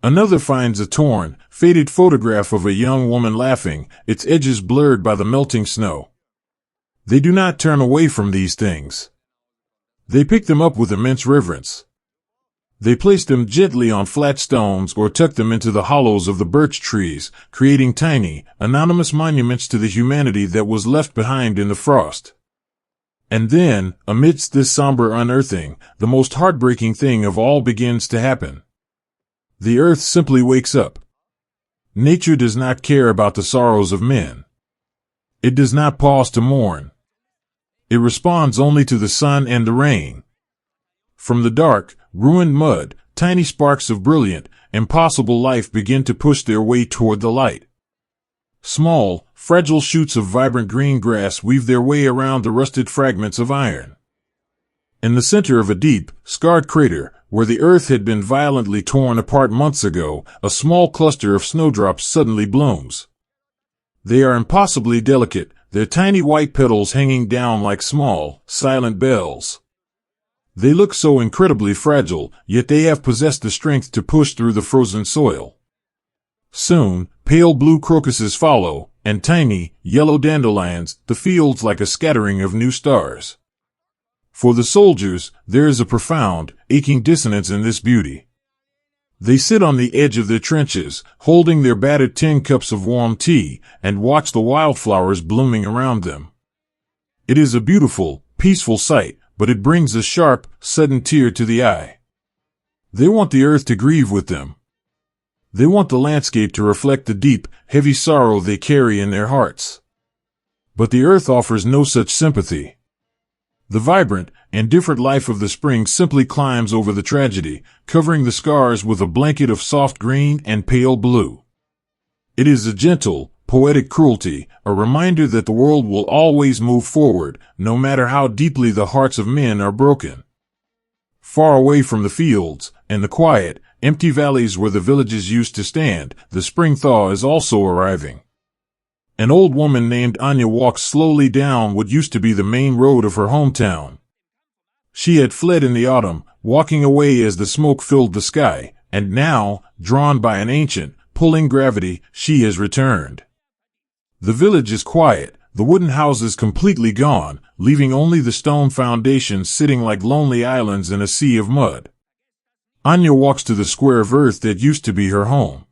Another finds a torn, faded photograph of a young woman laughing, its edges blurred by the melting snow. They do not turn away from these things. They pick them up with immense reverence. They place them gently on flat stones or tuck them into the hollows of the birch trees, creating tiny, anonymous monuments to the humanity that was left behind in the frost. And then, amidst this somber unearthing, the most heartbreaking thing of all begins to happen. The earth simply wakes up. Nature does not care about the sorrows of men. It does not pause to mourn. It responds only to the sun and the rain. From the dark, ruined mud, tiny sparks of brilliant, impossible life begin to push their way toward the light. Small, fragile shoots of vibrant green grass weave their way around the rusted fragments of iron. In the center of a deep, scarred crater, where the earth had been violently torn apart months ago, a small cluster of snowdrops suddenly blooms. They are impossibly delicate, their tiny white petals hanging down like small, silent bells. They look so incredibly fragile, yet they have possessed the strength to push through the frozen soil. Soon, pale blue crocuses follow, and tiny, yellow dandelions, the fields like a scattering of new stars. For the soldiers, there is a profound, aching dissonance in this beauty. They sit on the edge of their trenches, holding their battered tin cups of warm tea, and watch the wildflowers blooming around them. It is a beautiful, peaceful sight, but it brings a sharp, sudden tear to the eye. They want the earth to grieve with them. They want the landscape to reflect the deep, heavy sorrow they carry in their hearts. But the earth offers no such sympathy. The vibrant, indifferent life of the spring simply climbs over the tragedy, covering the scars with a blanket of soft green and pale blue. It is a gentle, poetic cruelty, a reminder that the world will always move forward, no matter how deeply the hearts of men are broken. Far away from the fields, in the quiet, empty valleys where the villages used to stand, the spring thaw is also arriving. An old woman named Anya walks slowly down what used to be the main road of her hometown. She had fled in the autumn, walking away as the smoke filled the sky, and now, drawn by an ancient, pulling gravity, she has returned. The village is quiet, the wooden houses completely gone, leaving only the stone foundations sitting like lonely islands in a sea of mud. Anya walks to the square of earth that used to be her home.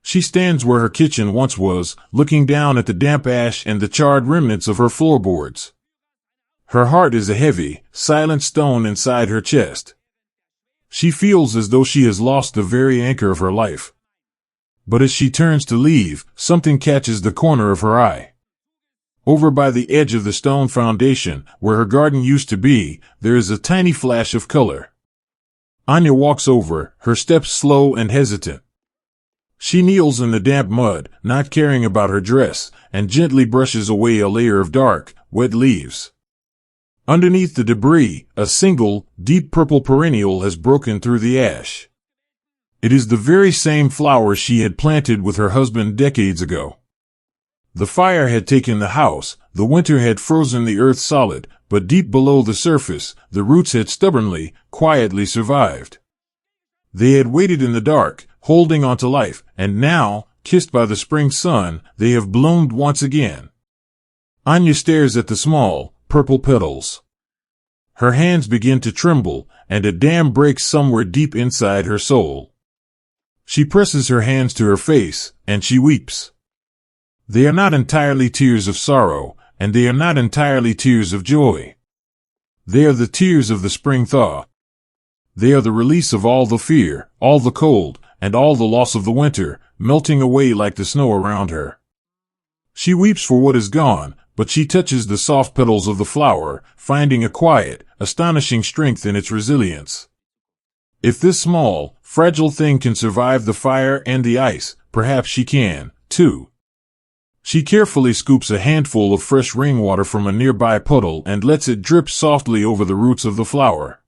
She stands where her kitchen once was, looking down at the damp ash and the charred remnants of her floorboards. Her heart is a heavy, silent stone inside her chest. She feels as though she has lost the very anchor of her life. But as she turns to leave, something catches the corner of her eye. Over by the edge of the stone foundation, where her garden used to be, there is a tiny flash of color. Anya walks over, her steps slow and hesitant. She kneels in the damp mud, not caring about her dress, and gently brushes away a layer of dark, wet leaves. Underneath the debris, a single, deep purple perennial has broken through the ash. It is the very same flower she had planted with her husband decades ago. The fire had taken the house, the winter had frozen the earth solid, but deep below the surface, the roots had stubbornly, quietly survived. They had waited in the dark, holding on to life, and now, kissed by the spring sun, they have bloomed once again. Anya stares at the small, purple petals. Her hands begin to tremble, and a dam breaks somewhere deep inside her soul. She presses her hands to her face, and she weeps. They are not entirely tears of sorrow, and they are not entirely tears of joy. They are the tears of the spring thaw. They are the release of all the fear, all the cold, and all the loss of the winter, melting away like the snow around her. She weeps for what is gone, but she touches the soft petals of the flower, finding a quiet, astonishing strength in its resilience. If this small, fragile thing can survive the fire and the ice, perhaps she can, too. She carefully scoops a handful of fresh rainwater from a nearby puddle and lets it drip softly over the roots of the flower.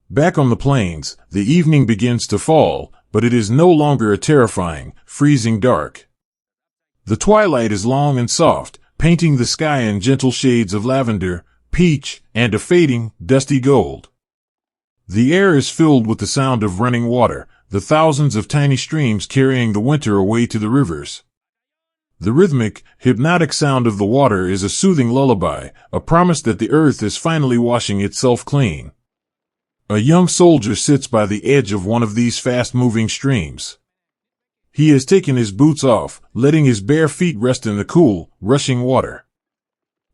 Back on the plains, the evening begins to fall, but it is no longer a terrifying, freezing dark. The twilight is long and soft, painting the sky in gentle shades of lavender, peach, and a fading, dusty gold. The air is filled with the sound of running water, the thousands of tiny streams carrying the winter away to the rivers. The rhythmic, hypnotic sound of the water is a soothing lullaby, a promise that the earth is finally washing itself clean. A young soldier sits by the edge of one of these fast-moving streams. He has taken his boots off, letting his bare feet rest in the cool, rushing water.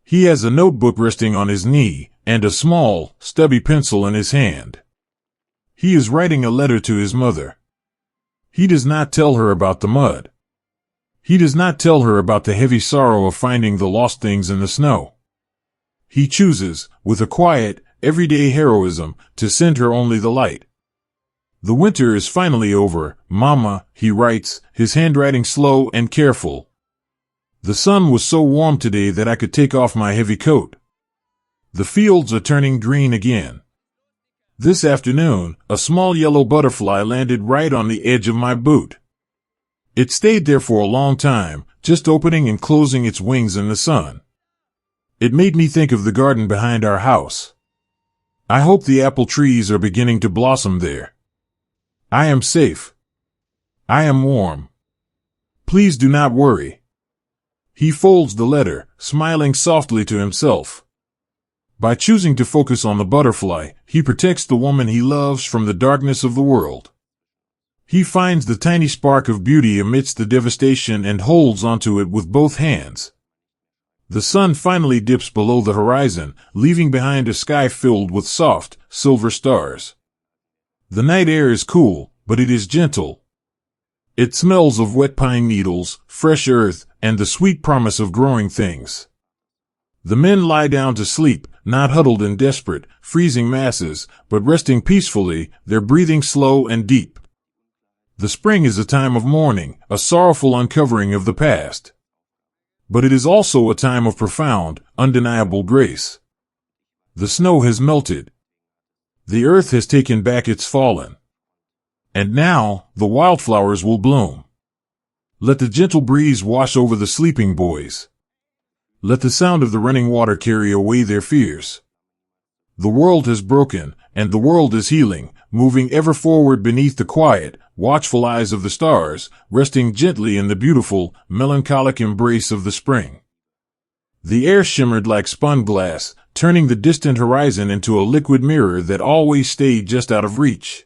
He has a notebook resting on his knee, and a small, stubby pencil in his hand. He is writing a letter to his mother. He does not tell her about the mud. He does not tell her about the heavy sorrow of finding the lost things in the snow. He chooses, with a quiet, everyday heroism, to send her only the light. The winter is finally over, Mama, he writes, his handwriting slow and careful. The sun was so warm today that I could take off my heavy coat. The fields are turning green again. This afternoon, a small yellow butterfly landed right on the edge of my boot. It stayed there for a long time, just opening and closing its wings in the sun. It made me think of the garden behind our house. I hope the apple trees are beginning to blossom there. I am safe. I am warm. Please do not worry. He folds the letter, smiling softly to himself. By choosing to focus on the butterfly, he protects the woman he loves from the darkness of the world. He finds the tiny spark of beauty amidst the devastation and holds onto it with both hands. The sun finally dips below the horizon, leaving behind a sky filled with soft, silver stars. The night air is cool, but it is gentle. It smells of wet pine needles, fresh earth, and the sweet promise of growing things. The men lie down to sleep, not huddled in desperate, freezing masses, but resting peacefully, their breathing slow and deep. The spring is a time of mourning, a sorrowful uncovering of the past. But it is also a time of profound, undeniable grace. The snow has melted. The earth has taken back its fallen. And now, the wildflowers will bloom. Let the gentle breeze wash over the sleeping boys. Let the sound of the running water carry away their fears. The world has broken, and the world is healing, moving ever forward beneath the quiet, watchful eyes of the stars, resting gently in the beautiful, melancholic embrace of the spring. The air shimmered like spun glass, turning the distant horizon into a liquid mirror that always stayed just out of reach.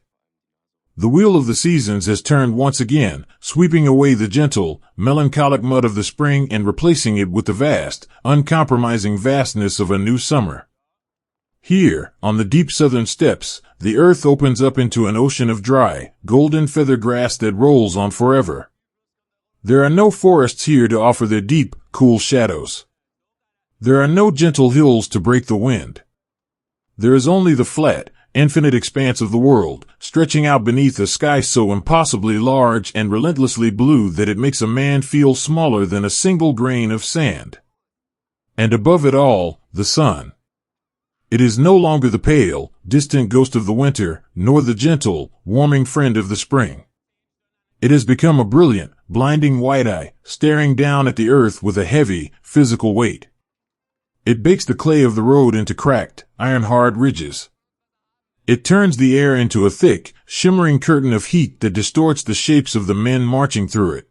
The wheel of the seasons has turned once again, sweeping away the gentle, melancholic mud of the spring and replacing it with the vast, uncompromising vastness of a new summer. Here, on the deep southern steppes, the earth opens up into an ocean of dry, golden feather grass that rolls on forever. There are no forests here to offer their deep, cool shadows. There are no gentle hills to break the wind. There is only the flat, infinite expanse of the world, stretching out beneath a sky so impossibly large and relentlessly blue that it makes a man feel smaller than a single grain of sand. And above it all, the sun. It is no longer the pale, distant ghost of the winter, nor the gentle, warming friend of the spring. It has become a brilliant, blinding white eye, staring down at the earth with a heavy, physical weight. It bakes the clay of the road into cracked, iron-hard ridges. It turns the air into a thick, shimmering curtain of heat that distorts the shapes of the men marching through it.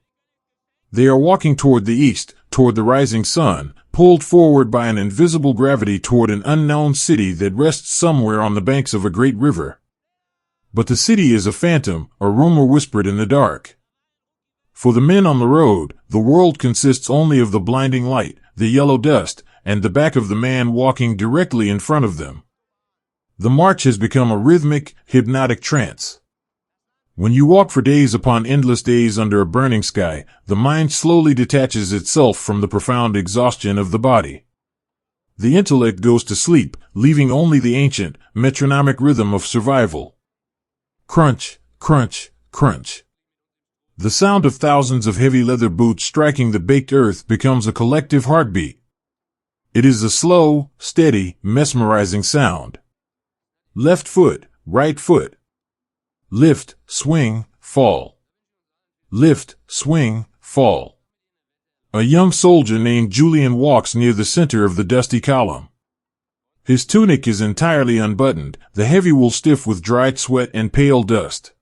They are walking toward the east, toward the rising sun, pulled forward by an invisible gravity toward an unknown city that rests somewhere on the banks of a great river. But the city is a phantom, a rumor whispered in the dark. For the men on the road, the world consists only of the blinding light, the yellow dust, and the back of the man walking directly in front of them. The march has become a rhythmic, hypnotic trance. When you walk for days upon endless days under a burning sky, the mind slowly detaches itself from the profound exhaustion of the body. The intellect goes to sleep, leaving only the ancient, metronomic rhythm of survival. Crunch, crunch, crunch. The sound of thousands of heavy leather boots striking the baked earth becomes a collective heartbeat. It is a slow, steady, mesmerizing sound. Left foot, right foot. Lift, swing, fall. Lift, swing, fall. A young soldier named Julian walks near the center of the dusty column. His tunic is entirely unbuttoned, the heavy wool stiff with dried sweat and pale dust.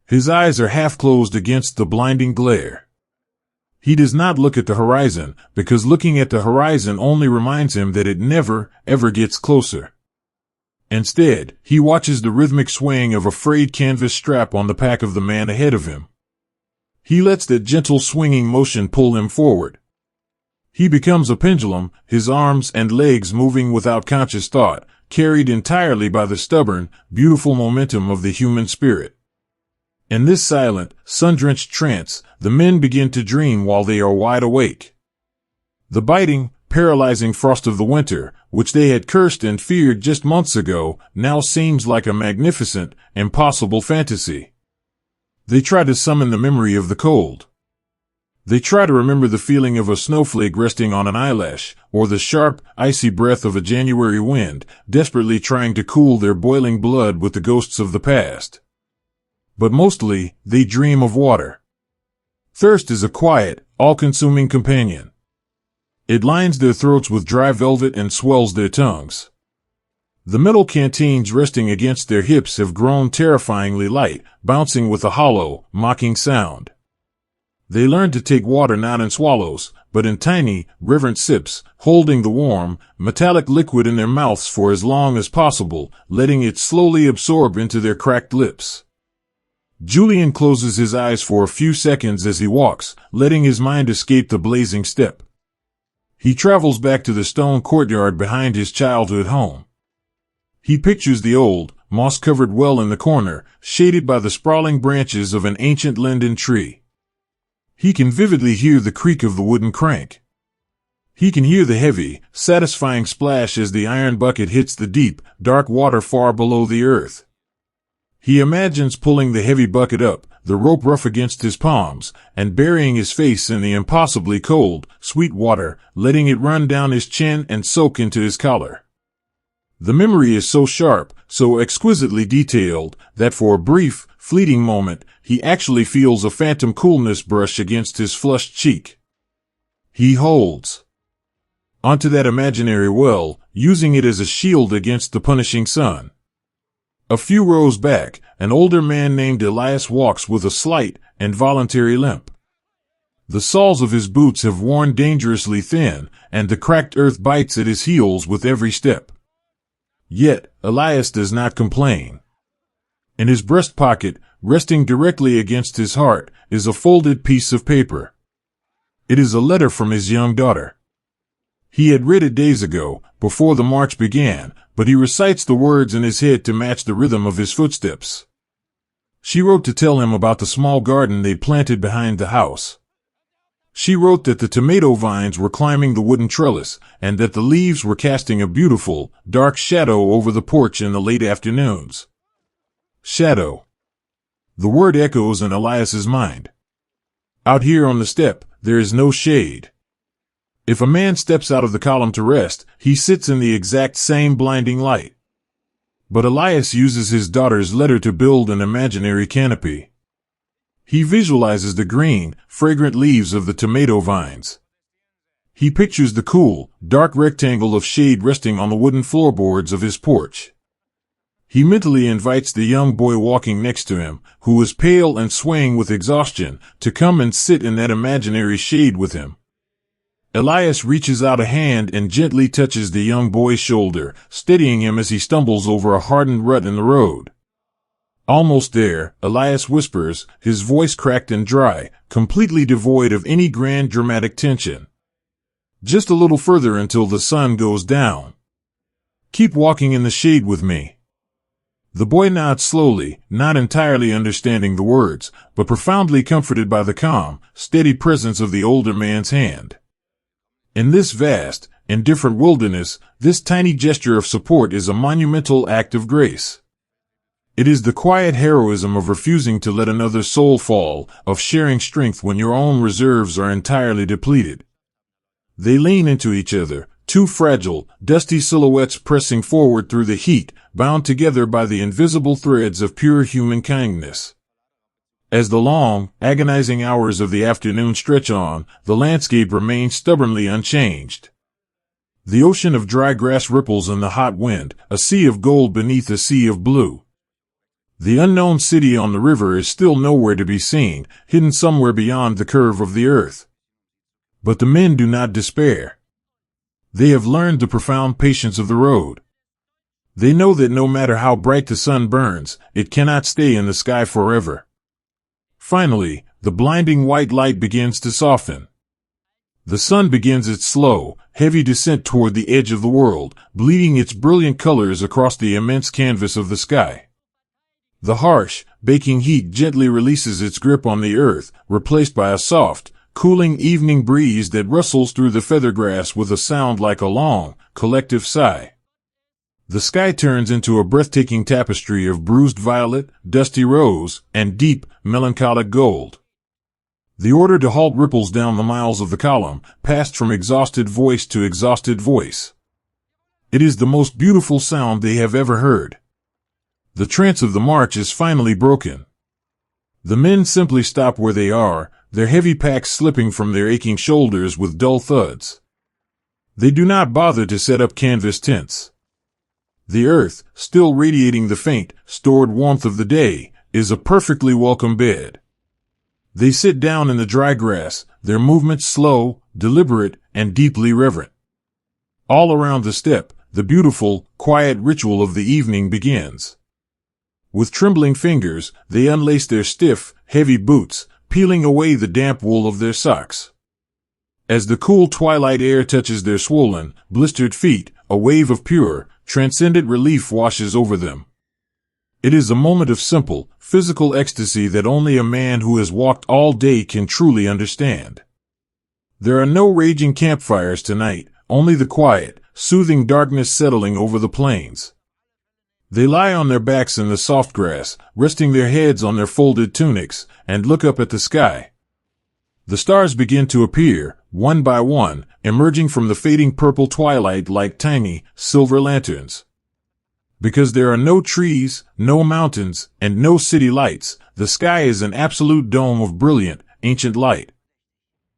His eyes are half closed against the blinding glare. He does not look at the horizon, because looking at the horizon only reminds him that it never, ever gets closer. Instead, he watches the rhythmic swaying of a frayed canvas strap on the pack of the man ahead of him. He lets that gentle swinging motion pull him forward. He becomes a pendulum, his arms and legs moving without conscious thought, carried entirely by the stubborn, beautiful momentum of the human spirit. In this silent, sun-drenched trance, the men begin to dream while they are wide awake. The biting, paralyzing frost of the winter, which they had cursed and feared just months ago, now seems like a magnificent, impossible fantasy. They try to summon the memory of the cold. They try to remember the feeling of a snowflake resting on an eyelash, or the sharp, icy breath of a January wind, desperately trying to cool their boiling blood with the ghosts of the past. But mostly, they dream of water. Thirst is a quiet, all-consuming companion. It lines their throats with dry velvet and swells their tongues. The metal canteens resting against their hips have grown terrifyingly light, bouncing with a hollow, mocking sound. They learn to take water not in swallows, but in tiny, reverent sips, holding the warm, metallic liquid in their mouths for as long as possible, letting it slowly absorb into their cracked lips. Julian closes his eyes for a few seconds as he walks, letting his mind escape the blazing steppe. He travels back to the stone courtyard behind his childhood home. He pictures the old, moss-covered well in the corner, shaded by the sprawling branches of an ancient linden tree. He can vividly hear the creak of the wooden crank. He can hear the heavy, satisfying splash as the iron bucket hits the deep, dark water far below the earth. He imagines pulling the heavy bucket up, the rope rough against his palms, and burying his face in the impossibly cold, sweet water, letting it run down his chin and soak into his collar. The memory is so sharp, so exquisitely detailed, that for a brief, fleeting moment, he actually feels a phantom coolness brush against his flushed cheek. He holds onto that imaginary well, using it as a shield against the punishing sun. A few rows back, an older man named Elias walks with a slight, involuntary limp. The soles of his boots have worn dangerously thin, and the cracked earth bites at his heels with every step. Yet, Elias does not complain. In his breast pocket, resting directly against his heart, is a folded piece of paper. It is a letter from his young daughter. He had read it days ago, before the march began, but he recites the words in his head to match the rhythm of his footsteps. She wrote to tell him about the small garden they planted behind the house. She wrote that the tomato vines were climbing the wooden trellis, and that the leaves were casting a beautiful, dark shadow over the porch in the late afternoons. Shadow. The word echoes in Elias's mind. Out here on the steppe, there is no shade. If a man steps out of the column to rest, he sits in the exact same blinding light. But Elias uses his daughter's letter to build an imaginary canopy. He visualizes the green, fragrant leaves of the tomato vines. He pictures the cool, dark rectangle of shade resting on the wooden floorboards of his porch. He mentally invites the young boy walking next to him, who is pale and swaying with exhaustion, to come and sit in that imaginary shade with him. Elias reaches out a hand and gently touches the young boy's shoulder, steadying him as he stumbles over a hardened rut in the road. Almost there, Elias whispers, his voice cracked and dry, completely devoid of any grand dramatic tension. Just a little further until the sun goes down. Keep walking in the shade with me. The boy nods slowly, not entirely understanding the words, but profoundly comforted by the calm, steady presence of the older man's hand. In this vast, indifferent wilderness, this tiny gesture of support is a monumental act of grace. It is the quiet heroism of refusing to let another soul fall, of sharing strength when your own reserves are entirely depleted. They lean into each other, two fragile, dusty silhouettes pressing forward through the heat, bound together by the invisible threads of pure human kindness. As the long, agonizing hours of the afternoon stretch on, the landscape remains stubbornly unchanged. The ocean of dry grass ripples in the hot wind, a sea of gold beneath a sea of blue. The unknown city on the river is still nowhere to be seen, hidden somewhere beyond the curve of the earth. But the men do not despair. They have learned the profound patience of the road. They know that no matter how bright the sun burns, it cannot stay in the sky forever. Finally, the blinding white light begins to soften. The sun begins its slow, heavy descent toward the edge of the world, bleeding its brilliant colors across the immense canvas of the sky. The harsh, baking heat gently releases its grip on the earth, replaced by a soft, cooling evening breeze that rustles through the feathergrass with a sound like a long, collective sigh. The sky turns into a breathtaking tapestry of bruised violet, dusty rose, and deep, melancholic gold. The order to halt ripples down the miles of the column, passed from exhausted voice to exhausted voice. It is the most beautiful sound they have ever heard. The trance of the march is finally broken. The men simply stop where they are, their heavy packs slipping from their aching shoulders with dull thuds. They do not bother to set up canvas tents. The earth, still radiating the faint, stored warmth of the day, is a perfectly welcome bed. They sit down in the dry grass, their movements slow, deliberate, and deeply reverent. All around the steppe, the beautiful, quiet ritual of the evening begins. With trembling fingers, they unlace their stiff, heavy boots, peeling away the damp wool of their socks. As the cool twilight air touches their swollen, blistered feet, a wave of pure, transcendent relief washes over them. It is a moment of simple, physical ecstasy that only a man who has walked all day can truly understand. There are no raging campfires tonight, only the quiet, soothing darkness settling over the plains. They lie on their backs in the soft grass, resting their heads on their folded tunics, and look up at the sky. The stars begin to appear, one by one, emerging from the fading purple twilight like tiny, silver lanterns. Because there are no trees, no mountains, and no city lights, the sky is an absolute dome of brilliant, ancient light.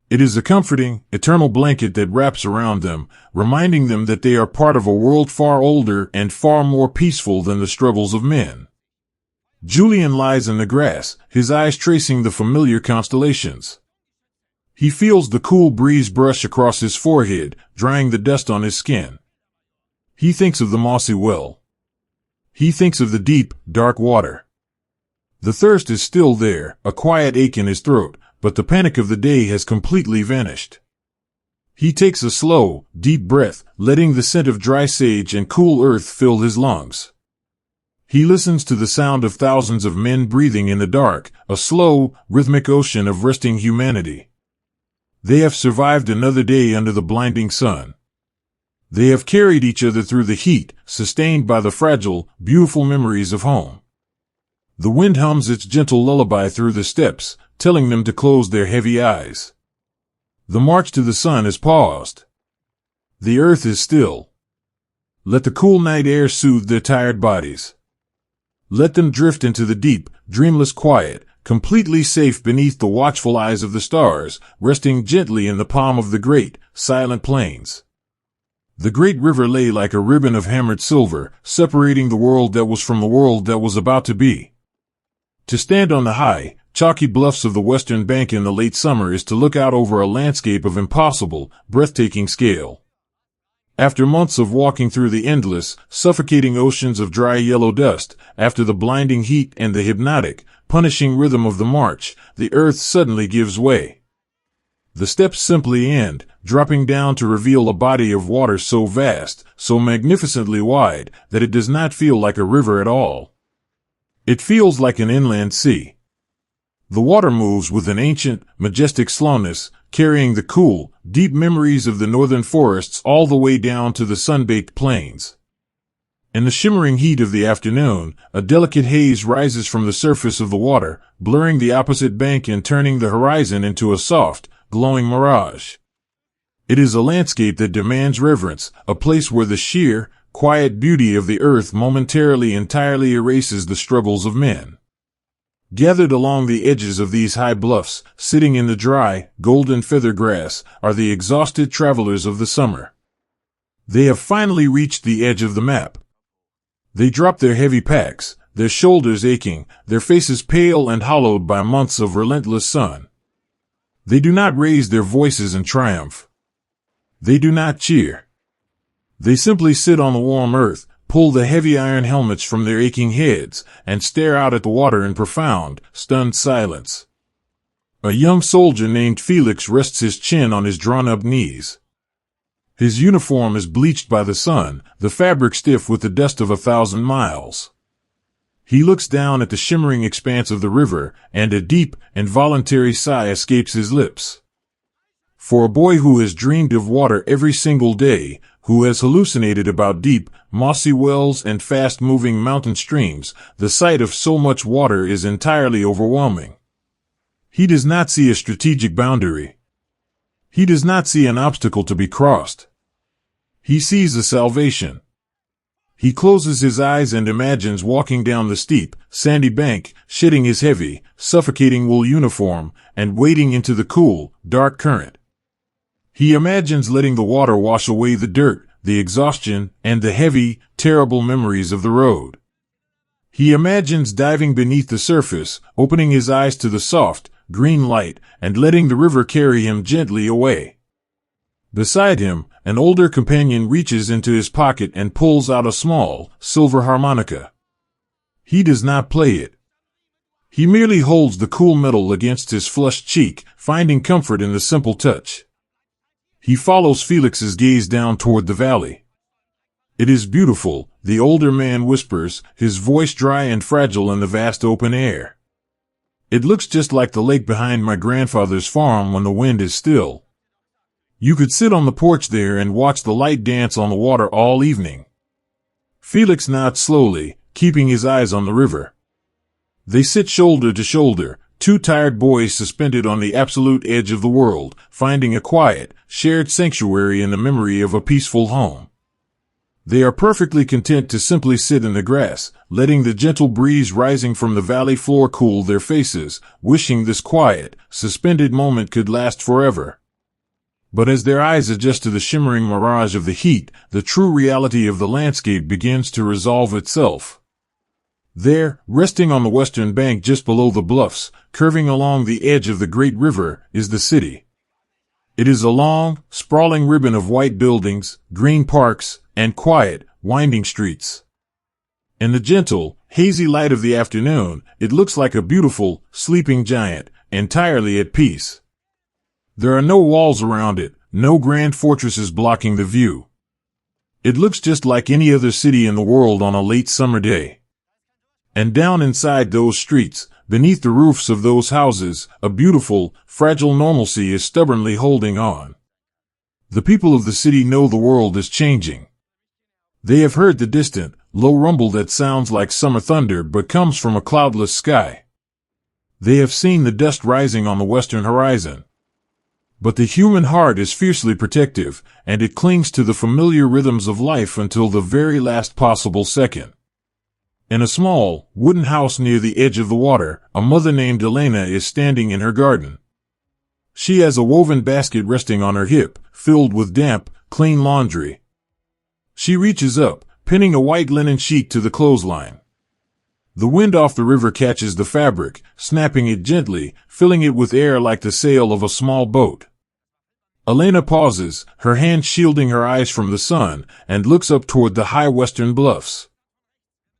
It is a comforting, eternal blanket that wraps around them, reminding them that they are part of a world far older and far more peaceful than the struggles of men. Julian lies in the grass, his eyes tracing the familiar constellations. He feels the cool breeze brush across his forehead, drying the dust on his skin. He thinks of the mossy well. He thinks of the deep, dark water. The thirst is still there, a quiet ache in his throat, but the panic of the day has completely vanished. He takes a slow, deep breath, letting the scent of dry sage and cool earth fill his lungs. He listens to the sound of thousands of men breathing in the dark, a slow, rhythmic ocean of resting humanity. They have survived another day under the blinding sun. They have carried each other through the heat, sustained by the fragile, beautiful memories of home. The wind hums its gentle lullaby through the steppes, telling them to close their heavy eyes. The march to the sun is paused. The earth is still. Let the cool night air soothe their tired bodies. Let them drift into the deep, dreamless quiet, completely safe beneath the watchful eyes of the stars, resting gently in the palm of the great, silent plains. The great river lay like a ribbon of hammered silver, separating the world that was from the world that was about to be. To stand on the high, chalky bluffs of the western bank in the late summer is to look out over a landscape of impossible, breathtaking scale. After months of walking through the endless, suffocating oceans of dry yellow dust, after the blinding heat and the hypnotic, punishing rhythm of the march, the earth suddenly gives way. The steps simply end, dropping down to reveal a body of water so vast, so magnificently wide, that it does not feel like a river at all. It feels like an inland sea. The water moves with an ancient, majestic slowness, carrying the cool, deep memories of the northern forests all the way down to the sun-baked plains. In the shimmering heat of the afternoon, a delicate haze rises from the surface of the water, blurring the opposite bank and turning the horizon into a soft, glowing mirage. It is a landscape that demands reverence, a place where the sheer, quiet beauty of the earth momentarily entirely erases the struggles of men. Gathered along the edges of these high bluffs, sitting in the dry, golden feather grass, are the exhausted travelers of the summer. They have finally reached the edge of the map. They drop their heavy packs, their shoulders aching, their faces pale and hollowed by months of relentless sun. They do not raise their voices in triumph. They do not cheer. They simply sit on the warm earth, pull the heavy iron helmets from their aching heads, and stare out at the water in profound, stunned silence. A young soldier named Felix rests his chin on his drawn-up knees. His uniform is bleached by the sun, the fabric stiff with the dust of 1,000 miles. He looks down at the shimmering expanse of the river, and a deep, involuntary sigh escapes his lips. For a boy who has dreamed of water every single day, who has hallucinated about deep, mossy wells and fast-moving mountain streams, the sight of so much water is entirely overwhelming. He does not see a strategic boundary. He does not see an obstacle to be crossed. He sees a salvation. He closes his eyes and imagines walking down the steep, sandy bank, shedding his heavy, suffocating wool uniform, and wading into the cool, dark current. He imagines letting the water wash away the dirt, the exhaustion, and the heavy, terrible memories of the road. He imagines diving beneath the surface, opening his eyes to the soft, green light, and letting the river carry him gently away. Beside him, an older companion reaches into his pocket and pulls out a small, silver harmonica. He does not play it. He merely holds the cool metal against his flushed cheek, finding comfort in the simple touch. He follows Felix's gaze down toward the valley. "It is beautiful," the older man whispers, his voice dry and fragile in the vast open air. "It looks just like the lake behind my grandfather's farm when the wind is still. You could sit on the porch there and watch the light dance on the water all evening." Felix nods slowly, keeping his eyes on the river. They sit shoulder to shoulder, two tired boys suspended on the absolute edge of the world, finding a quiet, shared sanctuary in the memory of a peaceful home. They are perfectly content to simply sit in the grass, letting the gentle breeze rising from the valley floor cool their faces, wishing this quiet, suspended moment could last forever. But as their eyes adjust to the shimmering mirage of the heat, the true reality of the landscape begins to resolve itself. There, resting on the western bank just below the bluffs, curving along the edge of the great river, is the city. It is a long, sprawling ribbon of white buildings, green parks, and quiet, winding streets. In the gentle, hazy light of the afternoon, it looks like a beautiful, sleeping giant, entirely at peace. There are no walls around it, no grand fortresses blocking the view. It looks just like any other city in the world on a late summer day. And down inside those streets, beneath the roofs of those houses, a beautiful, fragile normalcy is stubbornly holding on. The people of the city know the world is changing. They have heard the distant, low rumble that sounds like summer thunder but comes from a cloudless sky. They have seen the dust rising on the western horizon. But the human heart is fiercely protective, and it clings to the familiar rhythms of life until the very last possible second. In a small, wooden house near the edge of the water, a mother named Elena is standing in her garden. She has a woven basket resting on her hip, filled with damp, clean laundry. She reaches up, pinning a white linen sheet to the clothesline. The wind off the river catches the fabric, snapping it gently, filling it with air like the sail of a small boat. Elena pauses, her hand shielding her eyes from the sun, and looks up toward the high western bluffs.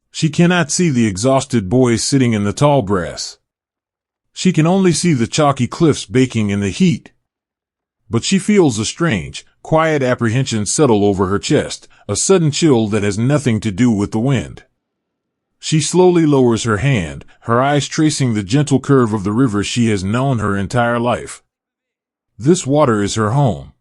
She cannot see the exhausted boys sitting in the tall grass. She can only see the chalky cliffs baking in the heat. But she feels a strange, quiet apprehension settle over her chest, a sudden chill that has nothing to do with the wind. She slowly lowers her hand, her eyes tracing the gentle curve of the river she has known her entire life. This water is her home.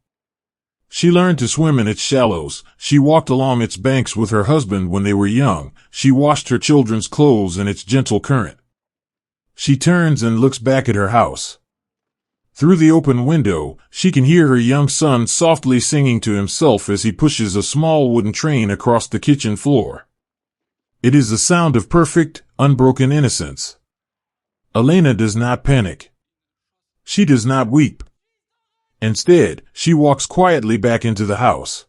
She learned to swim in its shallows, she walked along its banks with her husband when they were young, she washed her children's clothes in its gentle current. She turns and looks back at her house. Through the open window, she can hear her young son softly singing to himself as he pushes a small wooden train across the kitchen floor. It is the sound of perfect, unbroken innocence. Elena does not panic. She does not weep. Instead, she walks quietly back into the house.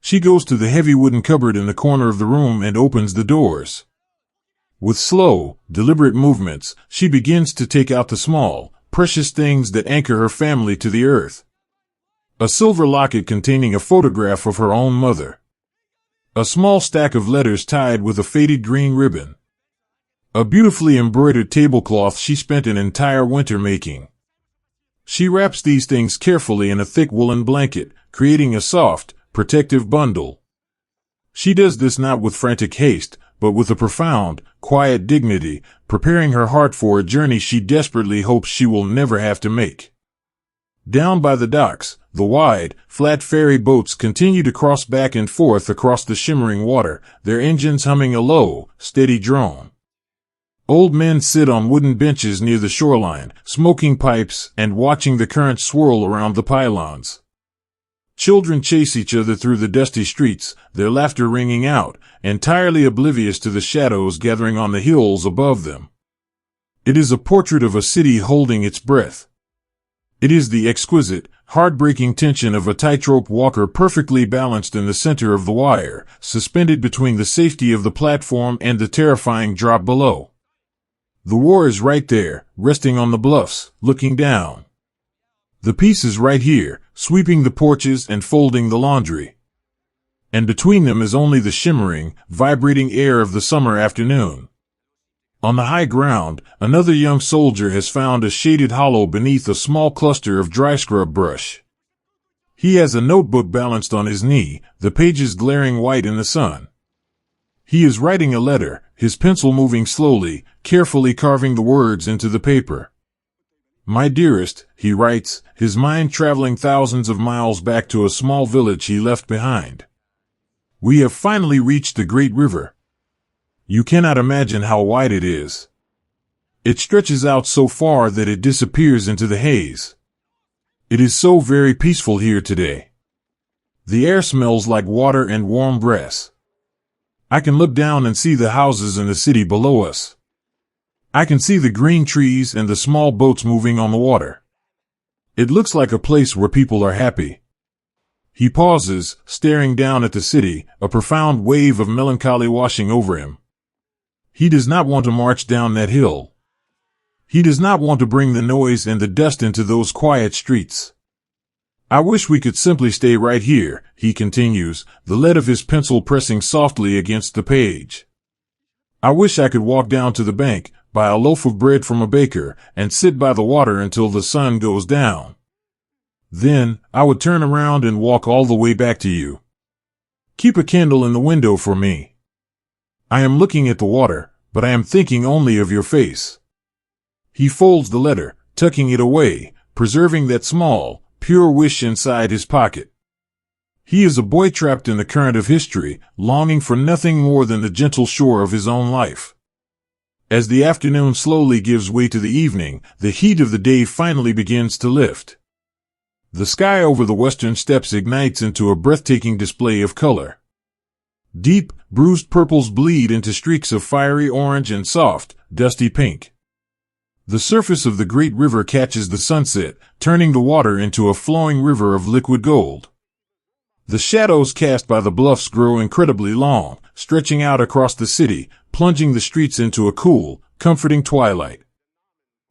She goes to the heavy wooden cupboard in the corner of the room and opens the doors. With slow, deliberate movements, she begins to take out the small, precious things that anchor her family to the earth. A silver locket containing a photograph of her own mother. A small stack of letters tied with a faded green ribbon. A beautifully embroidered tablecloth she spent an entire winter making. She wraps these things carefully in a thick woolen blanket, creating a soft, protective bundle. She does this not with frantic haste, but with a profound, quiet dignity, preparing her heart for a journey she desperately hopes she will never have to make. Down by the docks, the wide, flat ferry boats continue to cross back and forth across the shimmering water, their engines humming a low, steady drone. Old men sit on wooden benches near the shoreline, smoking pipes and watching the current swirl around the pylons. Children chase each other through the dusty streets, their laughter ringing out, entirely oblivious to the shadows gathering on the hills above them. It is a portrait of a city holding its breath. It is the exquisite, heartbreaking tension of a tightrope walker perfectly balanced in the center of the wire, suspended between the safety of the platform and the terrifying drop below. The war is right there, resting on the bluffs, looking down. The peace is right here, sweeping the porches and folding the laundry. And between them is only the shimmering, vibrating air of the summer afternoon. On the high ground, another young soldier has found a shaded hollow beneath a small cluster of dry scrub brush. He has a notebook balanced on his knee, the pages glaring white in the sun. He is writing a letter, his pencil moving slowly, carefully carving the words into the paper. My dearest, he writes, his mind traveling thousands of miles back to a small village he left behind. We have finally reached the great river. You cannot imagine how wide it is. It stretches out so far that it disappears into the haze. It is so very peaceful here today. The air smells like water and warm grass. I can look down and see the houses in the city below us. I can see the green trees and the small boats moving on the water. It looks like a place where people are happy. He pauses, staring down at the city, a profound wave of melancholy washing over him. He does not want to march down that hill. He does not want to bring the noise and the dust into those quiet streets. I wish we could simply stay right here, he continues, the lead of his pencil pressing softly against the page. I wish I could walk down to the bank, buy a loaf of bread from a baker, and sit by the water until the sun goes down. Then, I would turn around and walk all the way back to you. Keep a candle in the window for me. I am looking at the water, but I am thinking only of your face. He folds the letter, tucking it away, preserving that small, pure wish inside his pocket. He is a boy trapped in the current of history, longing for nothing more than the gentle shore of his own life. As the afternoon slowly gives way to the evening, the heat of the day finally begins to lift. The sky over the western steppes ignites into a breathtaking display of color. Deep, bruised purples bleed into streaks of fiery orange and soft, dusty pink. The surface of the great river catches the sunset, turning the water into a flowing river of liquid gold. The shadows cast by the bluffs grow incredibly long, stretching out across the city, plunging the streets into a cool, comforting twilight.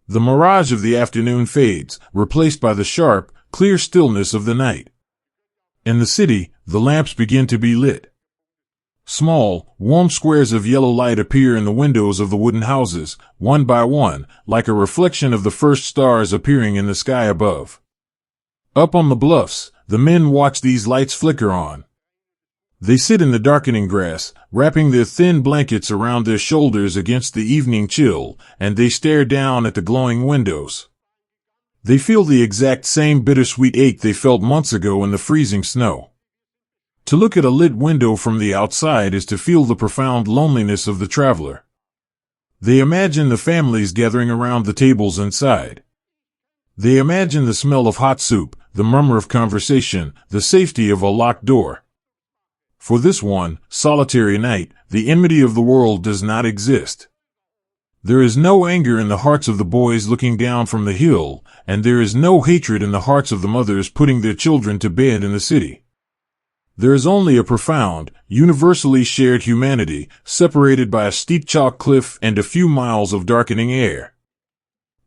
The mirage of the afternoon fades, replaced by the sharp, clear stillness of the night. In the city, the lamps begin to be lit. Small, warm squares of yellow light appear in the windows of the wooden houses, one by one, like a reflection of the first stars appearing in the sky above. Up on the bluffs, the men watch these lights flicker on. They sit in the darkening grass, wrapping their thin blankets around their shoulders against the evening chill, and they stare down at the glowing windows. They feel the exact same bittersweet ache they felt months ago in the freezing snow. To look at a lit window from the outside is to feel the profound loneliness of the traveler. They imagine the families gathering around the tables inside. They imagine the smell of hot soup, the murmur of conversation, the safety of a locked door. For this one solitary night, the enmity of the world does not exist. There is no anger in the hearts of the boys looking down from the hill, and there is no hatred in the hearts of the mothers putting their children to bed in the city. There is only a profound, universally shared humanity, separated by a steep chalk cliff and a few miles of darkening air.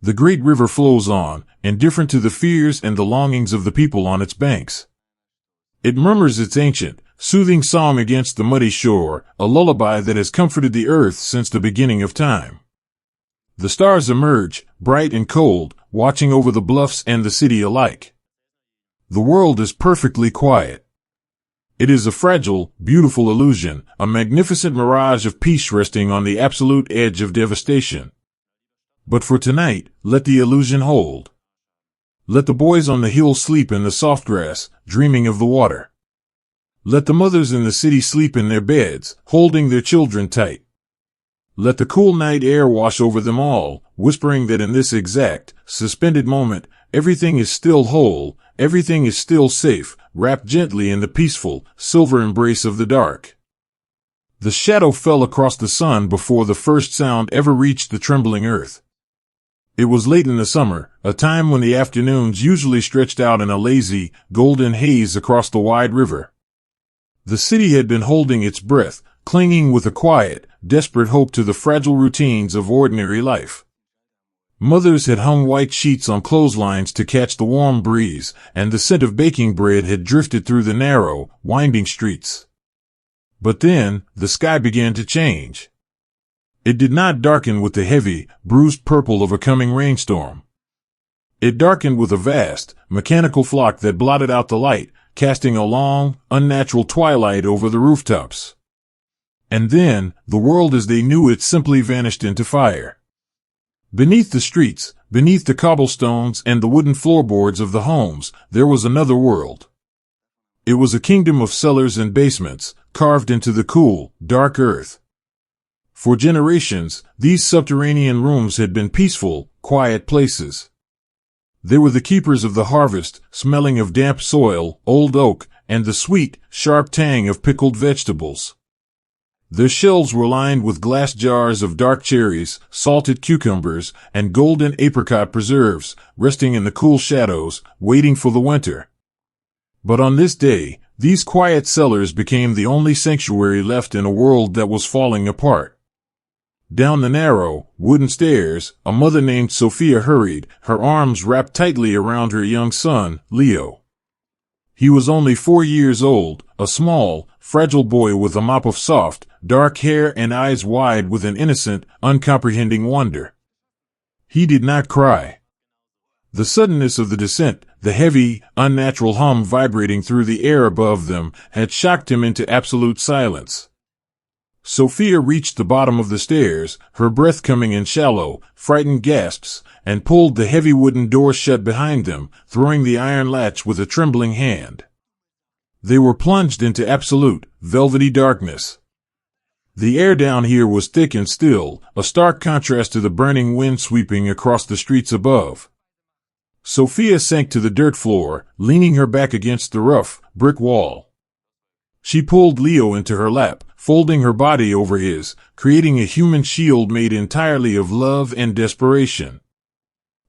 The great river flows on, indifferent to the fears and the longings of the people on its banks. It murmurs its ancient, soothing song against the muddy shore, a lullaby that has comforted the earth since the beginning of time. The stars emerge, bright and cold, watching over the bluffs and the city alike. The world is perfectly quiet. It is a fragile, beautiful illusion, a magnificent mirage of peace resting on the absolute edge of devastation. But for tonight, let the illusion hold. Let the boys on the hill sleep in the soft grass, dreaming of the water. Let the mothers in the city sleep in their beds, holding their children tight. Let the cool night air wash over them all, whispering that in this exact, suspended moment, everything is still whole, everything is still safe, wrapped gently in the peaceful, silver embrace of the dark. The shadow fell across the sun before the first sound ever reached the trembling earth. It was late in the summer, a time when the afternoons usually stretched out in a lazy, golden haze across the wide river. The city had been holding its breath, clinging with a quiet, desperate hope to the fragile routines of ordinary life. Mothers had hung white sheets on clotheslines to catch the warm breeze, and the scent of baking bread had drifted through the narrow, winding streets. But then, the sky began to change. It did not darken with the heavy, bruised purple of a coming rainstorm. It darkened with a vast, mechanical flock that blotted out the light, casting a long, unnatural twilight over the rooftops. And then, the world as they knew it simply vanished into fire. Beneath the streets, beneath the cobblestones and the wooden floorboards of the homes, there was another world. It was a kingdom of cellars and basements, carved into the cool, dark earth. For generations, these subterranean rooms had been peaceful, quiet places. They were the keepers of the harvest, smelling of damp soil, old oak, and the sweet, sharp tang of pickled vegetables. Their shelves were lined with glass jars of dark cherries, salted cucumbers, and golden apricot preserves, resting in the cool shadows, waiting for the winter. But on this day, these quiet cellars became the only sanctuary left in a world that was falling apart. Down the narrow, wooden stairs, a mother named Sophia hurried, her arms wrapped tightly around her young son, Leo. He was only 4 years old, a small, fragile boy with a mop of soft, dark hair and eyes wide with an innocent, uncomprehending wonder. He did not cry. The suddenness of the descent, the heavy, unnatural hum vibrating through the air above them, had shocked him into absolute silence. Sophia reached the bottom of the stairs, her breath coming in shallow, frightened gasps, and pulled the heavy wooden door shut behind them, throwing the iron latch with a trembling hand. They were plunged into absolute, velvety darkness. The air down here was thick and still, a stark contrast to the burning wind sweeping across the streets above. Sophia sank to the dirt floor, leaning her back against the rough, brick wall. She pulled Leo into her lap, folding her body over his, creating a human shield made entirely of love and desperation.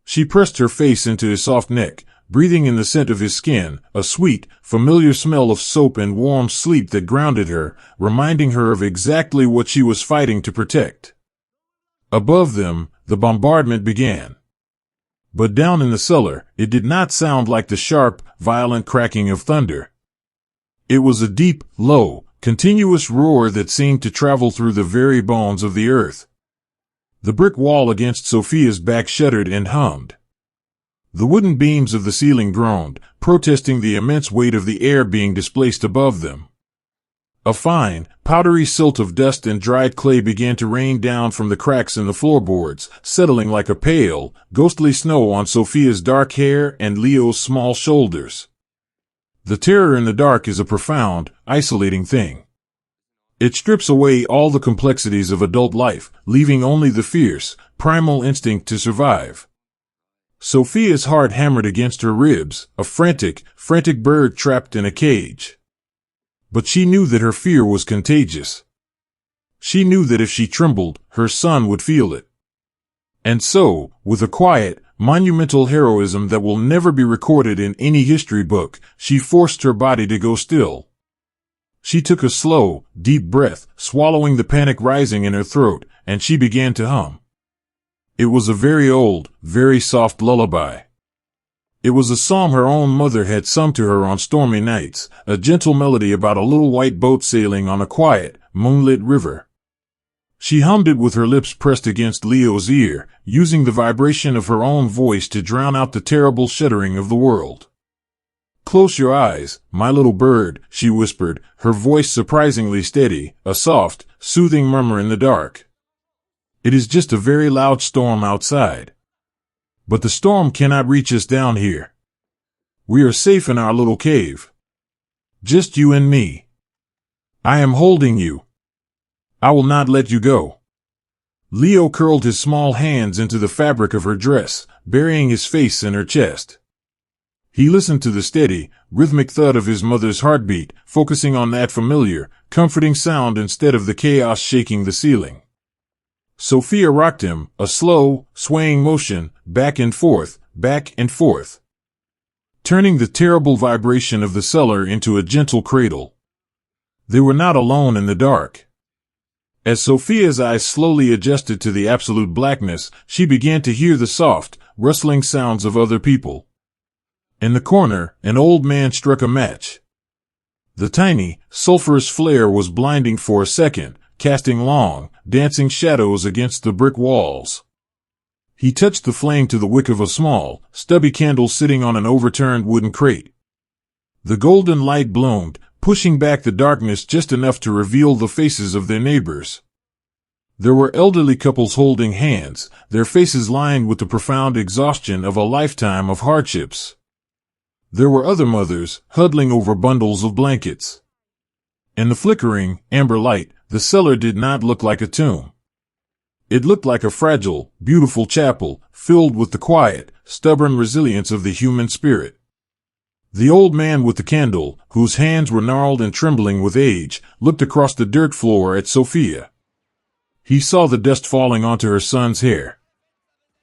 She pressed her face into his soft neck, breathing in the scent of his skin, a sweet, familiar smell of soap and warm sleep that grounded her, reminding her of exactly what she was fighting to protect. Above them, the bombardment began. But down in the cellar, it did not sound like the sharp, violent cracking of thunder. It was a deep, low, continuous roar that seemed to travel through the very bones of the earth. The brick wall against Sophia's back shuddered and hummed. The wooden beams of the ceiling groaned, protesting the immense weight of the air being displaced above them. A fine, powdery silt of dust and dried clay began to rain down from the cracks in the floorboards, settling like a pale, ghostly snow on Sophia's dark hair and Leo's small shoulders. The terror in the dark is a profound, isolating thing. It strips away all the complexities of adult life, leaving only the fierce, primal instinct to survive. Sophia's heart hammered against her ribs, a frantic bird trapped in a cage. But she knew that her fear was contagious. She knew that if she trembled, her son would feel it. And so, with a quiet, monumental heroism that will never be recorded in any history book, she forced her body to go still. She took a slow, deep breath, swallowing the panic rising in her throat, and she began to hum. It was a very old, very soft lullaby. It was a song her own mother had sung to her on stormy nights, a gentle melody about a little white boat sailing on a quiet, moonlit river. She hummed it with her lips pressed against Leo's ear, using the vibration of her own voice to drown out the terrible shuddering of the world. "Close your eyes, my little bird," she whispered, her voice surprisingly steady, a soft, soothing murmur in the dark. "It is just a very loud storm outside. But the storm cannot reach us down here. We are safe in our little cave. Just you and me. I am holding you. I will not let you go." Leo curled his small hands into the fabric of her dress, burying his face in her chest. He listened to the steady, rhythmic thud of his mother's heartbeat, focusing on that familiar, comforting sound instead of the chaos shaking the ceiling. Sophia rocked him, a slow, swaying motion, back and forth, turning the terrible vibration of the cellar into a gentle cradle. They were not alone in the dark. As Sophia's eyes slowly adjusted to the absolute blackness, she began to hear the soft, rustling sounds of other people. In the corner, an old man struck a match. The tiny, sulphurous flare was blinding for a second, casting long, dancing shadows against the brick walls. He touched the flame to the wick of a small, stubby candle sitting on an overturned wooden crate. The golden light bloomed, pushing back the darkness just enough to reveal the faces of their neighbors. There were elderly couples holding hands, their faces lined with the profound exhaustion of a lifetime of hardships. There were other mothers, huddling over bundles of blankets. In the flickering, amber light, the cellar did not look like a tomb. It looked like a fragile, beautiful chapel, filled with the quiet, stubborn resilience of the human spirit. The old man with the candle, whose hands were gnarled and trembling with age, looked across the dirt floor at Sophia. He saw the dust falling onto her son's hair.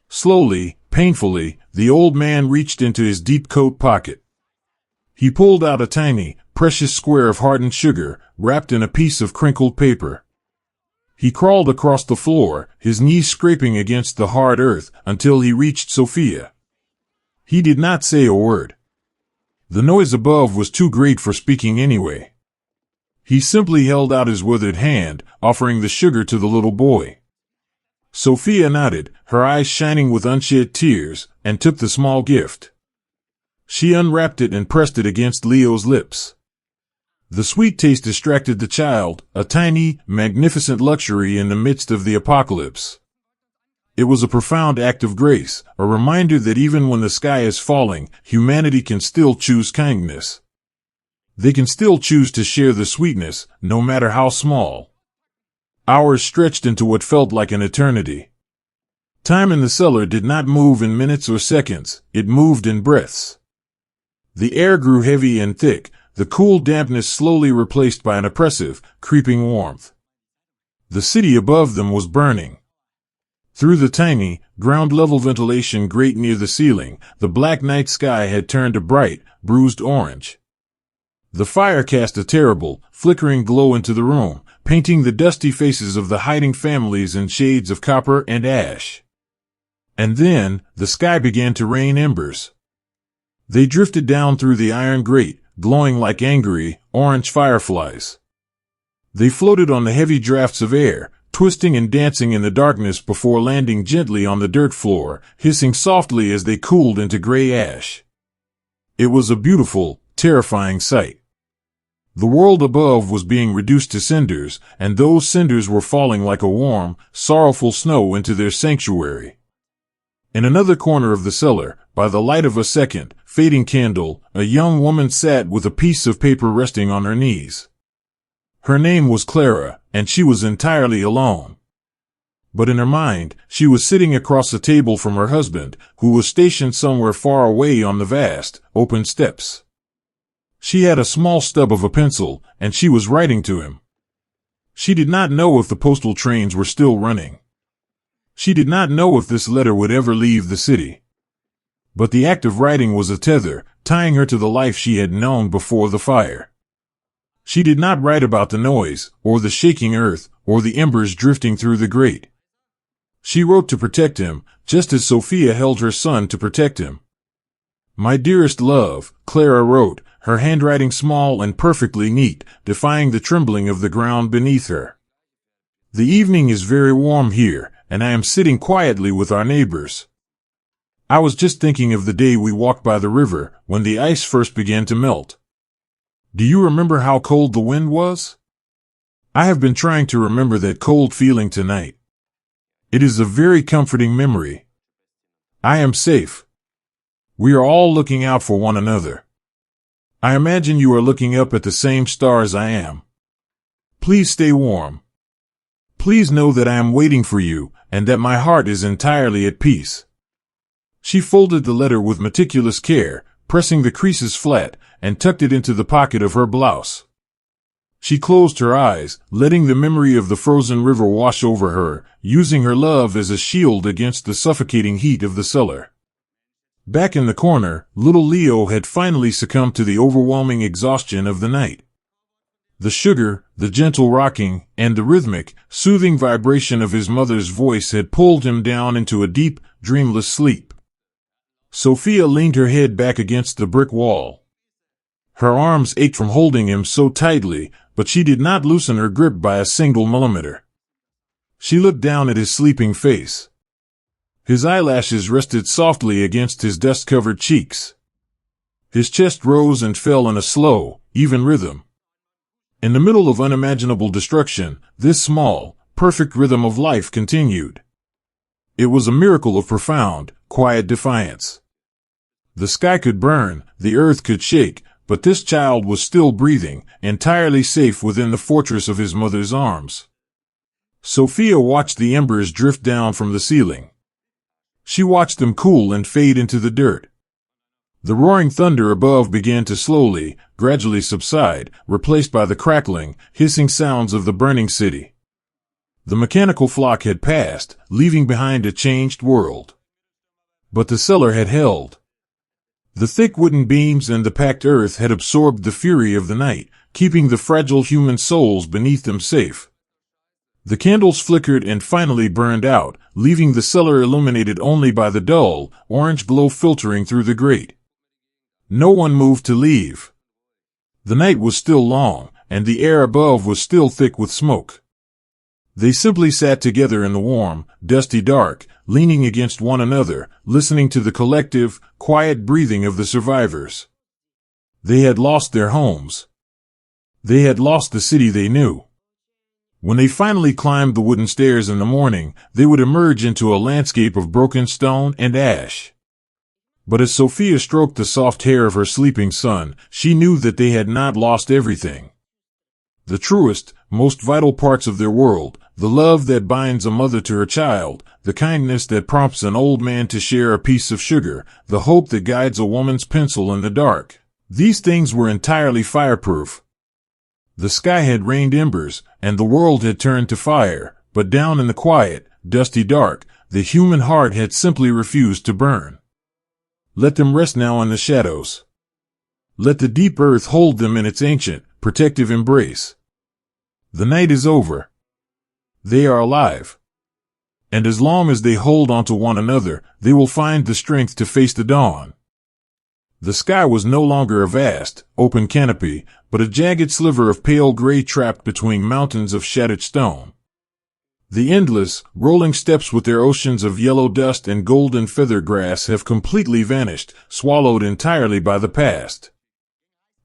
Slowly, painfully, the old man reached into his deep coat pocket. He pulled out a tiny, precious square of hardened sugar, wrapped in a piece of crinkled paper. He crawled across the floor, his knees scraping against the hard earth, until he reached Sophia. He did not say a word. The noise above was too great for speaking anyway. He simply held out his withered hand, offering the sugar to the little boy. Sophia nodded, her eyes shining with unshed tears, and took the small gift. She unwrapped it and pressed it against Leo's lips. The sweet taste distracted the child, a tiny, magnificent luxury in the midst of the apocalypse. It was a profound act of grace, a reminder that even when the sky is falling, humanity can still choose kindness. They can still choose to share the sweetness, no matter how small. Hours stretched into what felt like an eternity. Time in the cellar did not move in minutes or seconds, it moved in breaths. The air grew heavy and thick, the cool dampness slowly replaced by an oppressive, creeping warmth. The city above them was burning. Through the tiny, ground-level ventilation grate near the ceiling, the black night sky had turned a bright, bruised orange. The fire cast a terrible, flickering glow into the room, painting the dusty faces of the hiding families in shades of copper and ash. And then, the sky began to rain embers. They drifted down through the iron grate, glowing like angry, orange fireflies. They floated on the heavy drafts of air, twisting and dancing in the darkness before landing gently on the dirt floor, hissing softly as they cooled into gray ash. It was a beautiful, terrifying sight. The world above was being reduced to cinders, and those cinders were falling like a warm, sorrowful snow into their sanctuary. In another corner of the cellar, by the light of a second, fading candle, a young woman sat with a piece of paper resting on her knees. Her name was Clara, and she was entirely alone. But in her mind, she was sitting across the table from her husband, who was stationed somewhere far away on the vast, open steppes. She had a small stub of a pencil, and she was writing to him. She did not know if the postal trains were still running. She did not know if this letter would ever leave the city. But the act of writing was a tether, tying her to the life she had known before the fire. She did not write about the noise, or the shaking earth, or the embers drifting through the grate. She wrote to protect him, just as Sophia held her son to protect him. My dearest love, Clara wrote, her handwriting small and perfectly neat, defying the trembling of the ground beneath her. The evening is very warm here, and I am sitting quietly with our neighbors. I was just thinking of the day we walked by the river, when the ice first began to melt. Do you remember how cold the wind was? I have been trying to remember that cold feeling tonight. It is a very comforting memory. I am safe. We are all looking out for one another. I imagine you are looking up at the same stars I am. Please stay warm. Please know that I am waiting for you, and that my heart is entirely at peace. She folded the letter with meticulous care, pressing the creases flat, and tucked it into the pocket of her blouse. She closed her eyes, letting the memory of the frozen river wash over her, using her love as a shield against the suffocating heat of the cellar. Back in the corner, little Leo had finally succumbed to the overwhelming exhaustion of the night. The sugar, the gentle rocking, and the rhythmic, soothing vibration of his mother's voice had pulled him down into a deep, dreamless sleep. Sophia leaned her head back against the brick wall. Her arms ached from holding him so tightly, but she did not loosen her grip by a single millimeter. She looked down at his sleeping face. His eyelashes rested softly against his dust-covered cheeks. His chest rose and fell in a slow, even rhythm. In the middle of unimaginable destruction, this small, perfect rhythm of life continued. It was a miracle of profound, quiet defiance. The sky could burn, the earth could shake, but this child was still breathing, entirely safe within the fortress of his mother's arms. Sophia watched the embers drift down from the ceiling. She watched them cool and fade into the dirt. The roaring thunder above began to slowly, gradually subside, replaced by the crackling, hissing sounds of the burning city. The mechanical flock had passed, leaving behind a changed world. But the cellar had held. The thick wooden beams and the packed earth had absorbed the fury of the night, keeping the fragile human souls beneath them safe. The candles flickered and finally burned out, leaving the cellar illuminated only by the dull, orange glow filtering through the grate. No one moved to leave. The night was still long, and the air above was still thick with smoke. They simply sat together in the warm, dusty dark, leaning against one another, listening to the collective, quiet breathing of the survivors. They had lost their homes. They had lost the city they knew. When they finally climbed the wooden stairs in the morning, they would emerge into a landscape of broken stone and ash. But as Sophia stroked the soft hair of her sleeping son, she knew that they had not lost everything. The truest, most vital parts of their world, the love that binds a mother to her child, the kindness that prompts an old man to share a piece of sugar, the hope that guides a woman's pencil in the dark. These things were entirely fireproof. The sky had rained embers, and the world had turned to fire, but down in the quiet, dusty dark, the human heart had simply refused to burn. Let them rest now in the shadows. Let the deep earth hold them in its ancient, protective embrace. The night is over. They are alive. And as long as they hold onto one another, they will find the strength to face the dawn. The sky was no longer a vast, open canopy, but a jagged sliver of pale gray trapped between mountains of shattered stone. The endless, rolling steppes with their oceans of yellow dust and golden feather grass have completely vanished, swallowed entirely by the past.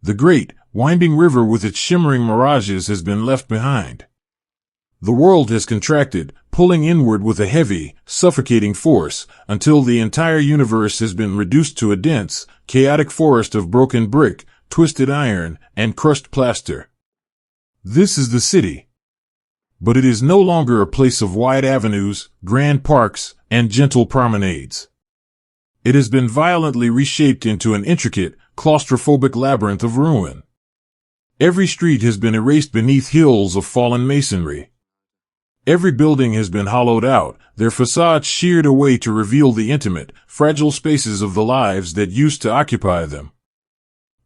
The great, winding river with its shimmering mirages has been left behind. The world has contracted, pulling inward with a heavy, suffocating force, until the entire universe has been reduced to a dense, chaotic forest of broken brick, twisted iron, and crushed plaster. This is the city. But it is no longer a place of wide avenues, grand parks, and gentle promenades. It has been violently reshaped into an intricate, claustrophobic labyrinth of ruin. Every street has been erased beneath hills of fallen masonry. Every building has been hollowed out, their facades sheared away to reveal the intimate, fragile spaces of the lives that used to occupy them.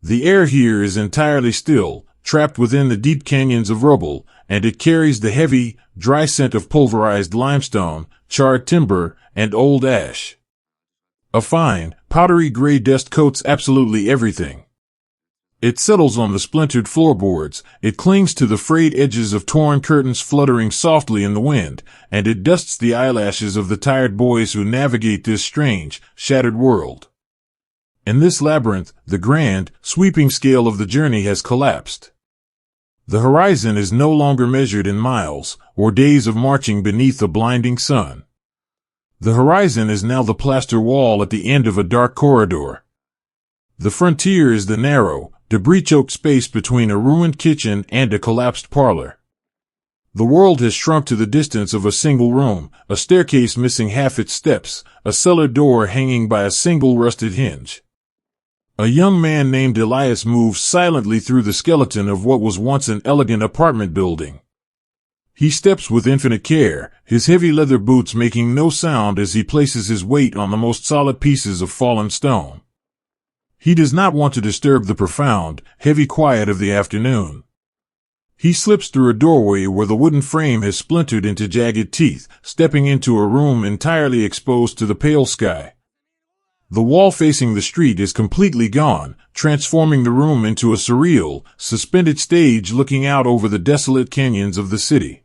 The air here is entirely still, trapped within the deep canyons of rubble, and it carries the heavy, dry scent of pulverized limestone, charred timber, and old ash. A fine, powdery gray dust coats absolutely everything. It settles on the splintered floorboards, it clings to the frayed edges of torn curtains fluttering softly in the wind, and it dusts the eyelashes of the tired boys who navigate this strange, shattered world. In this labyrinth, the grand, sweeping scale of the journey has collapsed. The horizon is no longer measured in miles, or days of marching beneath a blinding sun. The horizon is now the plaster wall at the end of a dark corridor. The frontier is the narrow, debris-choked space between a ruined kitchen and a collapsed parlor. The world has shrunk to the distance of a single room, a staircase missing half its steps, a cellar door hanging by a single rusted hinge. A young man named Elias moves silently through the skeleton of what was once an elegant apartment building. He steps with infinite care, his heavy leather boots making no sound as he places his weight on the most solid pieces of fallen stone. He does not want to disturb the profound, heavy quiet of the afternoon. He slips through a doorway where the wooden frame has splintered into jagged teeth, stepping into a room entirely exposed to the pale sky. The wall facing the street is completely gone, transforming the room into a surreal, suspended stage looking out over the desolate canyons of the city.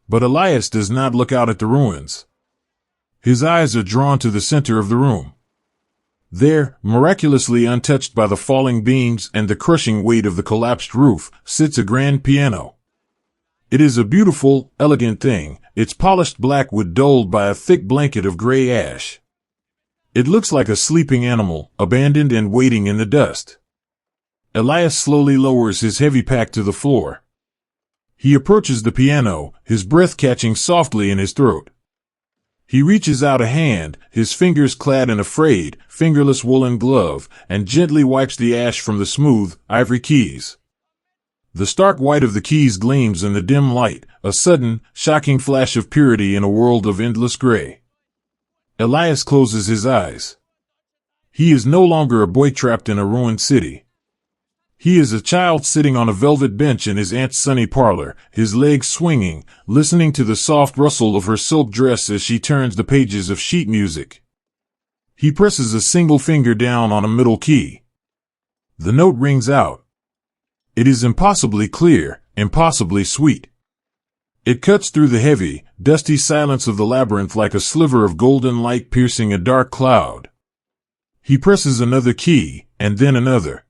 But Elias does not look out at the ruins. His eyes are drawn to the center of the room. There, miraculously untouched by the falling beams and the crushing weight of the collapsed roof, sits a grand piano. It is a beautiful, elegant thing, its polished black wood dulled by a thick blanket of gray ash. It looks like a sleeping animal, abandoned and waiting in the dust. Elias slowly lowers his heavy pack to the floor. He approaches the piano, his breath catching softly in his throat. He reaches out a hand, his fingers clad in a frayed, fingerless woolen glove, and gently wipes the ash from the smooth, ivory keys. The stark white of the keys gleams in the dim light, a sudden, shocking flash of purity in a world of endless gray. Elias closes his eyes. He is no longer a boy trapped in a ruined city. He is a child sitting on a velvet bench in his aunt's sunny parlor, his legs swinging, listening to the soft rustle of her silk dress as she turns the pages of sheet music. He presses a single finger down on a middle key. The note rings out. It is impossibly clear, impossibly sweet. It cuts through the heavy, dusty silence of the labyrinth like a sliver of golden light piercing a dark cloud. He presses another key, and then another.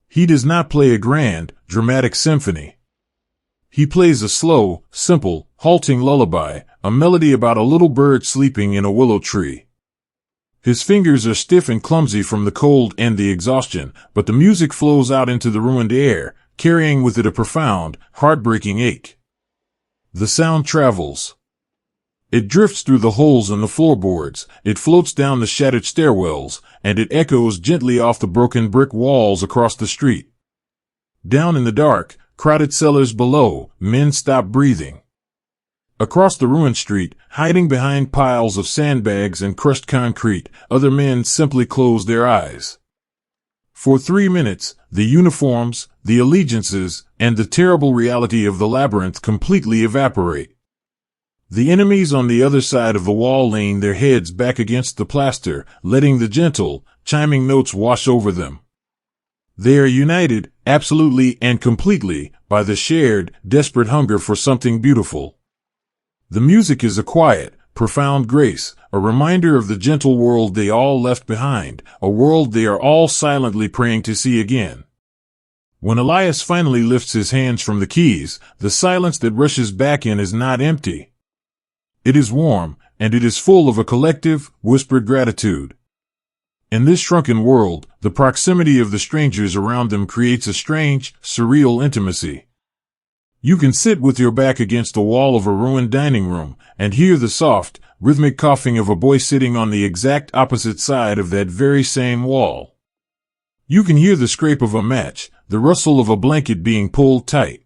He does not play a grand, dramatic symphony. He plays a slow, simple, halting lullaby, a melody about a little bird sleeping in a willow tree. His fingers are stiff and clumsy from the cold and the exhaustion, but the music flows out into the ruined air, carrying with it a profound, heartbreaking ache. The sound travels. It drifts through the holes in the floorboards, it floats down the shattered stairwells, and it echoes gently off the broken brick walls across the street. Down in the dark, crowded cellars below, men stop breathing. Across the ruined street, hiding behind piles of sandbags and crushed concrete, other men simply close their eyes. For 3 minutes, the uniforms, the allegiances, and the terrible reality of the labyrinth completely evaporate. The enemies on the other side of the wall lean their heads back against the plaster, letting the gentle, chiming notes wash over them. They are united, absolutely and completely, by the shared, desperate hunger for something beautiful. The music is a quiet, profound grace, a reminder of the gentle world they all left behind, a world they are all silently praying to see again. When Elias finally lifts his hands from the keys, the silence that rushes back in is not empty. It is warm, and it is full of a collective, whispered gratitude. In this shrunken world, the proximity of the strangers around them creates a strange, surreal intimacy. You can sit with your back against the wall of a ruined dining room and hear the soft, rhythmic coughing of a boy sitting on the exact opposite side of that very same wall. You can hear the scrape of a match, the rustle of a blanket being pulled tight.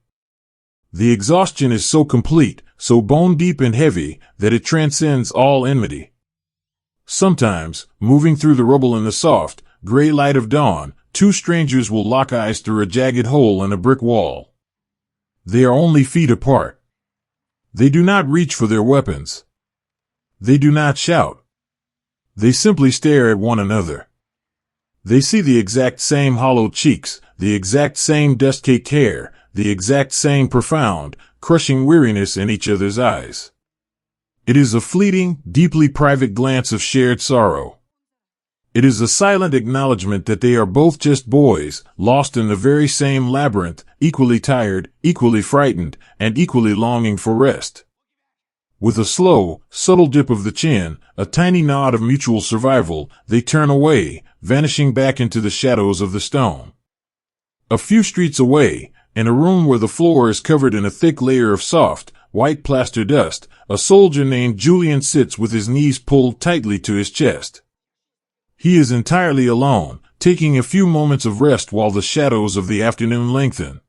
The exhaustion is so complete, so bone-deep and heavy, that it transcends all enmity. Sometimes, moving through the rubble in the soft, gray light of dawn, two strangers will lock eyes through a jagged hole in a brick wall. They are only feet apart. They do not reach for their weapons. They do not shout. They simply stare at one another. They see the exact same hollow cheeks, the exact same dust-caked hair, the exact same profound, crushing weariness in each other's eyes. It is a fleeting, deeply private glance of shared sorrow. It is a silent acknowledgement that they are both just boys, lost in the very same labyrinth, equally tired, equally frightened, and equally longing for rest. With a slow, subtle dip of the chin, a tiny nod of mutual survival, they turn away, vanishing back into the shadows of the stone. A few streets away, in a room where the floor is covered in a thick layer of soft, white plaster dust, a soldier named Julian sits with his knees pulled tightly to his chest. He is entirely alone, taking a few moments of rest while the shadows of the afternoon lengthen.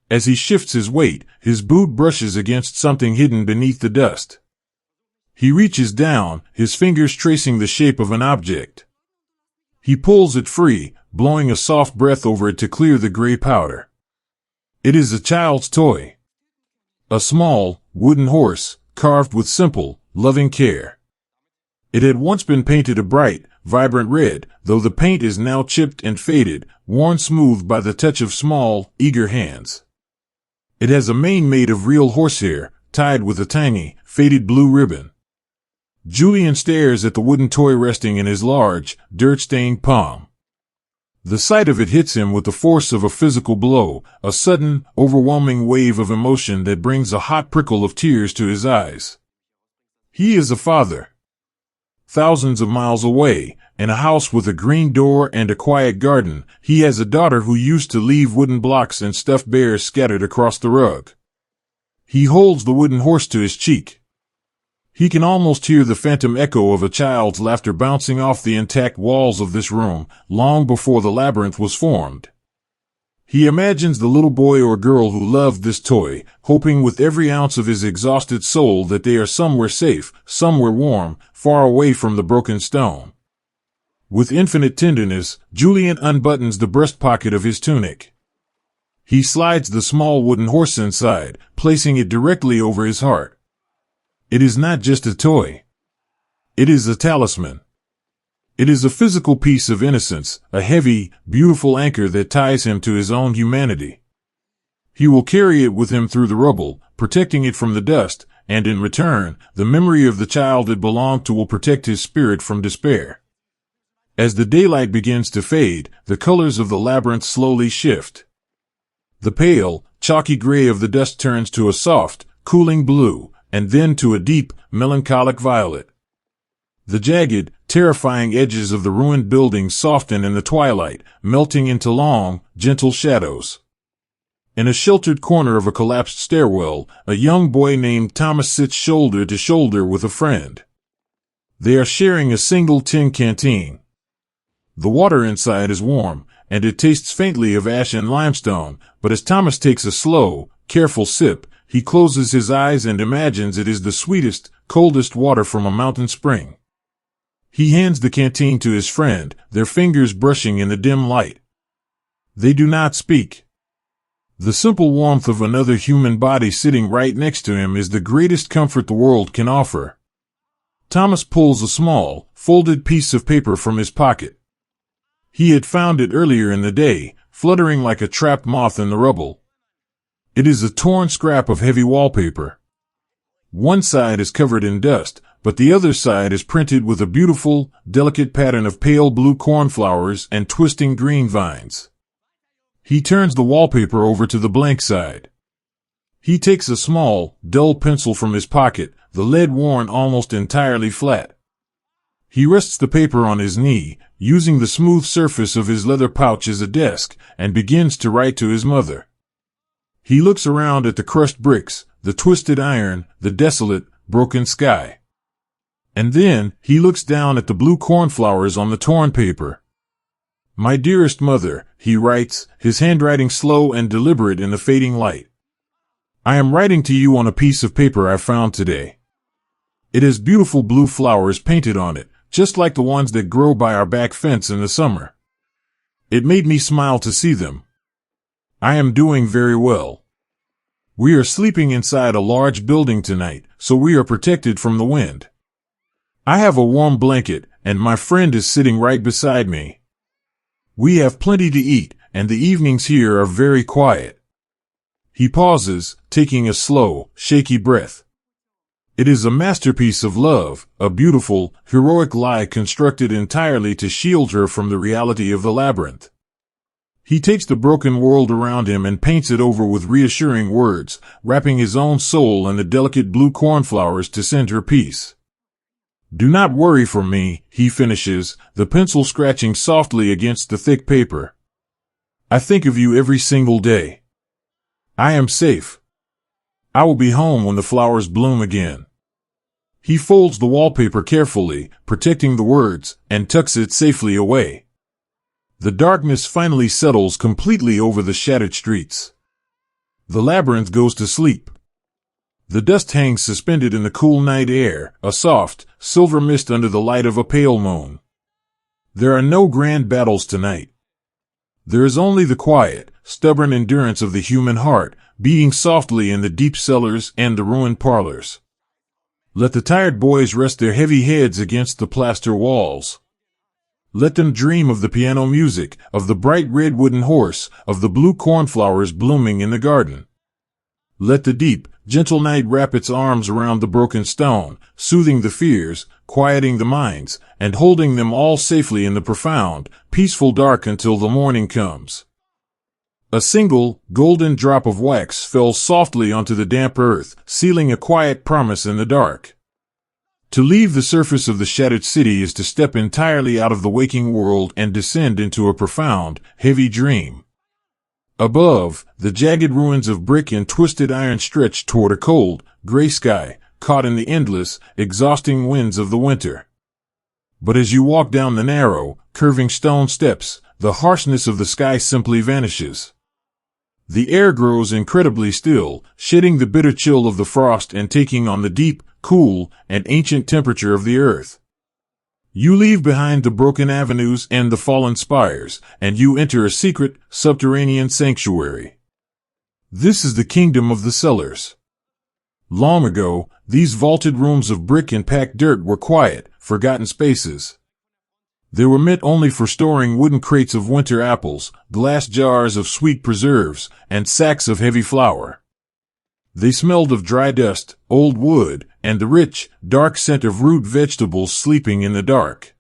As he shifts his weight, his boot brushes against something hidden beneath the dust. He reaches down, his fingers tracing the shape of an object. He pulls it free, blowing a soft breath over it to clear the gray powder. It is a child's toy. A small, wooden horse, carved with simple, loving care. It had once been painted a bright, vibrant red, though the paint is now chipped and faded, worn smooth by the touch of small, eager hands. It has a mane made of real horsehair, tied with a tiny, faded blue ribbon. Julian stares at the wooden toy resting in his large, dirt-stained palm. The sight of it hits him with the force of a physical blow, a sudden, overwhelming wave of emotion that brings a hot prickle of tears to his eyes. He is a father. Thousands of miles away, in a house with a green door and a quiet garden, he has a daughter who used to leave wooden blocks and stuffed bears scattered across the rug. He holds the wooden horse to his cheek. He can almost hear the phantom echo of a child's laughter bouncing off the intact walls of this room, long before the labyrinth was formed. He imagines the little boy or girl who loved this toy, hoping with every ounce of his exhausted soul that they are somewhere safe, somewhere warm, far away from the broken stone. With infinite tenderness, Julian unbuttons the breast pocket of his tunic. He slides the small wooden horse inside, placing it directly over his heart. It is not just a toy. It is a talisman. It is a physical piece of innocence, a heavy, beautiful anchor that ties him to his own humanity. He will carry it with him through the rubble, protecting it from the dust, and in return, the memory of the child it belonged to will protect his spirit from despair. As the daylight begins to fade, the colors of the labyrinth slowly shift. The pale, chalky gray of the dust turns to a soft, cooling blue, and then to a deep, melancholic violet. The jagged, terrifying edges of the ruined buildings soften in the twilight, melting into long, gentle shadows. In a sheltered corner of a collapsed stairwell, a young boy named Thomas sits shoulder to shoulder with a friend. They are sharing a single tin canteen. The water inside is warm, and it tastes faintly of ash and limestone, but as Thomas takes a slow, careful sip, he closes his eyes and imagines it is the sweetest, coldest water from a mountain spring. He hands the canteen to his friend, their fingers brushing in the dim light. They do not speak. The simple warmth of another human body sitting right next to him is the greatest comfort the world can offer. Thomas pulls a small, folded piece of paper from his pocket. He had found it earlier in the day, fluttering like a trapped moth in the rubble. It is a torn scrap of heavy wallpaper. One side is covered in dust, but the other side is printed with a beautiful, delicate pattern of pale blue cornflowers and twisting green vines. He turns the wallpaper over to the blank side. He takes a small, dull pencil from his pocket, the lead worn almost entirely flat. He rests the paper on his knee, using the smooth surface of his leather pouch as a desk, and begins to write to his mother. He looks around at the crushed bricks, the twisted iron, the desolate, broken sky. And then, he looks down at the blue cornflowers on the torn paper. "My dearest mother," he writes, his handwriting slow and deliberate in the fading light. "I am writing to you on a piece of paper I found today. It has beautiful blue flowers painted on it, just like the ones that grow by our back fence in the summer. It made me smile to see them. I am doing very well. We are sleeping inside a large building tonight, so we are protected from the wind. I have a warm blanket, and my friend is sitting right beside me. We have plenty to eat, and the evenings here are very quiet." He pauses, taking a slow, shaky breath. It is a masterpiece of love, a beautiful, heroic lie constructed entirely to shield her from the reality of the labyrinth. He takes the broken world around him and paints it over with reassuring words, wrapping his own soul in the delicate blue cornflowers to send her peace. "Do not worry for me," he finishes, the pencil scratching softly against the thick paper. "I think of you every single day. I am safe. I will be home when the flowers bloom again." He folds the wallpaper carefully, protecting the words, and tucks it safely away. The darkness finally settles completely over the shattered streets. The labyrinth goes to sleep. The dust hangs suspended in the cool night air, a soft, silver mist under the light of a pale moon. There are no grand battles tonight. There is only the quiet, stubborn endurance of the human heart, beating softly in the deep cellars and the ruined parlors. Let the tired boys rest their heavy heads against the plaster walls. Let them dream of the piano music, of the bright red wooden horse, of the blue cornflowers blooming in the garden. Let the deep, gentle night wrap its arms around the broken stone, soothing the fears, quieting the minds, and holding them all safely in the profound, peaceful dark until the morning comes. A single, golden drop of wax fell softly onto the damp earth, sealing a quiet promise in the dark. To leave the surface of the shattered city is to step entirely out of the waking world and descend into a profound, heavy dream. Above, the jagged ruins of brick and twisted iron stretched toward a cold, gray sky, caught in the endless, exhausting winds of the winter. But as you walk down the narrow, curving stone steps, the harshness of the sky simply vanishes. The air grows incredibly still, shedding the bitter chill of the frost and taking on the deep, cool, and ancient temperature of the earth. You leave behind the broken avenues and the fallen spires, and you enter a secret, subterranean sanctuary. This is the kingdom of the cellars. Long ago, these vaulted rooms of brick and packed dirt were quiet, forgotten spaces. They were meant only for storing wooden crates of winter apples, glass jars of sweet preserves, and sacks of heavy flour. They smelled of dry dust, old wood, and the rich, dark scent of root vegetables sleeping in the dark.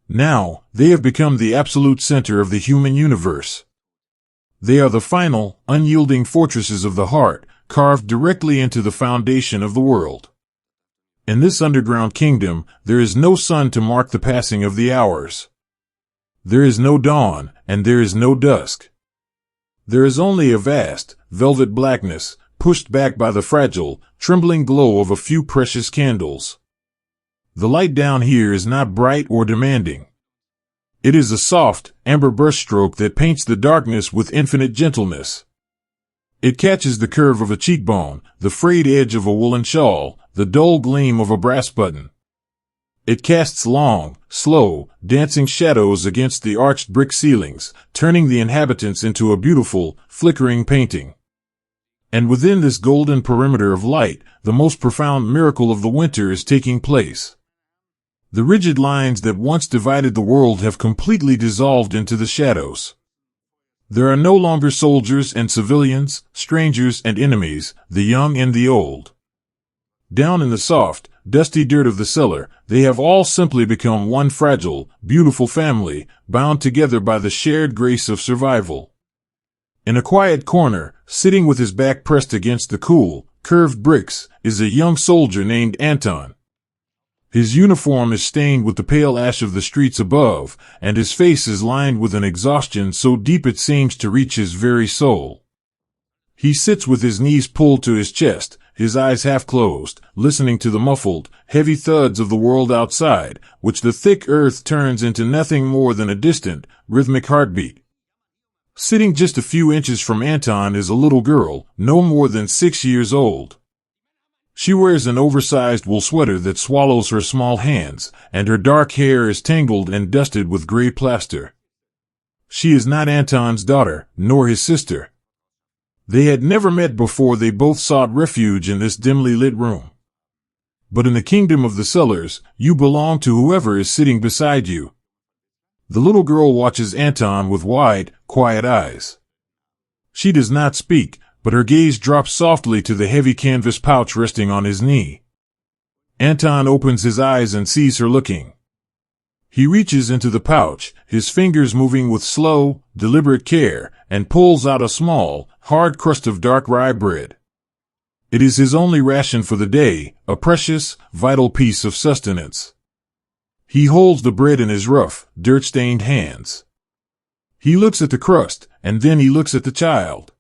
Now, they have become the absolute center of the human universe. They are the final, unyielding fortresses of the heart, carved directly into the foundation of the world. In this underground kingdom, there is no sun to mark the passing of the hours. There is no dawn, and there is no dusk. There is only a vast, velvet blackness, pushed back by the fragile, trembling glow of a few precious candles. The light down here is not bright or demanding. It is a soft, amber brushstroke that paints the darkness with infinite gentleness. It catches the curve of a cheekbone, the frayed edge of a woolen shawl, the dull gleam of a brass button. It casts long, slow, dancing shadows against the arched brick ceilings, turning the inhabitants into a beautiful, flickering painting. And within this golden perimeter of light, the most profound miracle of the winter is taking place. The rigid lines that once divided the world have completely dissolved into the shadows. There are no longer soldiers and civilians, strangers and enemies, the young and the old. Down in the soft, dusty dirt of the cellar, they have all simply become one fragile, beautiful family, bound together by the shared grace of survival. In a quiet corner, sitting with his back pressed against the cool, curved bricks, is a young soldier named Anton. His uniform is stained with the pale ash of the streets above, and his face is lined with an exhaustion so deep it seems to reach his very soul. He sits with his knees pulled to his chest, his eyes half closed, listening to the muffled, heavy thuds of the world outside, which the thick earth turns into nothing more than a distant, rhythmic heartbeat. Sitting just a few inches from Anton is a little girl, no more than 6 years old. She wears an oversized wool sweater that swallows her small hands, and her dark hair is tangled and dusted with gray plaster. She is not Anton's daughter, nor his sister. They had never met before they both sought refuge in this dimly lit room. But in the kingdom of the cellars, you belong to whoever is sitting beside you. The little girl watches Anton with wide, quiet eyes. She does not speak, but her gaze drops softly to the heavy canvas pouch resting on his knee. Anton opens his eyes and sees her looking. He reaches into the pouch, his fingers moving with slow, deliberate care, and pulls out a small, hard crust of dark rye bread. It is his only ration for the day, a precious, vital piece of sustenance. He holds the bread in his rough, dirt-stained hands. He looks at the crust, and then he looks at the child.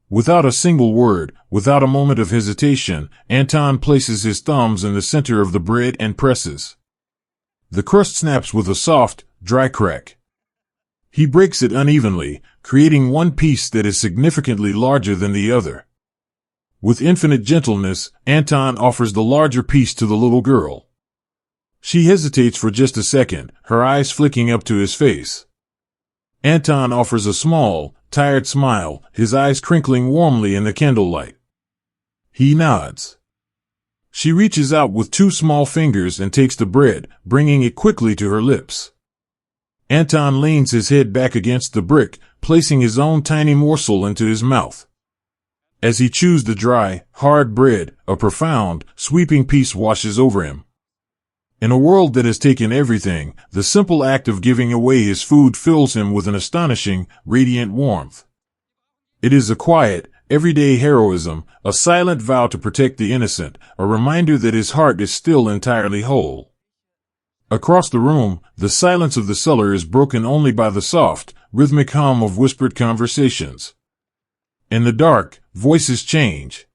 Without a single word, without a moment of hesitation, Anton places his thumbs in the center of the bread and presses. The crust snaps with a soft, dry crack. He breaks it unevenly, creating one piece that is significantly larger than the other. With infinite gentleness, Anton offers the larger piece to the little girl. She hesitates for just a second, her eyes flicking up to his face. Anton offers a small, tired smile, his eyes crinkling warmly in the candlelight. He nods. She reaches out with 2 small fingers and takes the bread, bringing it quickly to her lips. Anton leans his head back against the brick, placing his own tiny morsel into his mouth. As he chews the dry, hard bread, a profound, sweeping peace washes over him. In a world that has taken everything, the simple act of giving away his food fills him with an astonishing, radiant warmth. It is a quiet, everyday heroism, a silent vow to protect the innocent, a reminder that his heart is still entirely whole. Across the room, the silence of the cellar is broken only by the soft, rhythmic hum of whispered conversations. In the dark, voices change.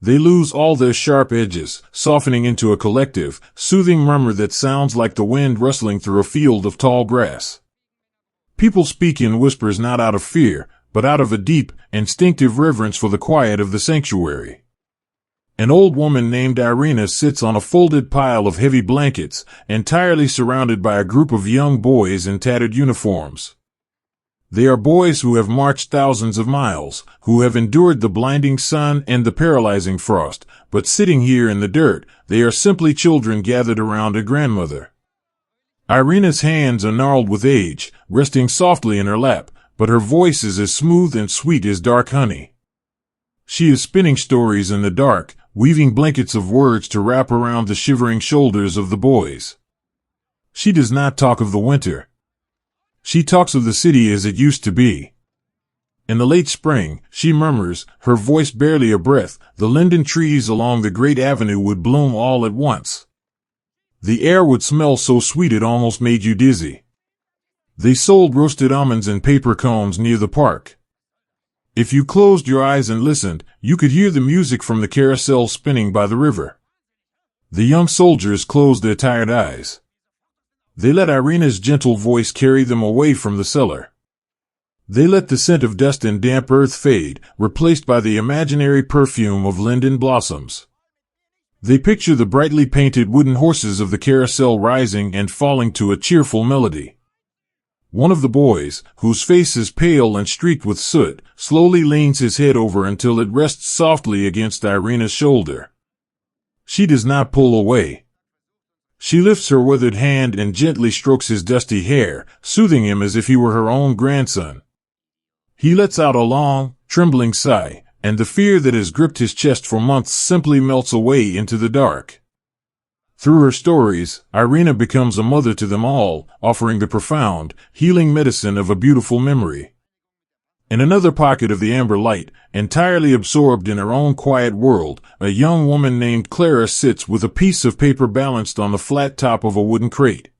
They lose all their sharp edges, softening into a collective, soothing murmur that sounds like the wind rustling through a field of tall grass. People speak in whispers not out of fear, but out of a deep, instinctive reverence for the quiet of the sanctuary. An old woman named Irina sits on a folded pile of heavy blankets, entirely surrounded by a group of young boys in tattered uniforms. They are boys who have marched thousands of miles, who have endured the blinding sun and the paralyzing frost, but sitting here in the dirt, they are simply children gathered around a grandmother. Irina's hands are gnarled with age, resting softly in her lap, but her voice is as smooth and sweet as dark honey. She is spinning stories in the dark, weaving blankets of words to wrap around the shivering shoulders of the boys. She does not talk of the winter. She talks of the city as it used to be. In the late spring, she murmurs, her voice barely a breath, the linden trees along the great avenue would bloom all at once. The air would smell so sweet it almost made you dizzy. They sold roasted almonds in paper cones near the park. If you closed your eyes and listened, you could hear the music from the carousel spinning by the river. The young soldiers closed their tired eyes. They let Irina's gentle voice carry them away from the cellar. They let the scent of dust and damp earth fade, replaced by the imaginary perfume of linden blossoms. They picture the brightly painted wooden horses of the carousel rising and falling to a cheerful melody. One of the boys, whose face is pale and streaked with soot, slowly leans his head over until it rests softly against Irina's shoulder. She does not pull away. She lifts her withered hand and gently strokes his dusty hair, soothing him as if he were her own grandson. He lets out a long, trembling sigh, and the fear that has gripped his chest for months simply melts away into the dark. Through her stories, Irina becomes a mother to them all, offering the profound, healing medicine of a beautiful memory. In another pocket of the amber light, entirely absorbed in her own quiet world, a young woman named Clara sits with a piece of paper balanced on the flat top of a wooden crate.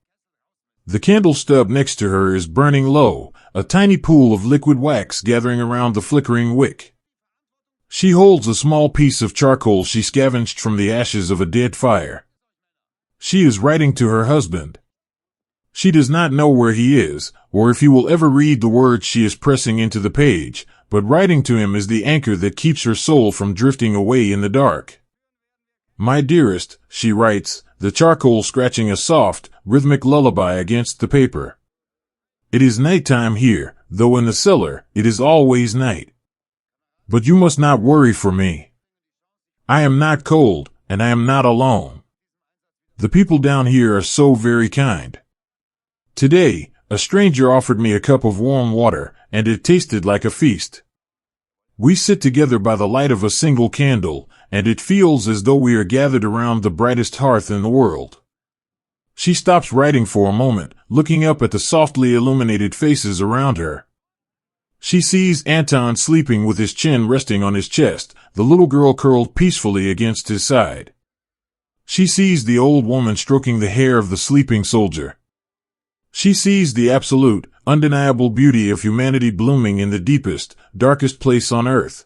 The candle stub next to her is burning low, a tiny pool of liquid wax gathering around the flickering wick. She holds a small piece of charcoal she scavenged from the ashes of a dead fire. She is writing to her husband. She does not know where he is, or if he will ever read the words she is pressing into the page, but writing to him is the anchor that keeps her soul from drifting away in the dark. My dearest, she writes, the charcoal scratching a soft, rhythmic lullaby against the paper. It is nighttime here, though in the cellar, it is always night. But you must not worry for me. I am not cold, and I am not alone. The people down here are so very kind. Today, a stranger offered me a cup of warm water, and it tasted like a feast. We sit together by the light of a single candle, and it feels as though we are gathered around the brightest hearth in the world. She stops writing for a moment, looking up at the softly illuminated faces around her. She sees Anton sleeping with his chin resting on his chest, the little girl curled peacefully against his side. She sees the old woman stroking the hair of the sleeping soldier. She sees the absolute, undeniable beauty of humanity blooming in the deepest, darkest place on earth.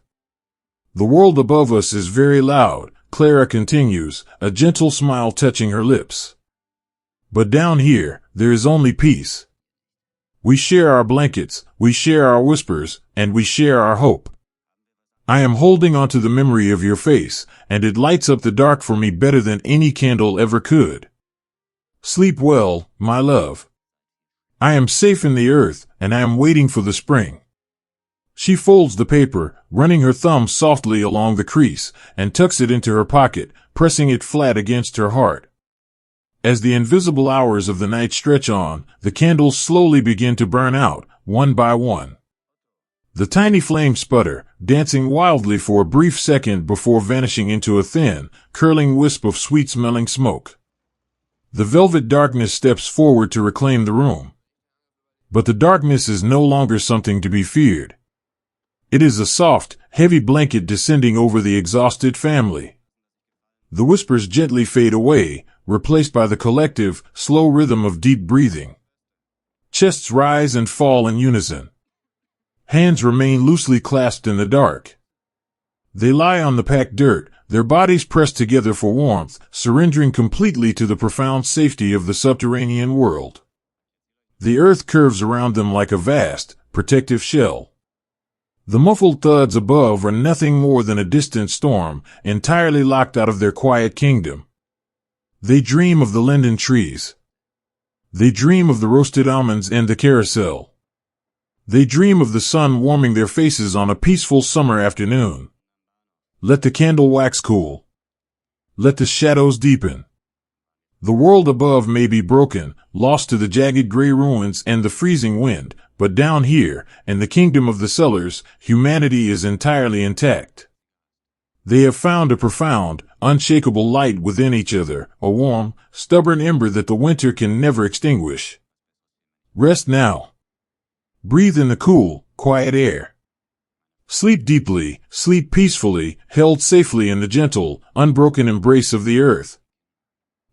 The world above us is very loud, Clara continues, a gentle smile touching her lips. But down here, there is only peace. We share our blankets, we share our whispers, and we share our hope. I am holding onto the memory of your face, and it lights up the dark for me better than any candle ever could. Sleep well, my love. I am safe in the earth, and I am waiting for the spring. She folds the paper, running her thumb softly along the crease, and tucks it into her pocket, pressing it flat against her heart. As the invisible hours of the night stretch on, the candles slowly begin to burn out, one by one. The tiny flames sputter, dancing wildly for a brief second before vanishing into a thin, curling wisp of sweet-smelling smoke. The velvet darkness steps forward to reclaim the room. But the darkness is no longer something to be feared. It is a soft, heavy blanket descending over the exhausted family. The whispers gently fade away, replaced by the collective, slow rhythm of deep breathing. Chests rise and fall in unison. Hands remain loosely clasped in the dark. They lie on the packed dirt, their bodies pressed together for warmth, surrendering completely to the profound safety of the subterranean world. The earth curves around them like a vast, protective shell. The muffled thuds above are nothing more than a distant storm, entirely locked out of their quiet kingdom. They dream of the linden trees. They dream of the roasted almonds and the carousel. They dream of the sun warming their faces on a peaceful summer afternoon. Let the candle wax cool. Let the shadows deepen. The world above may be broken, lost to the jagged gray ruins and the freezing wind, but down here, in the kingdom of the cellars, humanity is entirely intact. They have found a profound, unshakable light within each other, a warm, stubborn ember that the winter can never extinguish. Rest now. Breathe in the cool, quiet air. Sleep deeply, sleep peacefully, held safely in the gentle, unbroken embrace of the earth.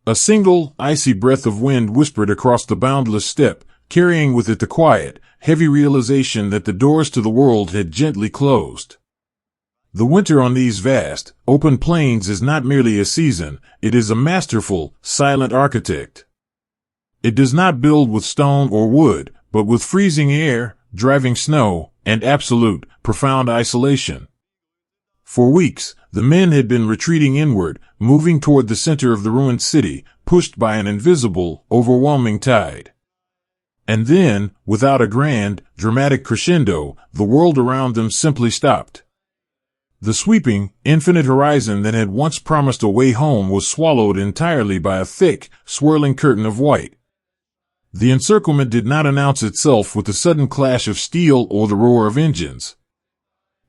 A single, icy breath of wind whispered across the boundless steppe, carrying with it the quiet, heavy realization that the doors to the world had gently closed. The winter on these vast, open plains is not merely a season, it is a masterful, silent architect. It does not build with stone or wood, but with freezing air, driving snow, and absolute, profound isolation. For weeks, the men had been retreating inward, moving toward the center of the ruined city, pushed by an invisible, overwhelming tide. And then, without a grand, dramatic crescendo, the world around them simply stopped. The sweeping, infinite horizon that had once promised a way home was swallowed entirely by a thick, swirling curtain of white. The encirclement did not announce itself with the sudden clash of steel or the roar of engines.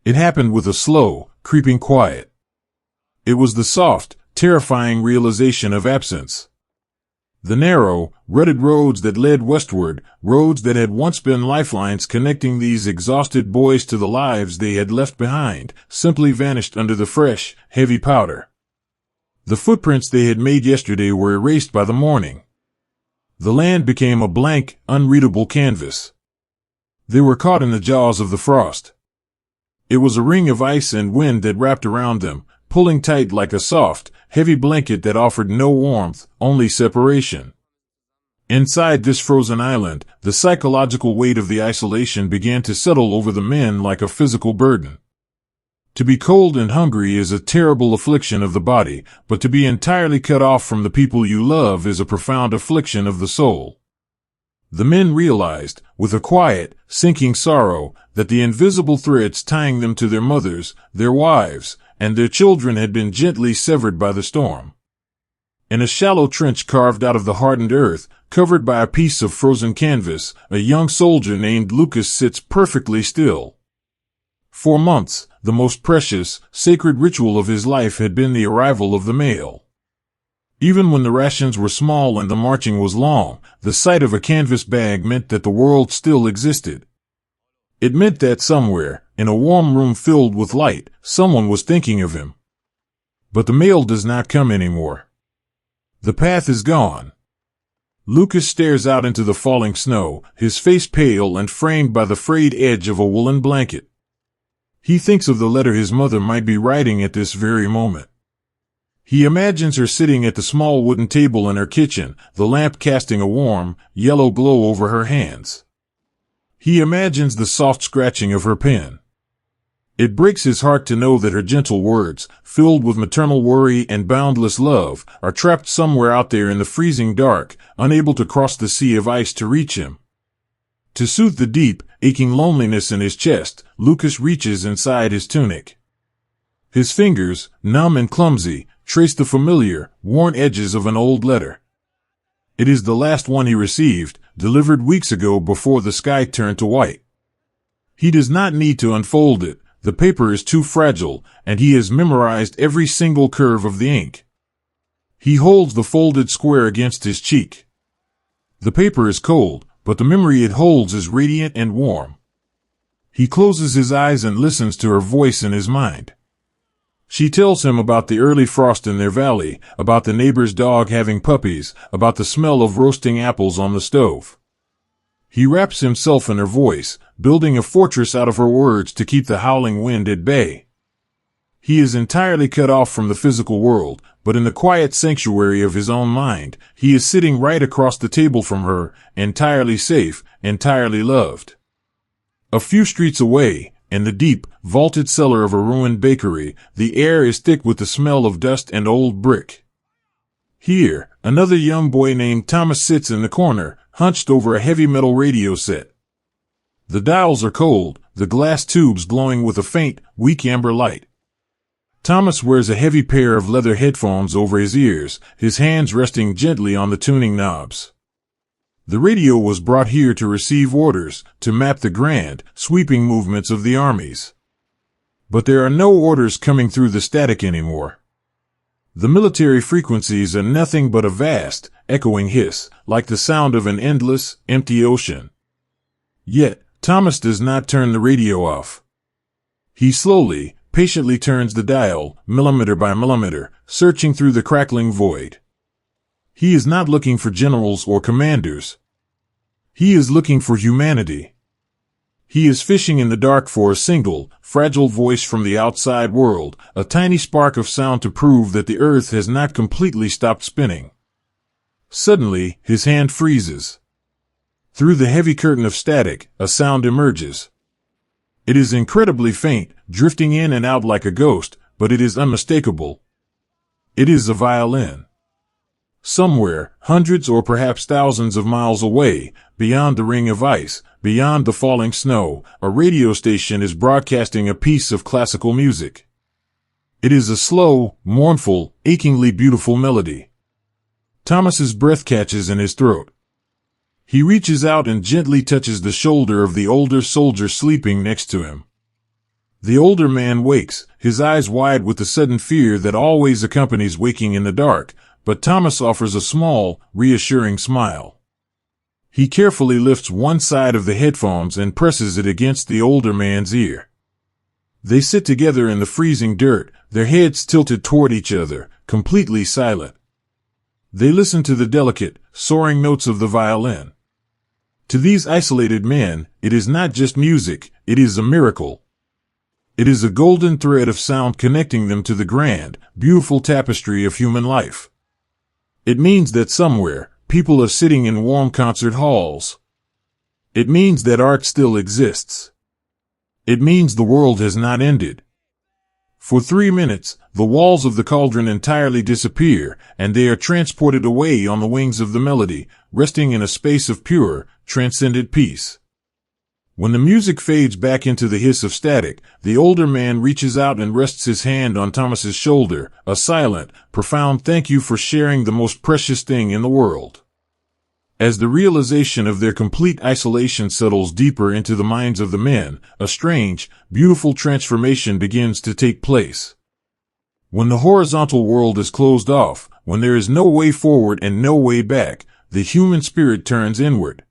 It happened with a slow, creeping quiet. It was the soft, terrifying realization of absence. The narrow, rutted roads that led westward, roads that had once been lifelines connecting these exhausted boys to the lives they had left behind, simply vanished under the fresh, heavy powder. The footprints they had made yesterday were erased by the morning. The land became a blank, unreadable canvas. They were caught in the jaws of the frost. It was a ring of ice and wind that wrapped around them, pulling tight like a soft, heavy blanket that offered no warmth, only separation. Inside this frozen island, the psychological weight of the isolation began to settle over the men like a physical burden. To be cold and hungry is a terrible affliction of the body, but to be entirely cut off from the people you love is a profound affliction of the soul. The men realized, with a quiet, sinking sorrow, that the invisible threads tying them to their mothers, their wives, and their children had been gently severed by the storm. In a shallow trench carved out of the hardened earth, covered by a piece of frozen canvas, a young soldier named Lucas sits perfectly still. For months, the most precious, sacred ritual of his life had been the arrival of the mail. Even when the rations were small and the marching was long, the sight of a canvas bag meant that the world still existed. It meant that somewhere, in a warm room filled with light, someone was thinking of him. But the mail does not come anymore. The path is gone. Lucas stares out into the falling snow, his face pale and framed by the frayed edge of a woolen blanket. He thinks of the letter his mother might be writing at this very moment. He imagines her sitting at the small wooden table in her kitchen, the lamp casting a warm, yellow glow over her hands. He imagines the soft scratching of her pen. It breaks his heart to know that her gentle words, filled with maternal worry and boundless love, are trapped somewhere out there in the freezing dark, unable to cross the sea of ice to reach him. To soothe the deep, aching loneliness in his chest, Lucas reaches inside his tunic. His fingers, numb and clumsy, trace the familiar, worn edges of an old letter. It is the last one he received, delivered weeks ago before the sky turned to white. He does not need to unfold it, the paper is too fragile, and he has memorized every single curve of the ink. He holds the folded square against his cheek. The paper is cold, but the memory it holds is radiant and warm. He closes his eyes and listens to her voice in his mind. She tells him about the early frost in their valley, about the neighbor's dog having puppies, about the smell of roasting apples on the stove. He wraps himself in her voice, building a fortress out of her words to keep the howling wind at bay. He is entirely cut off from the physical world, but in the quiet sanctuary of his own mind, he is sitting right across the table from her, entirely safe, entirely loved. A few streets away, in the deep, vaulted cellar of a ruined bakery, the air is thick with the smell of dust and old brick. Here, another young boy named Thomas sits in the corner, hunched over a heavy metal radio set. The dials are cold, the glass tubes glowing with a faint, weak amber light. Thomas wears a heavy pair of leather headphones over his ears, his hands resting gently on the tuning knobs. The radio was brought here to receive orders, to map the grand, sweeping movements of the armies. But there are no orders coming through the static anymore. The military frequencies are nothing but a vast, echoing hiss, like the sound of an endless, empty ocean. Yet, Thomas does not turn the radio off. He slowly, patiently turns the dial, millimeter by millimeter, searching through the crackling void. He is not looking for generals or commanders. He is looking for humanity. He is fishing in the dark for a single, fragile voice from the outside world, a tiny spark of sound to prove that the earth has not completely stopped spinning. Suddenly, his hand freezes. Through the heavy curtain of static, a sound emerges. It is incredibly faint, drifting in and out like a ghost, but it is unmistakable. It is a violin. Somewhere, hundreds or perhaps thousands of miles away, beyond the ring of ice, beyond the falling snow, a radio station is broadcasting a piece of classical music. It is a slow, mournful, achingly beautiful melody. Thomas's breath catches in his throat. He reaches out and gently touches the shoulder of the older soldier sleeping next to him. The older man wakes, his eyes wide with the sudden fear that always accompanies waking in the dark, but Thomas offers a small, reassuring smile. He carefully lifts one side of the headphones and presses it against the older man's ear. They sit together in the freezing dirt, their heads tilted toward each other, completely silent. They listen to the delicate, soaring notes of the violin. To these isolated men, it is not just music, it is a miracle. It is a golden thread of sound connecting them to the grand, beautiful tapestry of human life. It means that somewhere, people are sitting in warm concert halls. It means that art still exists. It means the world has not ended. For 3 minutes, the walls of the cauldron entirely disappear, and they are transported away on the wings of the melody, resting in a space of pure, transcendent peace. When the music fades back into the hiss of static, the older man reaches out and rests his hand on Thomas's shoulder, a silent, profound thank you for sharing the most precious thing in the world. As the realization of their complete isolation settles deeper into the minds of the men, a strange, beautiful transformation begins to take place. When the horizontal world is closed off, when there is no way forward and no way back, the human spirit turns inward.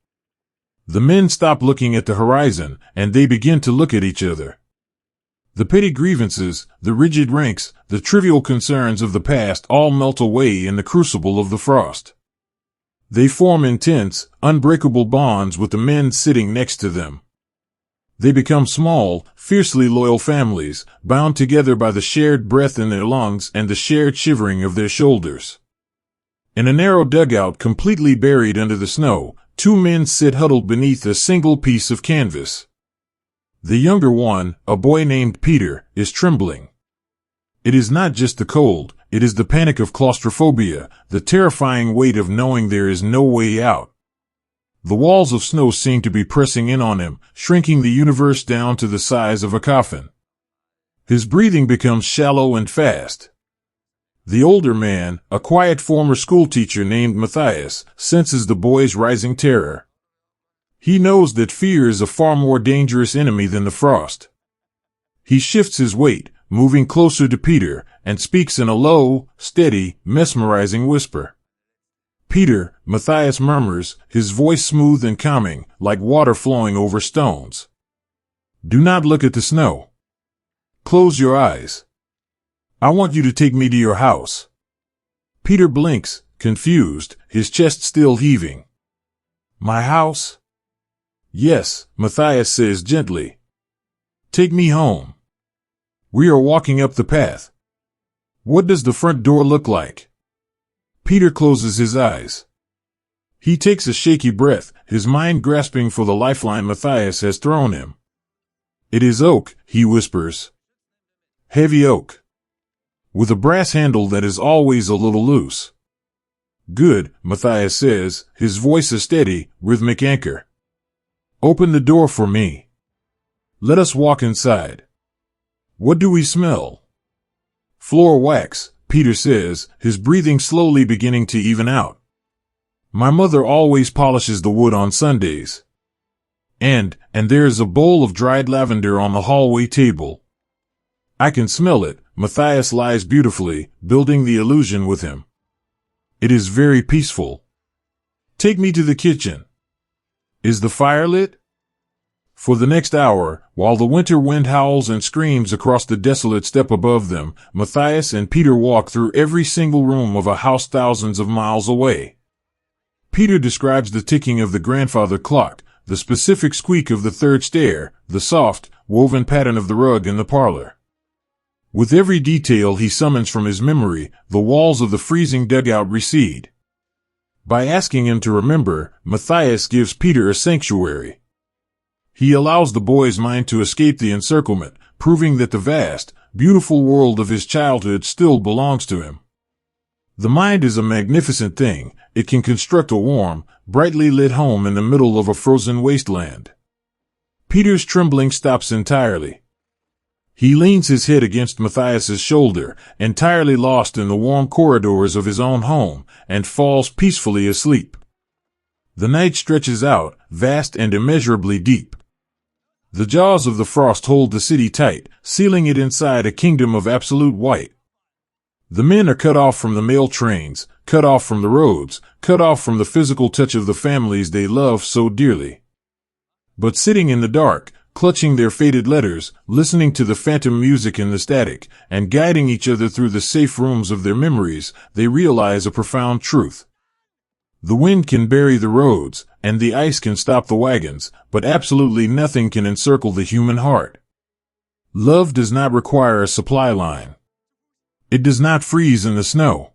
The men stop looking at the horizon, and they begin to look at each other. The petty grievances, the rigid ranks, the trivial concerns of the past all melt away in the crucible of the frost. They form intense, unbreakable bonds with the men sitting next to them. They become small, fiercely loyal families, bound together by the shared breath in their lungs and the shared shivering of their shoulders. In a narrow dugout completely buried under the snow, 2 men sit huddled beneath a single piece of canvas. The younger one, a boy named Peter, is trembling. It is not just the cold, it is the panic of claustrophobia, the terrifying weight of knowing there is no way out. The walls of snow seem to be pressing in on him, shrinking the universe down to the size of a coffin. His breathing becomes shallow and fast. The older man, a quiet former schoolteacher named Matthias, senses the boy's rising terror. He knows that fear is a far more dangerous enemy than the frost. He shifts his weight, moving closer to Peter, and speaks in a low, steady, mesmerizing whisper. Peter, Matthias murmurs, his voice smooth and calming, like water flowing over stones. Do not look at the snow. Close your eyes. I want you to take me to your house. Peter blinks, confused, his chest still heaving. My house? Yes, Matthias says gently. Take me home. We are walking up the path. What does the front door look like? Peter closes his eyes. He takes a shaky breath, his mind grasping for the lifeline Matthias has thrown him. It is oak, he whispers. Heavy oak. With a brass handle that is always a little loose. Good, Matthias says, his voice a steady, rhythmic anchor. Open the door for me. Let us walk inside. What do we smell? Floor wax, Peter says, his breathing slowly beginning to even out. My mother always polishes the wood on Sundays. And there is a bowl of dried lavender on the hallway table. I can smell it. Matthias lies beautifully, building the illusion with him. It is very peaceful. Take me to the kitchen. Is the fire lit? For the next hour, while the winter wind howls and screams across the desolate steppe above them, Matthias and Peter walk through every single room of a house thousands of miles away. Peter describes the ticking of the grandfather clock, the specific squeak of the third stair, the soft, woven pattern of the rug in the parlor. With every detail he summons from his memory, the walls of the freezing dugout recede. By asking him to remember, Matthias gives Peter a sanctuary. He allows the boy's mind to escape the encirclement, proving that the vast, beautiful world of his childhood still belongs to him. The mind is a magnificent thing. It can construct a warm, brightly lit home in the middle of a frozen wasteland. Peter's trembling stops entirely. He leans his head against Matthias's shoulder, entirely lost in the warm corridors of his own home, and falls peacefully asleep. The night stretches out, vast and immeasurably deep. The jaws of the frost hold the city tight, sealing it inside a kingdom of absolute white. The men are cut off from the mail trains, cut off from the roads, cut off from the physical touch of the families they love so dearly. But sitting in the dark, clutching their faded letters, listening to the phantom music in the static, and guiding each other through the safe rooms of their memories, they realize a profound truth. The wind can bury the roads, and the ice can stop the wagons, but absolutely nothing can encircle the human heart. Love does not require a supply line. It does not freeze in the snow.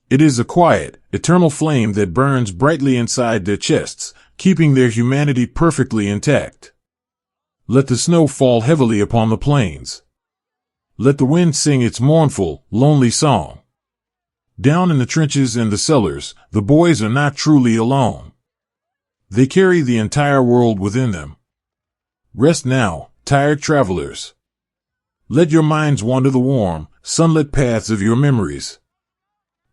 It is a quiet, eternal flame that burns brightly inside their chests, keeping their humanity perfectly intact. Let the snow fall heavily upon the plains. Let the wind sing its mournful, lonely song. Down in the trenches and the cellars, the boys are not truly alone. They carry the entire world within them. Rest now, tired travelers. Let your minds wander the warm, sunlit paths of your memories.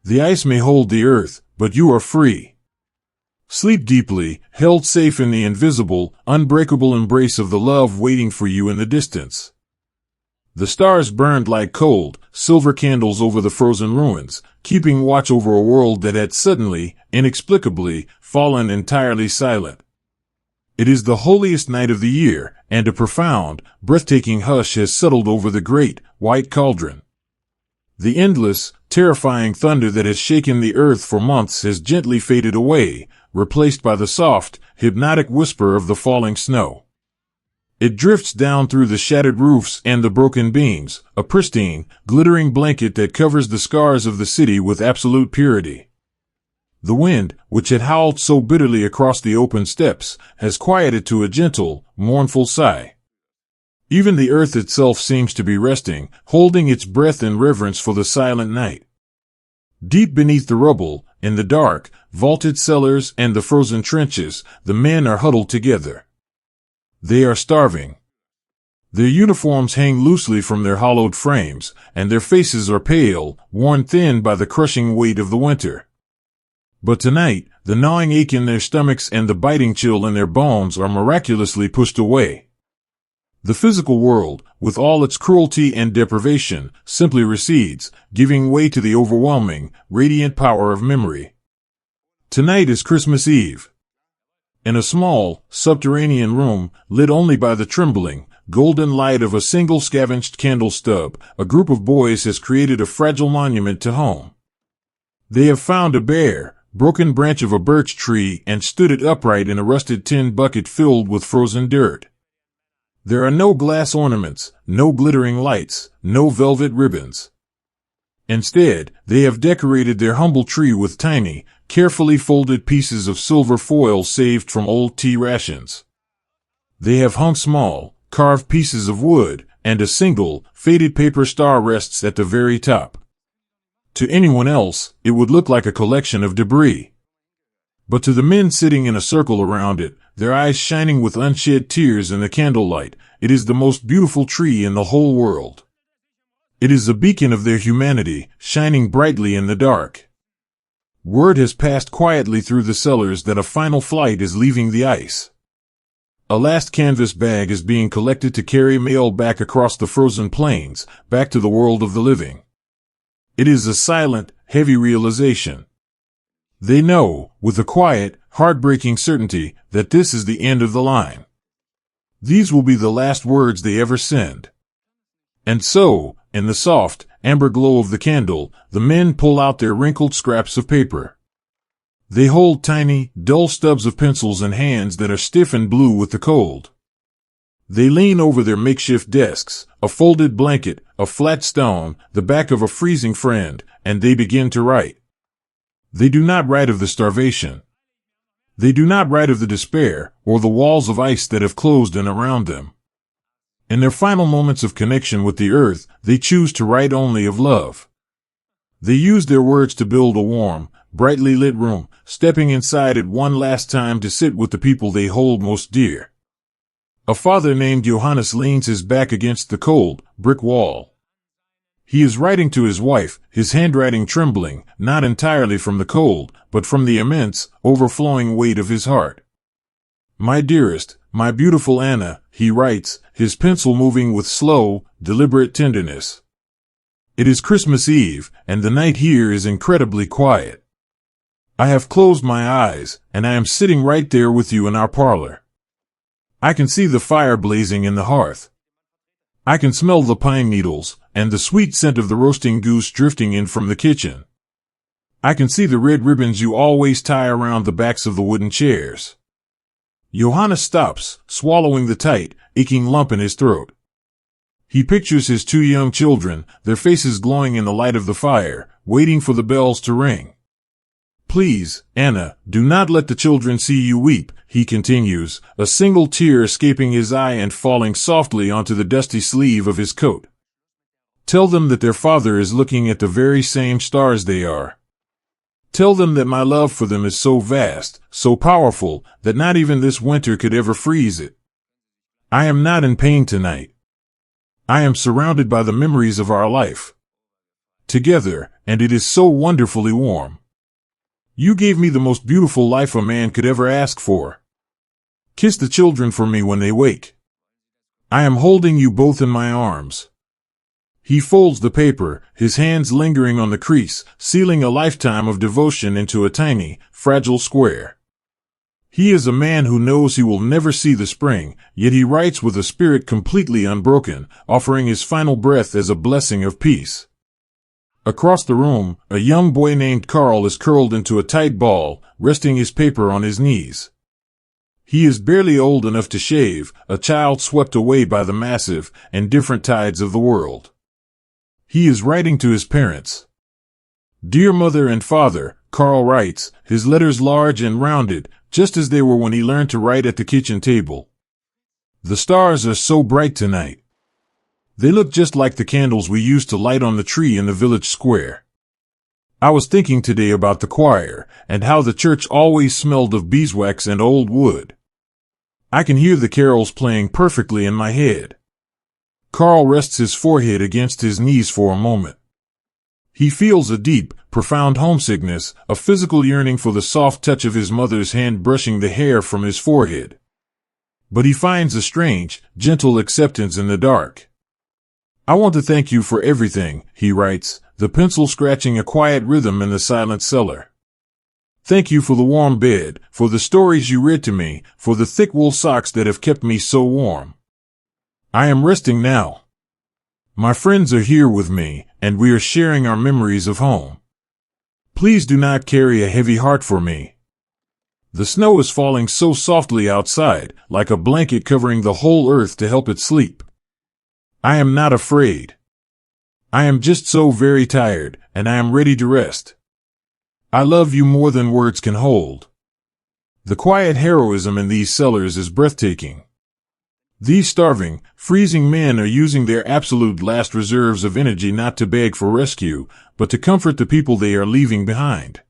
The ice may hold the earth, but you are free. Sleep deeply, held safe in the invisible, unbreakable embrace of the love waiting for you in the distance. The stars burned like cold, silver candles over the frozen ruins, keeping watch over a world that had suddenly, inexplicably, fallen entirely silent. It is the holiest night of the year, and a profound, breathtaking hush has settled over the great, white cauldron. The endless, terrifying thunder that has shaken the earth for months has gently faded away, replaced by the soft, hypnotic whisper of the falling snow. It drifts down through the shattered roofs and the broken beams, a pristine, glittering blanket that covers the scars of the city with absolute purity. The wind, which had howled so bitterly across the open steppes, has quieted to a gentle, mournful sigh. Even the earth itself seems to be resting, holding its breath in reverence for the silent night. Deep beneath the rubble, in the dark, vaulted cellars and the frozen trenches, the men are huddled together. They are starving. Their uniforms hang loosely from their hollowed frames, and their faces are pale, worn thin by the crushing weight of the winter. But tonight, the gnawing ache in their stomachs and the biting chill in their bones are miraculously pushed away. The physical world, with all its cruelty and deprivation, simply recedes, giving way to the overwhelming, radiant power of memory. Tonight is Christmas Eve. In a small, subterranean room, lit only by the trembling, golden light of a single scavenged candle stub, a group of boys has created a fragile monument to home. They have found a bare, broken branch of a birch tree and stood it upright in a rusted tin bucket filled with frozen dirt. There are no glass ornaments, no glittering lights, no velvet ribbons. Instead, they have decorated their humble tree with tiny, carefully folded pieces of silver foil saved from old tea rations. They have hung small, carved pieces of wood, and a single, faded paper star rests at the very top. To anyone else, it would look like a collection of debris. But to the men sitting in a circle around it, their eyes shining with unshed tears in the candlelight, it is the most beautiful tree in the whole world. It is a beacon of their humanity, shining brightly in the dark. Word has passed quietly through the cellars that a final flight is leaving the ice. A last canvas bag is being collected to carry mail back across the frozen plains, back to the world of the living. It is a silent, heavy realization. They know, with a quiet, heartbreaking certainty, that this is the end of the line. These will be the last words they ever send. And so, in the soft, amber glow of the candle, the men pull out their wrinkled scraps of paper. They hold tiny, dull stubs of pencils in hands that are stiff and blue with the cold. They lean over their makeshift desks, a folded blanket, a flat stone, the back of a freezing friend, and they begin to write. They do not write of the starvation. They do not write of the despair or the walls of ice that have closed in around them. In their final moments of connection with the earth, they choose to write only of love. They use their words to build a warm, brightly lit room, stepping inside it one last time to sit with the people they hold most dear. A father named Johannes leans his back against the cold, brick wall. He is writing to his wife, his handwriting trembling, not entirely from the cold, but from the immense, overflowing weight of his heart. My dearest, my beautiful Anna, he writes, his pencil moving with slow, deliberate tenderness. It is Christmas Eve, and the night here is incredibly quiet. I have closed my eyes, and I am sitting right there with you in our parlor. I can see the fire blazing in the hearth. I can smell the pine needles, and the sweet scent of the roasting goose drifting in from the kitchen. I can see the red ribbons you always tie around the backs of the wooden chairs. Johannes stops, swallowing the tight, aching lump in his throat. He pictures his two young children, their faces glowing in the light of the fire, waiting for the bells to ring. Please, Anna, do not let the children see you weep, he continues, a single tear escaping his eye and falling softly onto the dusty sleeve of his coat. Tell them that their father is looking at the very same stars they are. Tell them that my love for them is so vast, so powerful, that not even this winter could ever freeze it. I am not in pain tonight. I am surrounded by the memories of our life. Together, and it is so wonderfully warm. You gave me the most beautiful life a man could ever ask for. Kiss the children for me when they wake. I am holding you both in my arms. He folds the paper, his hands lingering on the crease, sealing a lifetime of devotion into a tiny, fragile square. He is a man who knows he will never see the spring, yet he writes with a spirit completely unbroken, offering his final breath as a blessing of peace. Across the room, a young boy named Karl is curled into a tight ball, resting his paper on his knees. He is barely old enough to shave, a child swept away by the massive and different tides of the world. He is writing to his parents. Dear Mother and Father, Karl writes, his letters large and rounded, just as they were when he learned to write at the kitchen table. The stars are so bright tonight. They look just like the candles we used to light on the tree in the village square. I was thinking today about the choir, and how the church always smelled of beeswax and old wood. I can hear the carols playing perfectly in my head. Karl rests his forehead against his knees for a moment. He feels a deep, profound homesickness, a physical yearning for the soft touch of his mother's hand brushing the hair from his forehead. But he finds a strange, gentle acceptance in the dark. I want to thank you for everything, he writes, the pencil scratching a quiet rhythm in the silent cellar. Thank you for the warm bed, for the stories you read to me, for the thick wool socks that have kept me so warm. I am resting now. My friends are here with me, and we are sharing our memories of home. Please do not carry a heavy heart for me. The snow is falling so softly outside, like a blanket covering the whole earth to help it sleep. I am not afraid. I am just so very tired, and I am ready to rest. I love you more than words can hold. The quiet heroism in these cellars is breathtaking. These starving, freezing men are using their absolute last reserves of energy not to beg for rescue, but to comfort the people they are leaving behind.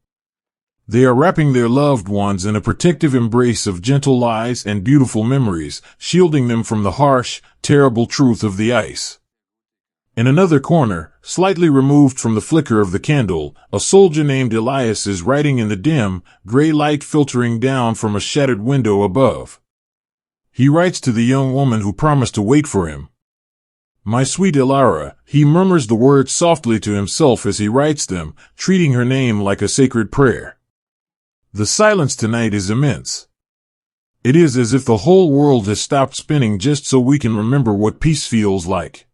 They are wrapping their loved ones in a protective embrace of gentle lies and beautiful memories, shielding them from the harsh, terrible truth of the ice. In another corner, slightly removed from the flicker of the candle, a soldier named Elias is writing in the dim, gray light filtering down from a shattered window above. He writes to the young woman who promised to wait for him. My sweet Elara, he murmurs the words softly to himself as he writes them, treating her name like a sacred prayer. The silence tonight is immense. It is as if the whole world has stopped spinning just so we can remember what peace feels like.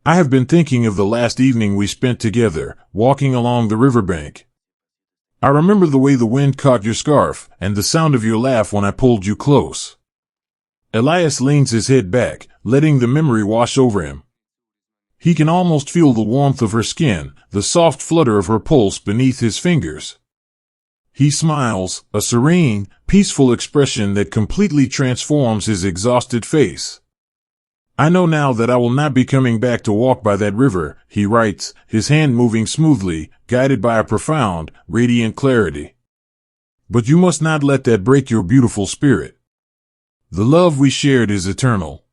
I have been thinking of the last evening we spent together, walking along the riverbank. I remember the way the wind caught your scarf, and the sound of your laugh when I pulled you close. Elias leans his head back, letting the memory wash over him. He can almost feel the warmth of her skin, the soft flutter of her pulse beneath his fingers. He smiles, a serene, peaceful expression that completely transforms his exhausted face. I know now that I will not be coming back to walk by that river, he writes, his hand moving smoothly, guided by a profound, radiant clarity. But you must not let that break your beautiful spirit. The love we shared is eternal.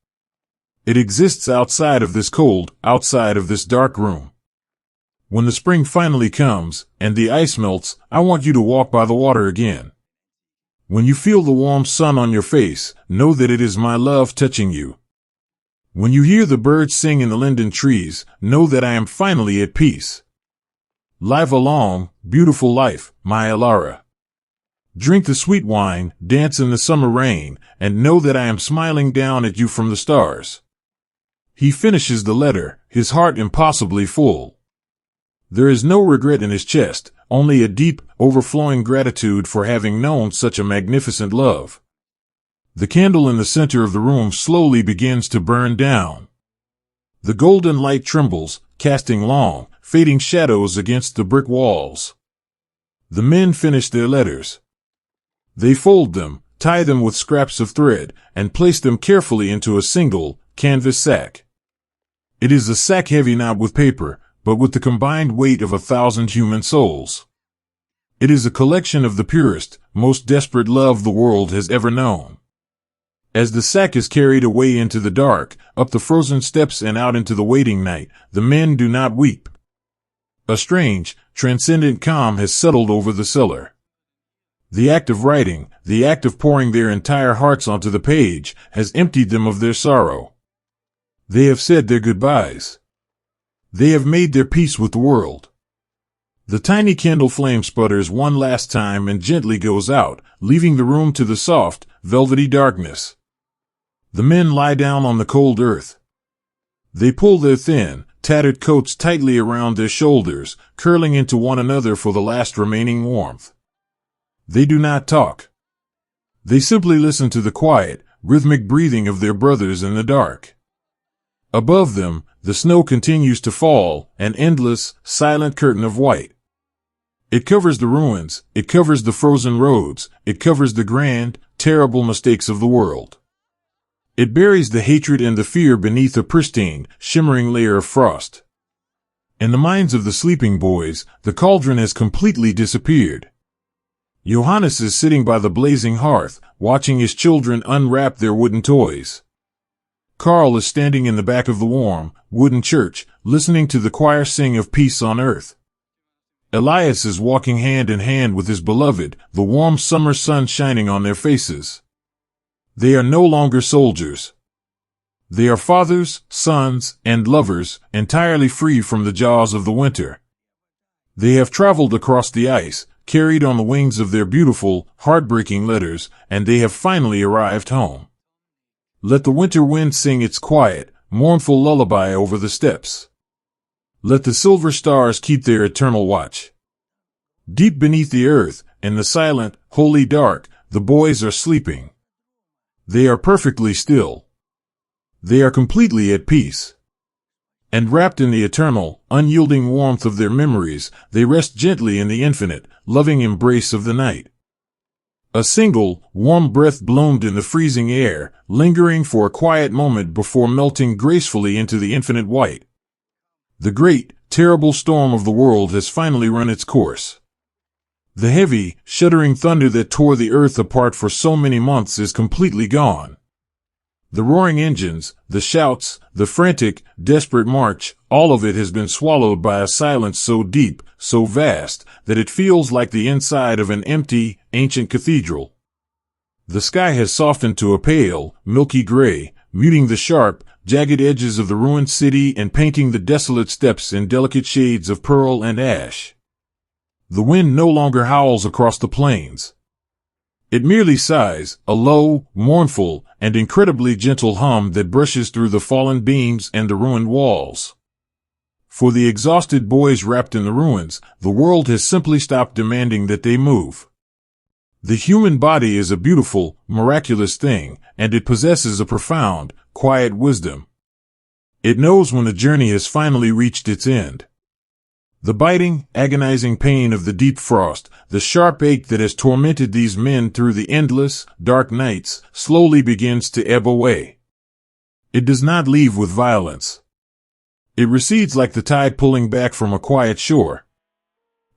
It exists outside of this cold, outside of this dark room. When the spring finally comes, and the ice melts, I want you to walk by the water again. When you feel the warm sun on your face, know that it is my love touching you. When you hear the birds sing in the linden trees, know that I am finally at peace. Live a long, beautiful life, my Alara. Drink the sweet wine, dance in the summer rain, and know that I am smiling down at you from the stars. He finishes the letter, his heart impossibly full. There is no regret in his chest, only a deep, overflowing gratitude for having known such a magnificent love. The candle in the center of the room slowly begins to burn down. The golden light trembles, casting long, fading shadows against the brick walls. The men finish their letters. They fold them, tie them with scraps of thread, and place them carefully into a single, canvas sack. It is a sack heavy not with paper, but with the combined weight of 1,000 human souls. It is a collection of the purest, most desperate love the world has ever known. As the sack is carried away into the dark, up the frozen steps and out into the waiting night, the men do not weep. A strange, transcendent calm has settled over the cellar. The act of writing, the act of pouring their entire hearts onto the page, has emptied them of their sorrow. They have said their goodbyes. They have made their peace with the world. The tiny candle flame sputters one last time and gently goes out, leaving the room to the soft, velvety darkness. The men lie down on the cold earth. They pull their thin, tattered coats tightly around their shoulders, curling into one another for the last remaining warmth. They do not talk. They simply listen to the quiet, rhythmic breathing of their brothers in the dark. Above them, the snow continues to fall, an endless, silent curtain of white. It covers the ruins, it covers the frozen roads, it covers the grand, terrible mistakes of the world. It buries the hatred and the fear beneath a pristine, shimmering layer of frost. In the minds of the sleeping boys, the cauldron has completely disappeared. Johannes is sitting by the blazing hearth, watching his children unwrap their wooden toys. Karl is standing in the back of the warm, wooden church, listening to the choir sing of peace on earth. Elias is walking hand in hand with his beloved, the warm summer sun shining on their faces. They are no longer soldiers. They are fathers, sons, and lovers, entirely free from the jaws of the winter. They have traveled across the ice, carried on the wings of their beautiful, heartbreaking letters, and they have finally arrived home. Let the winter wind sing its quiet, mournful lullaby over the steppes. Let the silver stars keep their eternal watch. Deep beneath the earth, in the silent, holy dark, the boys are sleeping. They are perfectly still. They are completely at peace. And wrapped in the eternal, unyielding warmth of their memories, they rest gently in the infinite, loving embrace of the night. A single, warm breath bloomed in the freezing air, lingering for a quiet moment before melting gracefully into the infinite white. The great, terrible storm of the world has finally run its course. The heavy, shuddering thunder that tore the earth apart for so many months is completely gone. The roaring engines, the shouts, the frantic, desperate march, all of it has been swallowed by a silence so deep, so vast, that it feels like the inside of an empty, ancient cathedral. The sky has softened to a pale, milky gray, muting the sharp, jagged edges of the ruined city and painting the desolate steppes in delicate shades of pearl and ash. The wind no longer howls across the plains. It merely sighs, a low, mournful, and incredibly gentle hum that brushes through the fallen beams and the ruined walls. For the exhausted boys wrapped in the ruins, the world has simply stopped demanding that they move. The human body is a beautiful, miraculous thing, and it possesses a profound, quiet wisdom. It knows when the journey has finally reached its end. The biting, agonizing pain of the deep frost, the sharp ache that has tormented these men through the endless, dark nights, slowly begins to ebb away. It does not leave with violence. It recedes like the tide pulling back from a quiet shore.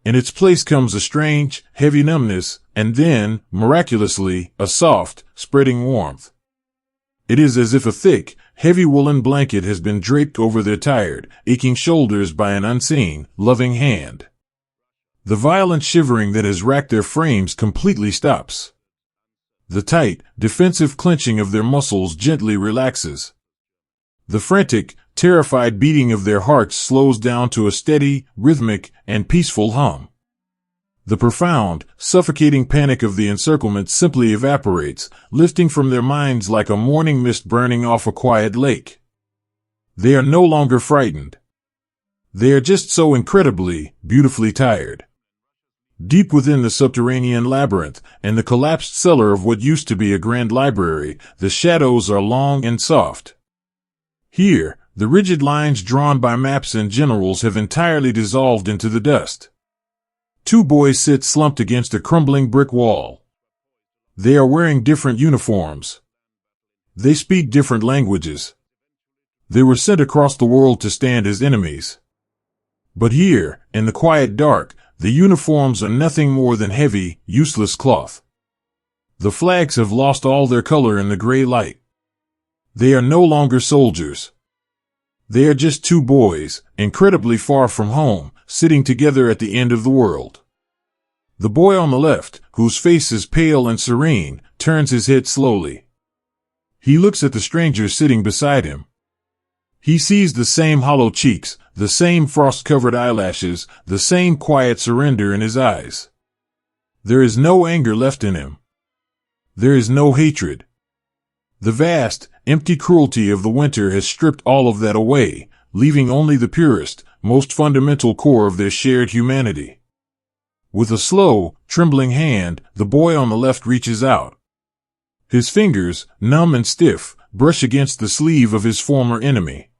In its place comes a strange, heavy numbness, and then, miraculously, a soft, spreading warmth. It is as if a thick, heavy woolen blanket has been draped over their tired, aching shoulders by an unseen, loving hand. The violent shivering that has racked their frames completely stops. The tight, defensive clenching of their muscles gently relaxes. The frantic, terrified beating of their hearts slows down to a steady, rhythmic, and peaceful hum. The profound, suffocating panic of the encirclement simply evaporates, lifting from their minds like a morning mist burning off a quiet lake. They are no longer frightened. They are just so incredibly, beautifully tired. Deep within the subterranean labyrinth, and the collapsed cellar of what used to be a grand library, the shadows are long and soft. Here, the rigid lines drawn by maps and generals have entirely dissolved into the dust. Two boys sit slumped against a crumbling brick wall. They are wearing different uniforms. They speak different languages. They were sent across the world to stand as enemies. But here, in the quiet dark, the uniforms are nothing more than heavy, useless cloth. The flags have lost all their color in the gray light. They are no longer soldiers. They are just two boys, incredibly far from home, sitting together at the end of the world. The boy on the left, whose face is pale and serene, turns his head slowly. He looks at the stranger sitting beside him. He sees the same hollow cheeks, the same frost-covered eyelashes, the same quiet surrender in his eyes. There is no anger left in him. There is no hatred. The vast, empty cruelty of the winter has stripped all of that away, leaving only the purest, most fundamental core of their shared humanity. With a slow, trembling hand, the boy on the left reaches out. His fingers, numb and stiff, brush against the sleeve of his former enemy.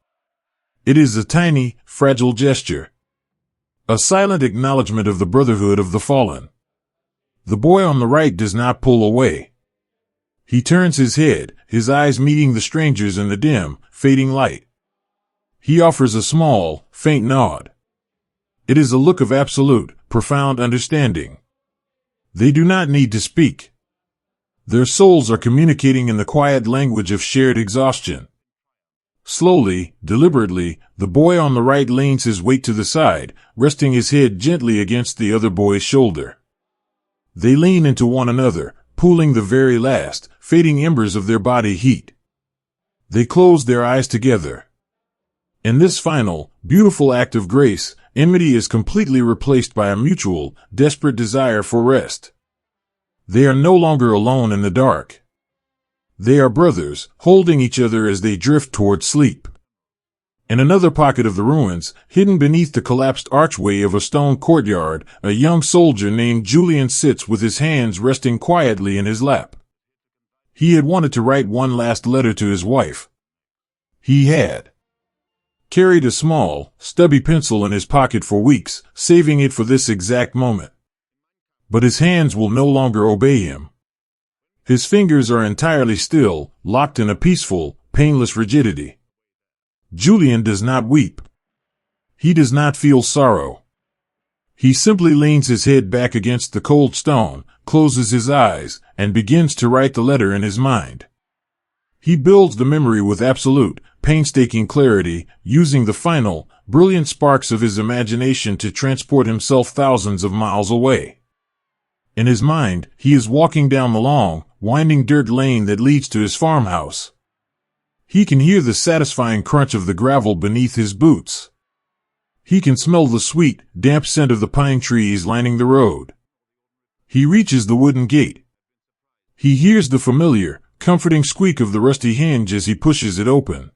It is a tiny, fragile gesture. A silent acknowledgement of the brotherhood of the fallen. The boy on the right does not pull away. He turns his head, his eyes meeting the stranger's in the dim, fading light. He offers a small, faint nod. It is a look of absolute, profound understanding. They do not need to speak. Their souls are communicating in the quiet language of shared exhaustion. Slowly, deliberately, the boy on the right leans his weight to the side, resting his head gently against the other boy's shoulder. They lean into one another, pooling the very last, fading embers of their body heat. They close their eyes together. In this final, beautiful act of grace, enmity is completely replaced by a mutual, desperate desire for rest. They are no longer alone in the dark. They are brothers, holding each other as they drift toward sleep. In another pocket of the ruins, hidden beneath the collapsed archway of a stone courtyard, a young soldier named Julian sits with his hands resting quietly in his lap. He had wanted to write one last letter to his wife. He had carried a small, stubby pencil in his pocket for weeks, saving it for this exact moment. But his hands will no longer obey him. His fingers are entirely still, locked in a peaceful, painless rigidity. Julian does not weep. He does not feel sorrow. He simply leans his head back against the cold stone, closes his eyes, and begins to write the letter in his mind. He builds the memory with absolute, painstaking clarity, using the final, brilliant sparks of his imagination to transport himself thousands of miles away. In his mind, he is walking down the long, winding dirt lane that leads to his farmhouse. He can hear the satisfying crunch of the gravel beneath his boots. He can smell the sweet, damp scent of the pine trees lining the road. He reaches the wooden gate. He hears the familiar, comforting squeak of the rusty hinge as he pushes it open.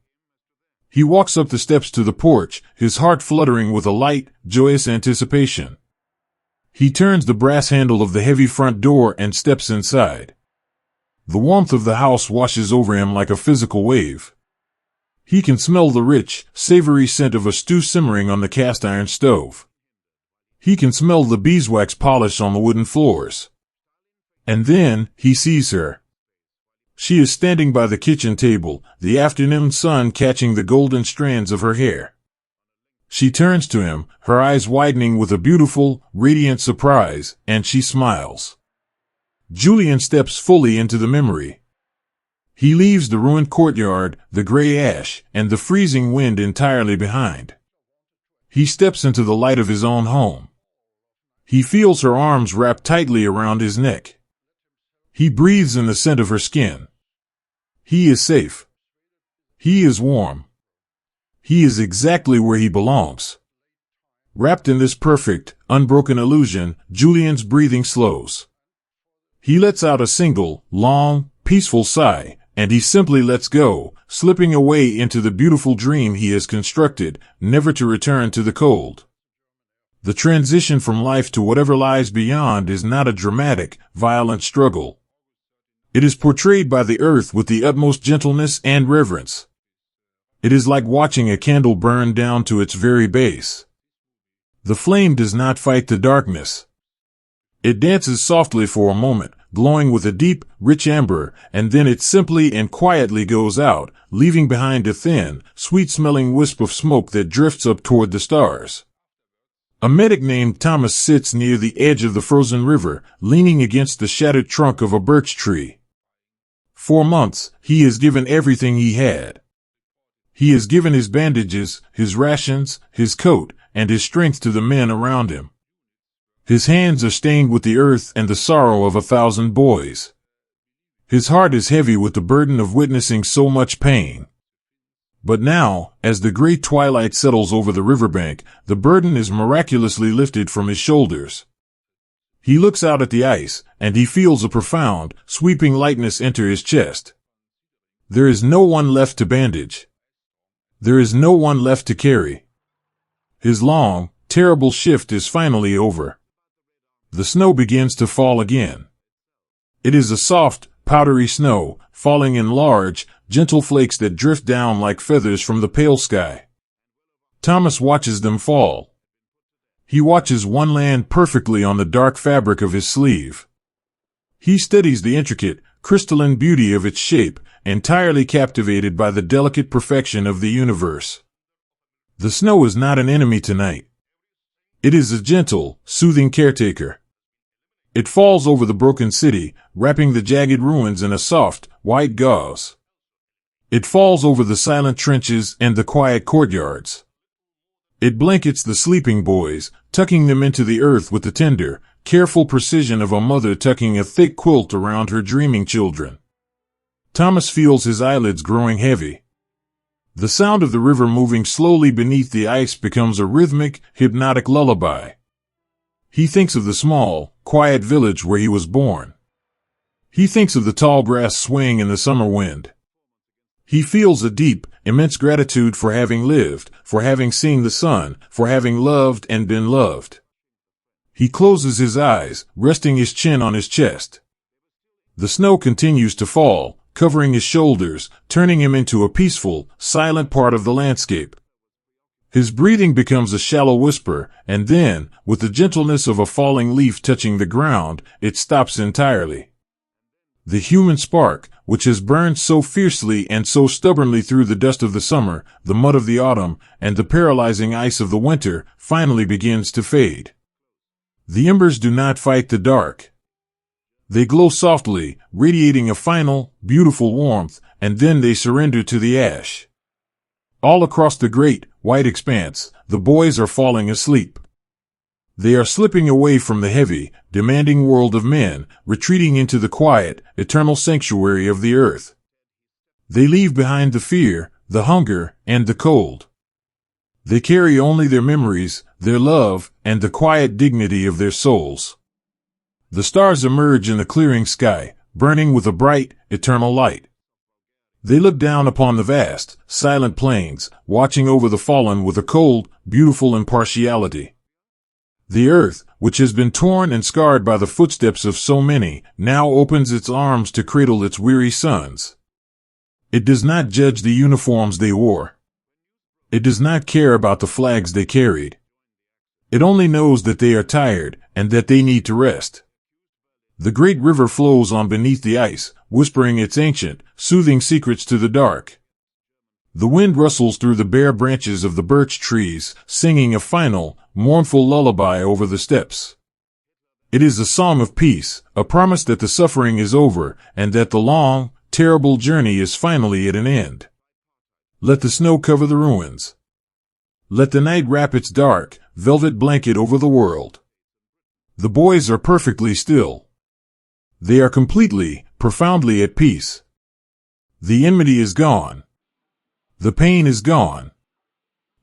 He walks up the steps to the porch, his heart fluttering with a light, joyous anticipation. He turns the brass handle of the heavy front door and steps inside. The warmth of the house washes over him like a physical wave. He can smell the rich, savory scent of a stew simmering on the cast-iron stove. He can smell the beeswax polish on the wooden floors. And then, he sees her. She is standing by the kitchen table, the afternoon sun catching the golden strands of her hair. She turns to him, her eyes widening with a beautiful, radiant surprise, and she smiles. Julian steps fully into the memory. He leaves the ruined courtyard, the gray ash, and the freezing wind entirely behind. He steps into the light of his own home. He feels her arms wrapped tightly around his neck. He breathes in the scent of her skin. He is safe. He is warm. He is exactly where he belongs. Wrapped in this perfect, unbroken illusion, Julian's breathing slows. He lets out a single, long, peaceful sigh, and he simply lets go, slipping away into the beautiful dream he has constructed, never to return to the cold. The transition from life to whatever lies beyond is not a dramatic, violent struggle. It is portrayed by the earth with the utmost gentleness and reverence. It is like watching a candle burn down to its very base. The flame does not fight the darkness. It dances softly for a moment, glowing with a deep, rich amber, and then it simply and quietly goes out, leaving behind a thin, sweet-smelling wisp of smoke that drifts up toward the stars. A medic named Thomas sits near the edge of the frozen river, leaning against the shattered trunk of a birch tree. For months, he has given everything he had. He has given his bandages, his rations, his coat, and his strength to the men around him. His hands are stained with the earth and the sorrow of 1,000 boys. His heart is heavy with the burden of witnessing so much pain. But now, as the gray twilight settles over the riverbank, the burden is miraculously lifted from his shoulders. He looks out at the ice, and he feels a profound, sweeping lightness enter his chest. There is no one left to bandage. There is no one left to carry. His long, terrible shift is finally over. The snow begins to fall again. It is a soft, powdery snow, falling in large, gentle flakes that drift down like feathers from the pale sky. Thomas watches them fall. He watches one land perfectly on the dark fabric of his sleeve. He studies the intricate, crystalline beauty of its shape, entirely captivated by the delicate perfection of the universe. The snow is not an enemy tonight. It is a gentle, soothing caretaker. It falls over the broken city, wrapping the jagged ruins in a soft, white gauze. It falls over the silent trenches and the quiet courtyards. It blankets the sleeping boys, tucking them into the earth with the tender, careful precision of a mother tucking a thick quilt around her dreaming children. Thomas feels his eyelids growing heavy. The sound of the river moving slowly beneath the ice becomes a rhythmic, hypnotic lullaby. He thinks of the small, quiet village where he was born. He thinks of the tall grass swaying in the summer wind. He feels a deep, immense gratitude for having lived, for having seen the sun, for having loved and been loved. He closes his eyes, resting his chin on his chest. The snow continues to fall, covering his shoulders, turning him into a peaceful, silent part of the landscape. His breathing becomes a shallow whisper, and then, with the gentleness of a falling leaf touching the ground, it stops entirely. The human spark, which has burned so fiercely and so stubbornly through the dust of the summer, the mud of the autumn, and the paralyzing ice of the winter, finally begins to fade. The embers do not fight the dark. They glow softly, radiating a final, beautiful warmth, and then they surrender to the ash. All across the great, white expanse, the boys are falling asleep. They are slipping away from the heavy, demanding world of men, retreating into the quiet, eternal sanctuary of the earth. They leave behind the fear, the hunger, and the cold. They carry only their memories, their love, and the quiet dignity of their souls. The stars emerge in the clearing sky, burning with a bright, eternal light. They look down upon the vast, silent plains, watching over the fallen with a cold, beautiful impartiality. The earth, which has been torn and scarred by the footsteps of so many, now opens its arms to cradle its weary sons. It does not judge the uniforms they wore. It does not care about the flags they carried. It only knows that they are tired and that they need to rest. The great river flows on beneath the ice, whispering its ancient, soothing secrets to the dark. The wind rustles through the bare branches of the birch trees, singing a final, mournful lullaby over the steppes. It is a song of peace, a promise that the suffering is over and that the long, terrible journey is finally at an end. Let the snow cover the ruins. Let the night wrap its dark, velvet blanket over the world. The boys are perfectly still. They are completely, profoundly at peace. The enmity is gone. The pain is gone.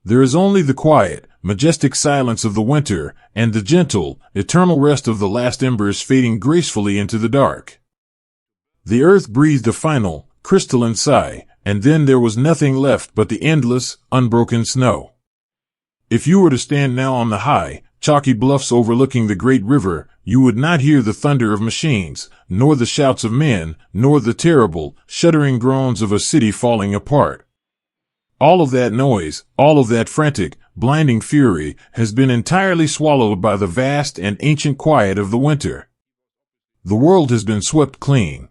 There is only the quiet, majestic silence of the winter and the gentle, eternal rest of the last embers fading gracefully into the dark. The earth breathed a final, crystalline sigh, and then there was nothing left but the endless, unbroken snow. If you were to stand now on the high, chalky bluffs overlooking the great river, you would not hear the thunder of machines, nor the shouts of men, nor the terrible, shuddering groans of a city falling apart. All of that noise, all of that frantic, blinding fury, has been entirely swallowed by the vast and ancient quiet of the winter. The world has been swept clean.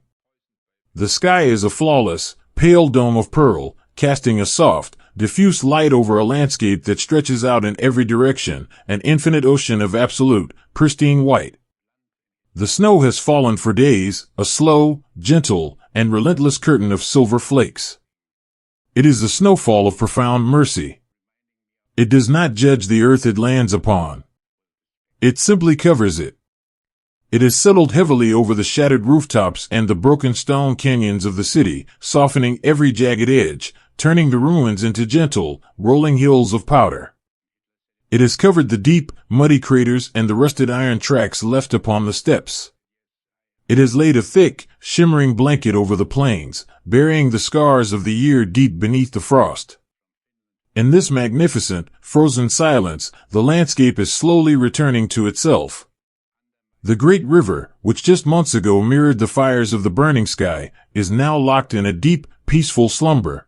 The sky is a flawless, pale dome of pearl, casting a soft, diffuse light over a landscape that stretches out in every direction, an infinite ocean of absolute, pristine white. The snow has fallen for days, a slow, gentle, and relentless curtain of silver flakes. It is the snowfall of profound mercy. It does not judge the earth it lands upon. It simply covers it. It has settled heavily over the shattered rooftops and the broken stone canyons of the city, softening every jagged edge, turning the ruins into gentle, rolling hills of powder. It has covered the deep, muddy craters and the rusted iron tracks left upon the steppes. It has laid a thick, shimmering blanket over the plains, burying the scars of the year deep beneath the frost. In this magnificent, frozen silence, the landscape is slowly returning to itself. The great river, which just months ago mirrored the fires of the burning sky, is now locked in a deep, peaceful slumber.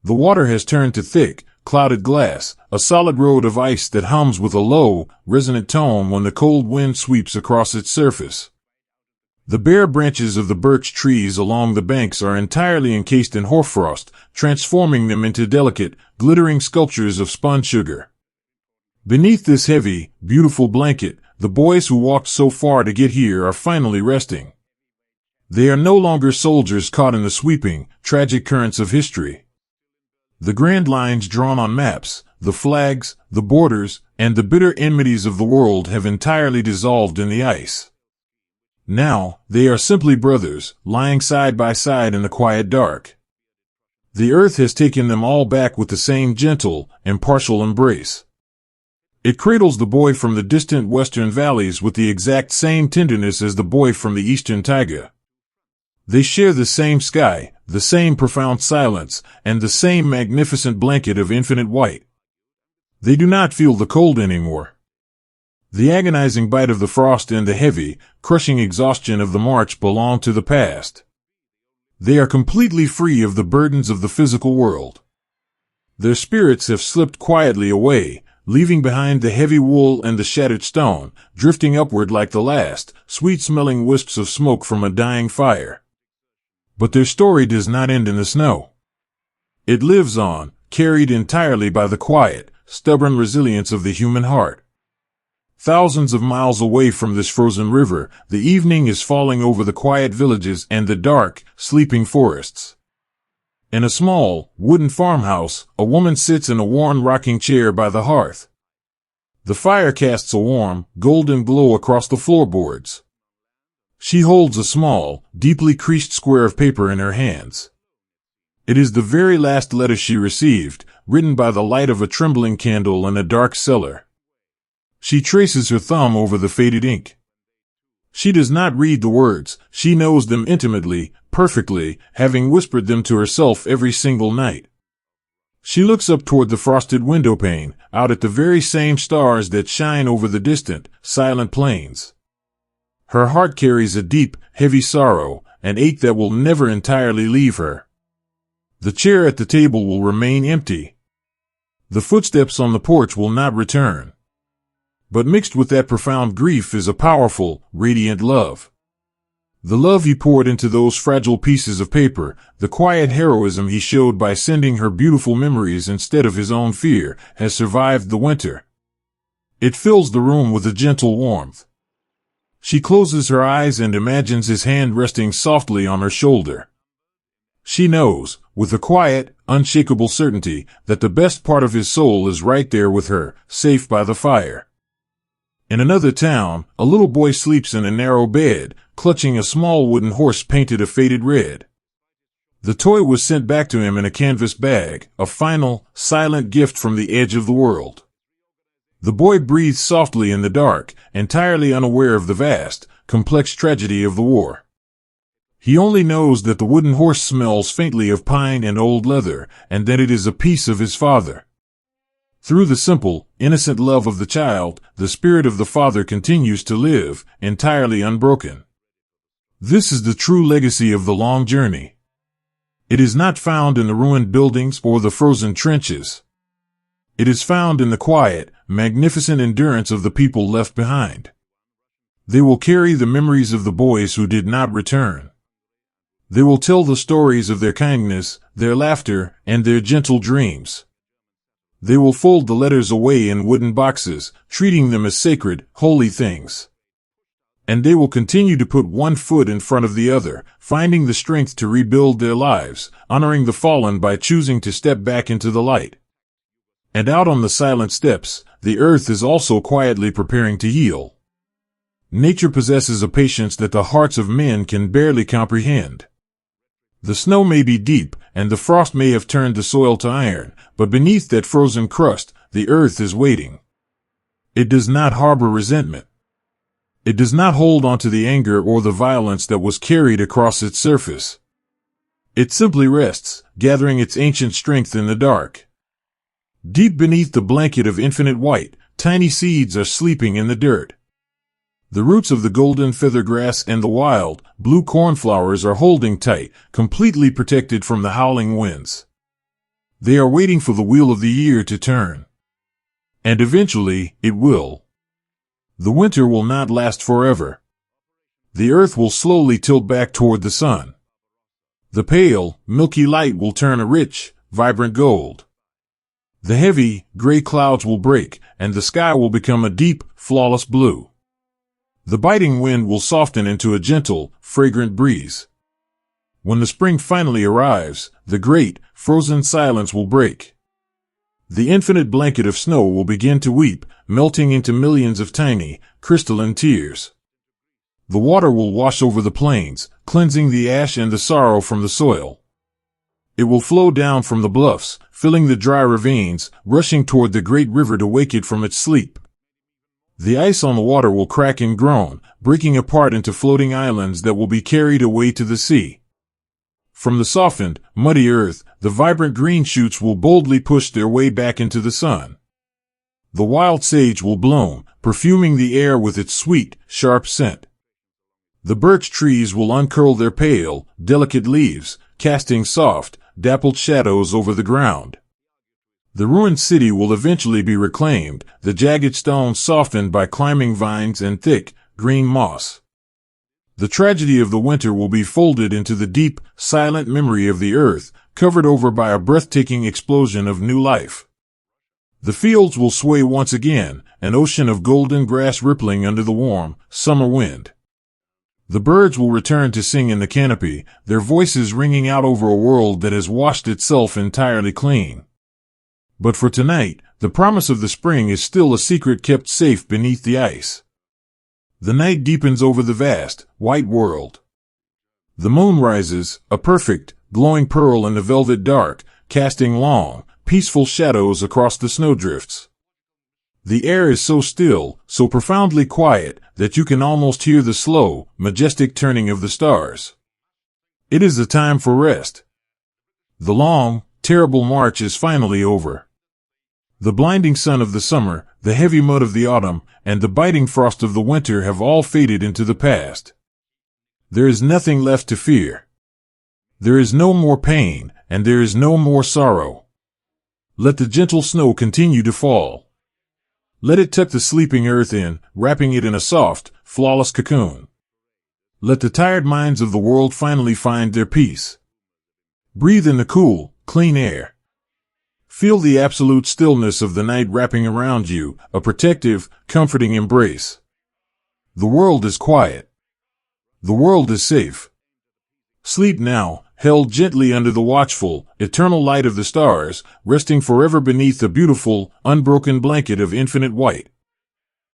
The water has turned to thick, clouded glass, a solid road of ice that hums with a low, resonant tone when the cold wind sweeps across its surface. The bare branches of the birch trees along the banks are entirely encased in hoarfrost, transforming them into delicate, glittering sculptures of spun sugar. Beneath this heavy, beautiful blanket, the boys who walked so far to get here are finally resting. They are no longer soldiers caught in the sweeping, tragic currents of history. The grand lines drawn on maps, the flags, the borders, and the bitter enmities of the world have entirely dissolved in the ice. Now, they are simply brothers, lying side by side in the quiet dark. The earth has taken them all back with the same gentle, impartial embrace. It cradles the boy from the distant western valleys with the exact same tenderness as the boy from the eastern taiga. They share the same sky, the same profound silence, and the same magnificent blanket of infinite white. They do not feel the cold anymore. The agonizing bite of the frost and the heavy, crushing exhaustion of the march belong to the past. They are completely free of the burdens of the physical world. Their spirits have slipped quietly away, leaving behind the heavy wool and the shattered stone, drifting upward like the last, sweet-smelling wisps of smoke from a dying fire. But their story does not end in the snow. It lives on, carried entirely by the quiet, stubborn resilience of the human heart. Thousands of miles away from this frozen river, the evening is falling over the quiet villages and the dark, sleeping forests. In a small, wooden farmhouse, a woman sits in a worn rocking chair by the hearth. The fire casts a warm, golden glow across the floorboards. She holds a small, deeply creased square of paper in her hands. It is the very last letter she received, written by the light of a trembling candle in a dark cellar. She traces her thumb over the faded ink. She does not read the words, she knows them intimately, perfectly, having whispered them to herself every single night. She looks up toward the frosted windowpane, out at the very same stars that shine over the distant, silent plains. Her heart carries a deep, heavy sorrow, an ache that will never entirely leave her. The chair at the table will remain empty. The footsteps on the porch will not return. But mixed with that profound grief is a powerful, radiant love. The love he poured into those fragile pieces of paper, the quiet heroism he showed by sending her beautiful memories instead of his own fear, has survived the winter. It fills the room with a gentle warmth. She closes her eyes and imagines his hand resting softly on her shoulder. She knows, with a quiet, unshakable certainty, that the best part of his soul is right there with her, safe by the fire. In another town, a little boy sleeps in a narrow bed, clutching a small wooden horse painted a faded red. The toy was sent back to him in a canvas bag, a final, silent gift from the edge of the world. The boy breathes softly in the dark, entirely unaware of the vast, complex tragedy of the war. He only knows that the wooden horse smells faintly of pine and old leather, and that it is a piece of his father. Through the simple, innocent love of the child, the spirit of the father continues to live, entirely unbroken. This is the true legacy of the long journey. It is not found in the ruined buildings or the frozen trenches. It is found in the quiet, magnificent endurance of the people left behind. They will carry the memories of the boys who did not return. They will tell the stories of their kindness, their laughter, and their gentle dreams. They will fold the letters away in wooden boxes, treating them as sacred, holy things. And they will continue to put one foot in front of the other, finding the strength to rebuild their lives, honoring the fallen by choosing to step back into the light. And out on the silent steps, the earth is also quietly preparing to heal. Nature possesses a patience that the hearts of men can barely comprehend. The snow may be deep, and the frost may have turned the soil to iron, but beneath that frozen crust, the earth is waiting. It does not harbor resentment. It does not hold on to the anger or the violence that was carried across its surface. It simply rests, gathering its ancient strength in the dark. Deep beneath the blanket of infinite white, tiny seeds are sleeping in the dirt. The roots of the golden feather grass and the wild, blue cornflowers are holding tight, completely protected from the howling winds. They are waiting for the wheel of the year to turn. And eventually, it will. The winter will not last forever. The earth will slowly tilt back toward the sun. The pale, milky light will turn a rich, vibrant gold. The heavy, gray clouds will break, and the sky will become a deep, flawless blue. The biting wind will soften into a gentle, fragrant breeze. When the spring finally arrives, the great, frozen silence will break. The infinite blanket of snow will begin to weep, melting into millions of tiny, crystalline tears. The water will wash over the plains, cleansing the ash and the sorrow from the soil. It will flow down from the bluffs, filling the dry ravines, rushing toward the great river to wake it from its sleep. The ice on the water will crack and groan, breaking apart into floating islands that will be carried away to the sea. From the softened, muddy earth, the vibrant green shoots will boldly push their way back into the sun. The wild sage will bloom, perfuming the air with its sweet, sharp scent. The birch trees will uncurl their pale, delicate leaves, casting soft, dappled shadows over the ground. The ruined city will eventually be reclaimed, the jagged stones softened by climbing vines and thick, green moss. The tragedy of the winter will be folded into the deep, silent memory of the earth, covered over by a breathtaking explosion of new life. The fields will sway once again, an ocean of golden grass rippling under the warm, summer wind. The birds will return to sing in the canopy, their voices ringing out over a world that has washed itself entirely clean. But for tonight, the promise of the spring is still a secret kept safe beneath the ice. The night deepens over the vast, white world. The moon rises, a perfect, glowing pearl in the velvet dark, casting long, peaceful shadows across the snowdrifts. The air is so still, so profoundly quiet, that you can almost hear the slow, majestic turning of the stars. It is a time for rest. The long, terrible march is finally over. The blinding sun of the summer, the heavy mud of the autumn, and the biting frost of the winter have all faded into the past. There is nothing left to fear. There is no more pain, and there is no more sorrow. Let the gentle snow continue to fall. Let it tuck the sleeping earth in, wrapping it in a soft, flawless cocoon. Let the tired minds of the world finally find their peace. Breathe in the cool, clean air. Feel the absolute stillness of the night wrapping around you, a protective, comforting embrace. The world is quiet. The world is safe. Sleep now, held gently under the watchful, eternal light of the stars, resting forever beneath the beautiful, unbroken blanket of infinite white.